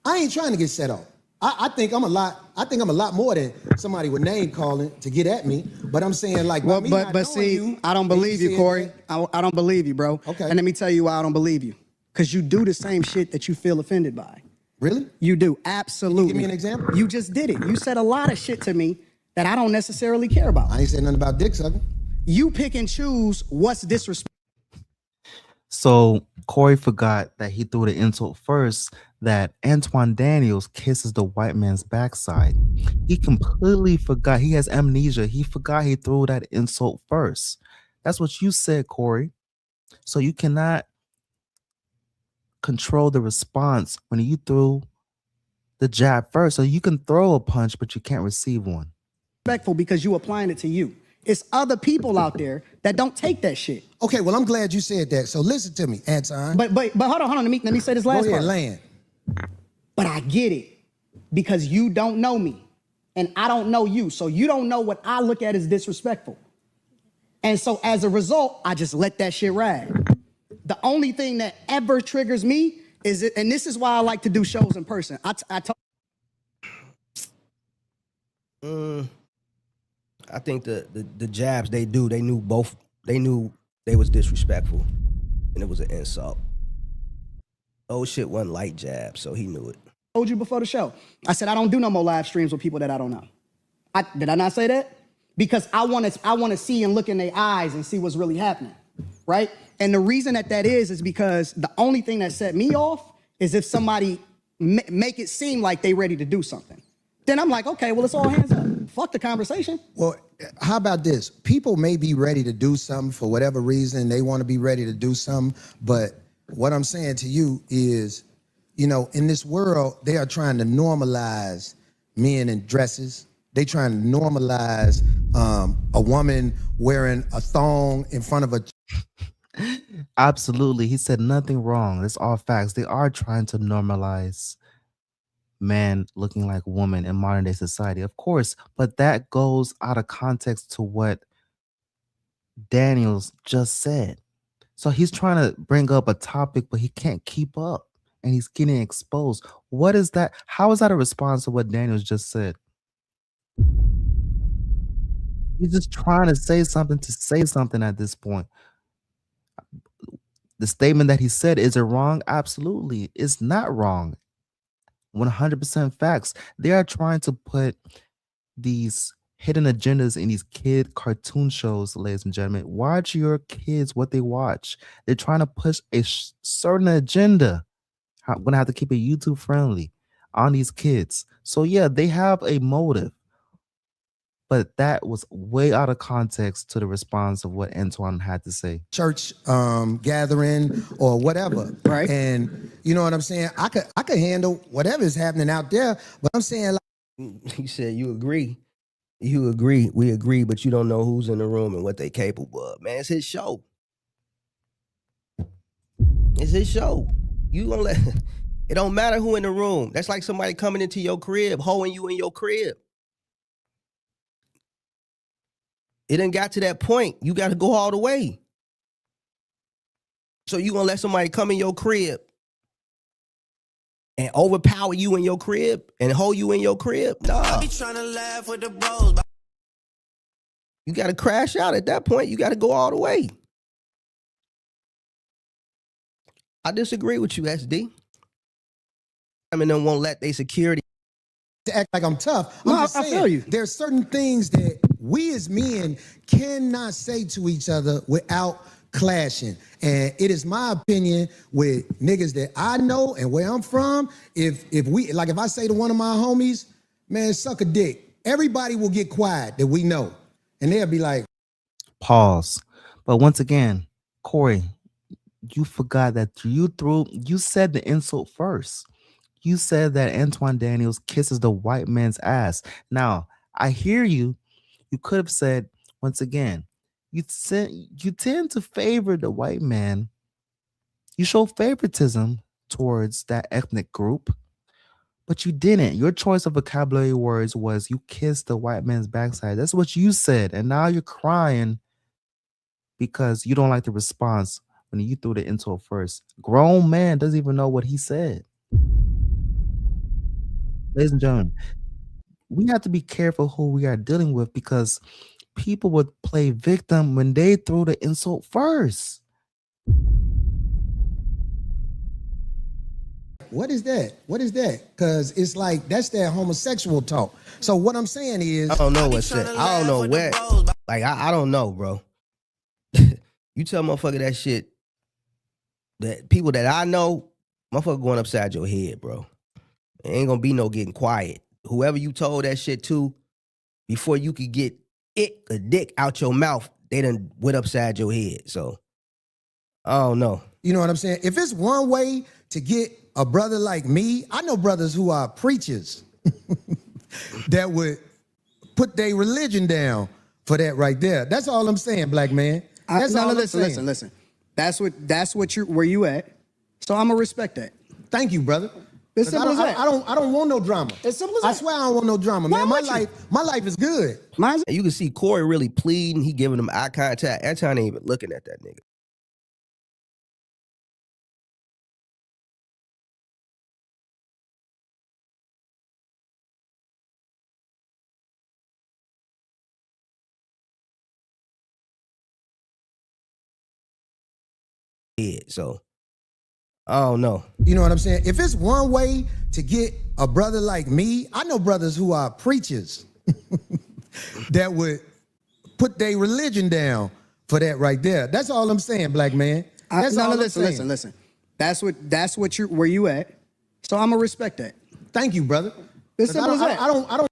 I ain't trying to get set off. I think I'm a lot more than somebody with name calling to get at me. But I'm saying, like, but see, I don't believe you, Corey. I don't believe you, bro. Okay. And let me tell you why I don't believe you. Because you do the same shit that you feel offended by. Really? You do, absolutely. Can you give me an example? You just did it. You said a lot of shit to me that I don't necessarily care about. I ain't said nothing about dick sucking. You pick and choose what's disrespectful. So Corey forgot that he threw the insult first, that Anton Daniels kisses the white man's backside. He completely forgot. He has amnesia. He forgot he threw that insult first. That's what you said, Corey. So you cannot control the response when you threw the jab first. So you can throw a punch, but you can't receive one. Respectful because you applying it to you. It's other people out there that don't take that shit. Okay, well, I'm glad you said that. So listen to me, Anton. But hold on. Let me say this last Go ahead, part. land. But I get it because you don't know me and I don't know you. So you don't know what I look at as disrespectful. And so as a result, I just let that shit ride. The only thing that ever triggers me is it, and this is why I like to do shows in person. I think the jabs they knew they was disrespectful and it was an insult. Oh shit wasn't light jab, so he knew it. I told you before the show. I said I don't do no more live streams with people that I don't know. Did I not say that? Because I want to see and look in their eyes and see what's really happening, right? And the reason that is because the only thing that set me off is if somebody make it seem like they ready to do something. Then I'm like, okay, well, it's all hands up. Fuck the conversation. Well, how about this? People may be ready to do something for whatever reason. They want to be ready to do something. But what I'm saying to you is, you know, in this world, they are trying to normalize men in dresses. They trying to normalize a woman wearing a thong in front of a... Absolutely. He said nothing wrong. That's all facts. They are trying to normalize man looking like woman in modern day society, of course, but that goes out of context to what Daniels just said. So he's trying to bring up a topic, but he can't keep up and he's getting exposed. What is that? How is that a response to what Daniels just said? He's just trying to say something at this point. The statement that he said, is it wrong? Absolutely. It's not wrong. 100% facts. They are trying to put these hidden agendas in these kid cartoon shows, ladies and gentlemen. Watch your kids what they watch. They're trying to push a certain agenda. I'm going to have to keep it YouTube friendly on these kids. So yeah, they have a motive. But that was way out of context to the response of what Antoine had to say. Church gathering or whatever, right? And you know what I'm saying? I could handle whatever is happening out there, but I'm saying, like, he said, "You agree, we agree, but you don't know who's in the room and what they capable of." Man, it's his show. It's his show. You gonna let? It don't matter who in the room. That's like somebody coming into your crib, hoeing you in your crib. It done got to that point. You got to go all the way. So you gonna let somebody come in your crib and overpower you in your crib and hold you in your crib? Nah. I be trying to laugh with the bros. You got to crash out at that point. You got to go all the way. I disagree with you, SD. I mean, they won't let their security to act like I'm tough. No, I'm just saying, I feel you. There's certain things that we as men cannot say to each other without clashing. And it is my opinion with niggas that I know and where I'm from, if I say to one of my homies, man, suck a dick, everybody will get quiet that we know. And they'll be like, pause. But once again, Corey, you forgot that you said the insult first. You said that Anton Daniels kisses the white man's ass. Now, I hear you. You could have said, once again, you tend to favor the white man. You show favoritism towards that ethnic group, but you didn't. Your choice of vocabulary words was you kissed the white man's backside. That's what you said. And now you're crying because you don't like the response when you threw the insult first. Grown man doesn't even know what he said. Ladies and gentlemen, we have to be careful who we are dealing with because people would play victim when they threw the insult first. what is that? What is that? Because it's like, that's that homosexual talk. So what I'm saying is, I don't know what's that. I don't know where. Like, I don't know, bro. You tell motherfucker that shit, that people that I know, motherfucker going upside your head, bro. It ain't gonna be no getting quiet. Whoever you told that shit to, before you could get a dick out your mouth, they done went upside your head. So, I don't know. You know what I'm saying? If it's one way to get a brother like me, I know brothers who are preachers that would put their religion down for that right there. That's all I'm saying, black man. That's all I'm saying. Listen. That's what you're where you at. So I'm gonna respect that. Thank you, brother. It's simple as that. I don't want no drama. It's simple as that. I swear I don't want no drama, man. My life is good. And you can see Corey really pleading. He giving him eye contact. Anton ain't even looking at that nigga. So I don't know. You know what I'm saying? If it's one way to get a brother like me, I know brothers who are preachers that would put their religion down for that right there. That's all I'm saying, black man. That's all I'm saying. Listen. That's what you're where you at. So I'm gonna respect that. Thank you, brother. It's simple as that. I don't. I don't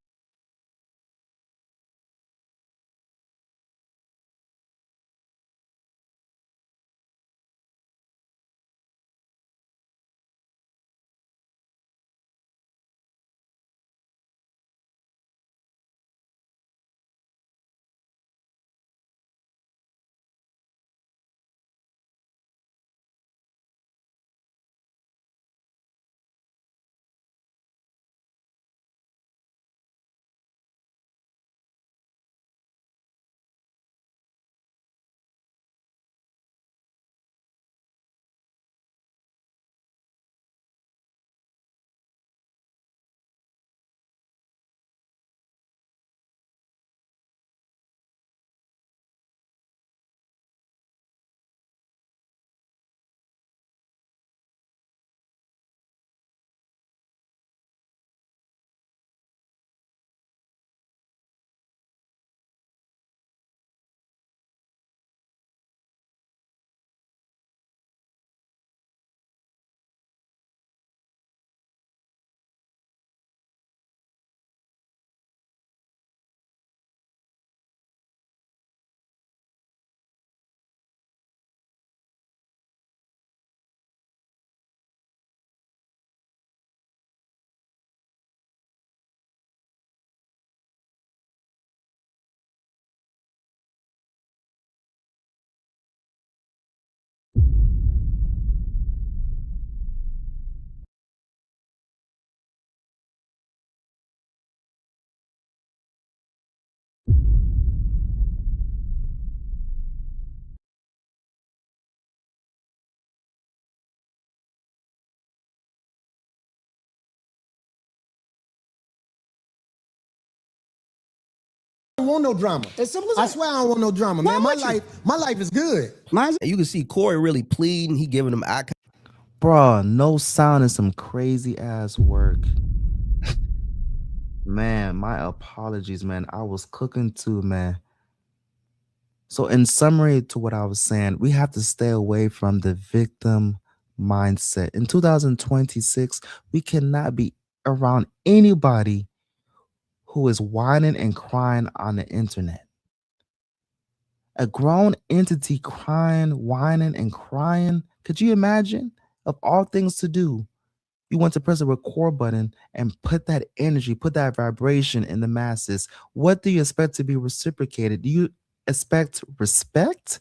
want no drama. It's simple as I that. swear I don't want no drama, man. My life is good. And you can see Corey really pleading. He giving him eye contact. Bruh, no sound is some crazy ass work. Man, my apologies, man. I was cooking too, man. So, in summary to what I was saying, we have to stay away from the victim mindset. In 2026, we cannot be around anybody who is whining and crying on the internet. A grown entity crying, whining, and crying. Could you imagine? Of all things to do, you want to press the record button and put that energy, put that vibration in the masses. What do you expect to be reciprocated? Do you expect respect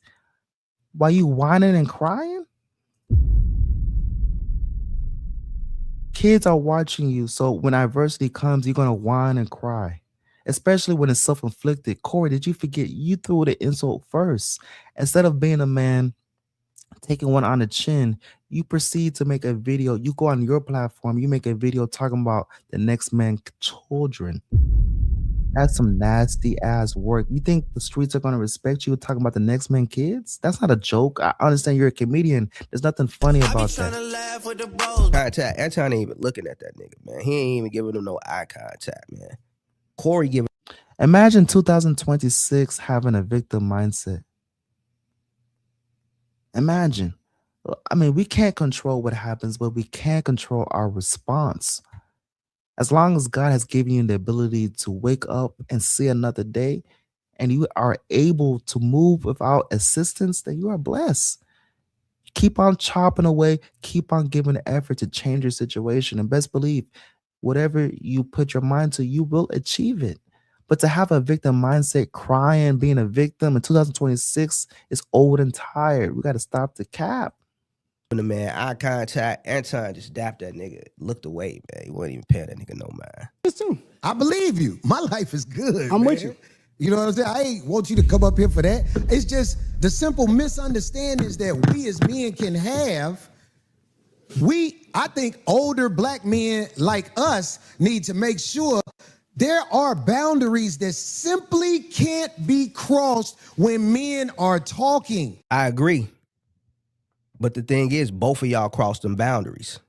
while you whining and crying? Kids are watching you, so when adversity comes, you're going to whine and cry, especially when it's self-inflicted. Corey, did you forget you threw the insult first? Instead of being a man, taking one on the chin, you proceed to make a video. You go on your platform, you make a video talking about the next man's children. That's some nasty ass work. You think the streets are going to respect you talking about the next man's kids? That's not a joke. I understand you're a comedian. There's nothing funny about that. Contact. Anton ain't even looking at that nigga, man. He ain't even giving him no eye contact, man. Corey giving. Imagine 2026 having a victim mindset. Imagine. I mean, we can't control what happens, but we can control our response. As long as God has given you the ability to wake up and see another day, and you are able to move without assistance, then you are blessed. Keep on chopping away. Keep on giving the effort to change your situation. And best believe, whatever you put your mind to, you will achieve it. But to have a victim mindset, crying, being a victim in 2026 is old and tired. We got to stop the cap. When the man eye contact, Anton just dapped that nigga, looked away, man. He wasn't even paying that nigga no mind. This too. I believe you. My life is good. I'm with you. You know what I'm saying? I ain't want you to come up here for that. It's just the simple misunderstandings that we as men can have. I think older black men like us need to make sure there are boundaries that simply can't be crossed when men are talking. I agree. But the thing is, both of y'all crossed them boundaries.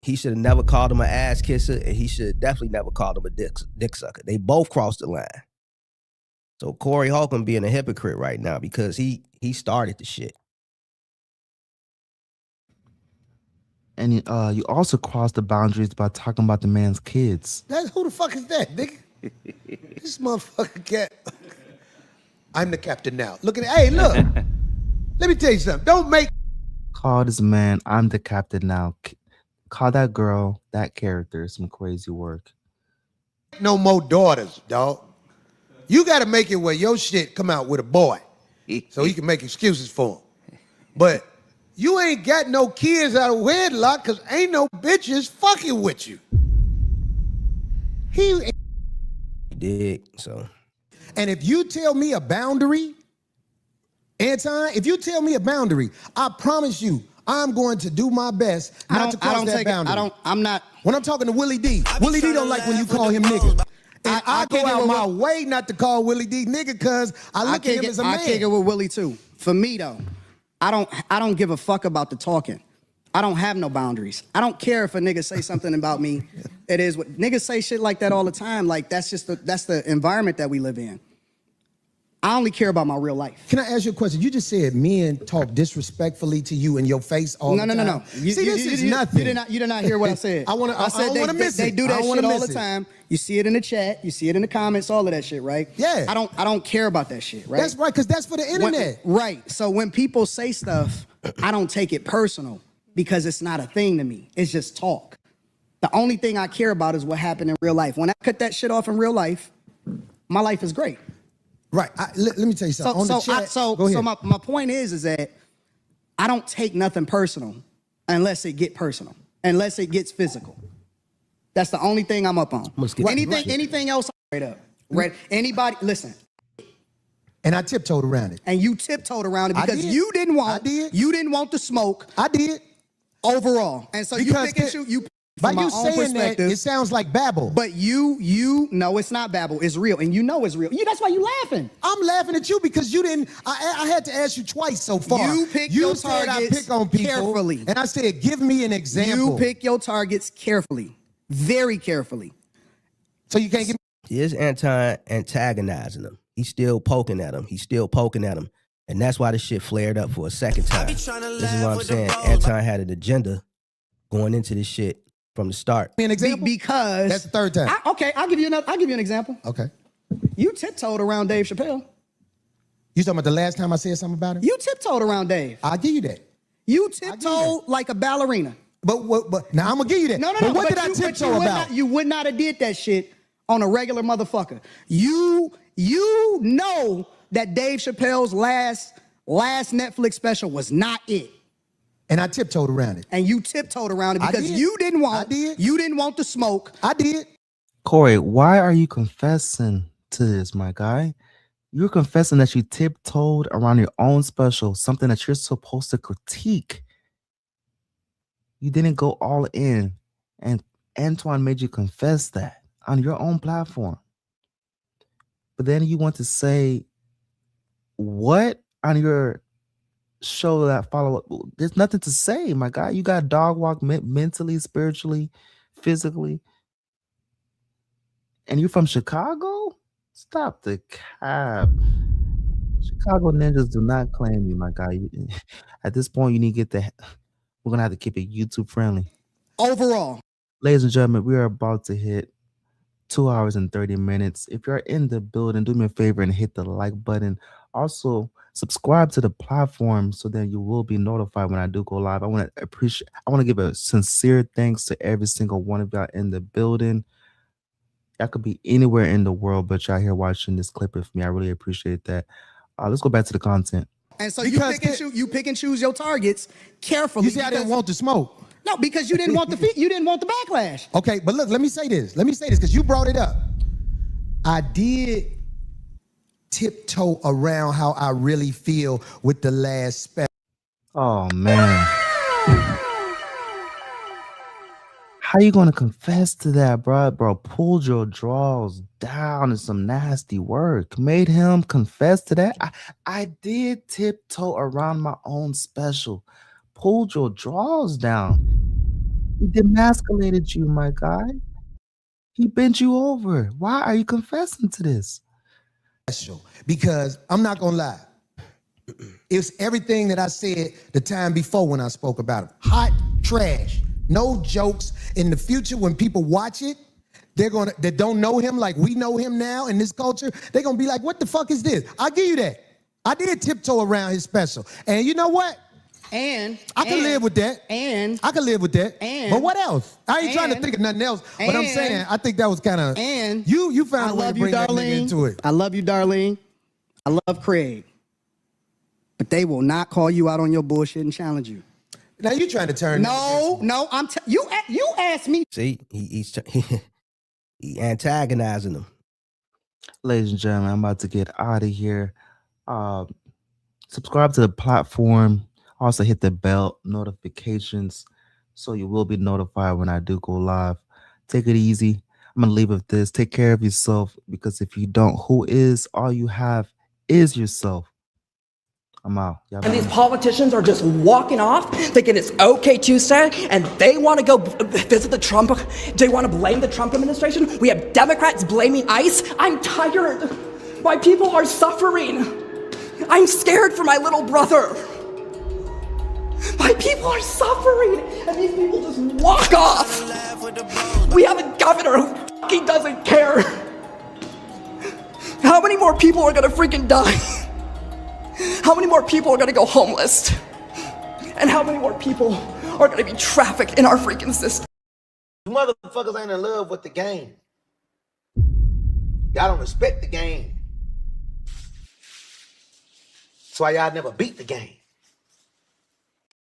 He should have never called him an ass kisser, and he should definitely never called him a dick sucker. They both crossed the line. So Corey Holcomb being a hypocrite right now because he started the shit. And you also cross the boundaries by talking about the man's kids. Who the fuck is that, nigga? This motherfucker cat. I'm the captain now. Look at it. Hey, look. Let me tell you something. Don't make. Call this man, I'm the captain now. Call that girl, that character, some crazy work. No more daughters, dog. You got to make it where your shit come out with a boy so he can make excuses for him. But you ain't got no kids out of wedlock because ain't no bitches fucking with you. He did, so. And if you tell me a boundary, Anton, if you tell me a boundary, I promise you, I'm going to do my best not to cross that boundary. I'm not. When I'm talking to Willie D, Willie D don't like when you call him nigga. And I go out my way not to call Willie D nigga because I look at him as a man. I kick it with Willie too. For me though, I don't give a fuck about the talking. I don't have no boundaries. I don't care if a nigga say something about me. It is what niggas say shit like that all the time. Like that's the environment that we live in. I only care about my real life. Can I ask you a question? You just said men talk disrespectfully to you in your face all the time. No. This is nothing. You did not hear what I said. I said they do that shit all the time. You see it in the chat. You see it in the comments. All of that shit, right? Yeah. I don't care about that shit, right? That's right, because that's for the internet. Right. So when people say stuff, I don't take it personal because it's not a thing to me. It's just talk. The only thing I care about is what happened in real life. When I cut that shit off in real life, my life is great. Right. Let me tell you something. So my point is that I don't take nothing personal unless it get personal, unless it gets physical. That's the only thing I'm up on. Anything else, I'm right up. Right? Anybody, listen. And I tiptoed around it. And you tiptoed around it because you didn't want the smoke. I did. Overall. And so because you by you saying that, it sounds like babble. But you know it's not babble. It's real. And you know it's real. That's why you laughing. I'm laughing at you because you didn't. I had to ask you twice so far. You pick your targets I pick on people carefully. And I said, give me an example. You pick your targets carefully. Very carefully. So you can't give me. Is Anton antagonizing him? He's still poking at him. And that's why this shit flared up for a second time. This is what I'm saying. Anton had an agenda going into this shit from the start. An example? Because that's the third time. I'll give you an example. Okay. You tiptoed around Dave Chappelle. You talking about the last time I said something about him? You tiptoed around Dave. I'll give you that. You tiptoed like a ballerina. But now I'm gonna give you that. No. But what did I tiptoe about? You would not have did that shit on a regular motherfucker. You know that Dave Chappelle's last Netflix special was not it. And I tiptoed around it. And you tiptoed around it because you didn't want the smoke. I did. Corey, why are you confessing to this, my guy? You're confessing that you tiptoed around your own special, something that you're supposed to critique. You didn't go all in. And Antoine made you confess that on your own platform. But then you want to say what on your show that follow up? There's nothing to say, my guy. You got dog walk mentally, spiritually, physically. And you're from Chicago? Stop the cab. Chicago ninjas do not claim you, my guy. At this point, you need to get the. We're gonna have to keep it YouTube friendly. Overall, ladies and gentlemen, we are about to hit 2 hours and 30 minutes. If you're in the building, do me a favor and hit the like button. Also, subscribe to the platform so that you will be notified when I do go live. I want to give a sincere thanks to every single one of y'all in the building. Y'all could be anywhere in the world, but y'all here watching this clip with me. I really appreciate that. Let's go back to the content. And so you pick and choose your targets carefully. You see, I didn't want the smoke. No, because you didn't want the you didn't want the backlash. Okay, but look, let me say this because you brought it up. I did tiptoe around how I really feel with the last special. Oh man. How you gonna confess to that, bro? Bro, pulled your drawers down in some nasty work. Made him confess to that. I did tiptoe around my own special. Pulled your drawers down. He demasculated you, my guy. He bent you over. Why are you confessing to this? Because I'm not gonna lie. It's everything that I said the time before when I spoke about him. Hot trash. No jokes. In the future, when people watch it, that don't know him like we know him now in this culture, they're gonna be like, what the fuck is this? I'll give you that. I did tiptoe around his special. And you know what? I can live with that. I can live with that. But what else? I ain't trying to think of nothing else. But I'm saying, I think that was kind of. You found a way to bring that nigga into it. I love you, Darlene. I love Craig. But they will not call you out on your bullshit and challenge you. Now you trying to turn. No. You asked me. See, he antagonizing them. Ladies and gentlemen, I'm about to get out of here. Subscribe to the platform. Also hit the bell notifications so you will be notified when I do go live. Take it easy. I'm going to leave with this. Take care of yourself, because if you don't, who is? All you have is yourself. I'm out. And these politicians are just walking off thinking it's okay Tuesday, and they want to go visit the Trump. They want to blame the Trump administration. We have Democrats blaming ICE. I'm tired. My people are suffering. I'm scared for my little brother. My people are suffering, and these people just walk off. We have a governor who fucking doesn't care. How many more people are gonna freaking die? How many more people are gonna go homeless? And how many more people are gonna be trafficked in our freaking system? You motherfuckers ain't in love with the game. Y'all don't respect the game. That's why y'all never beat the game.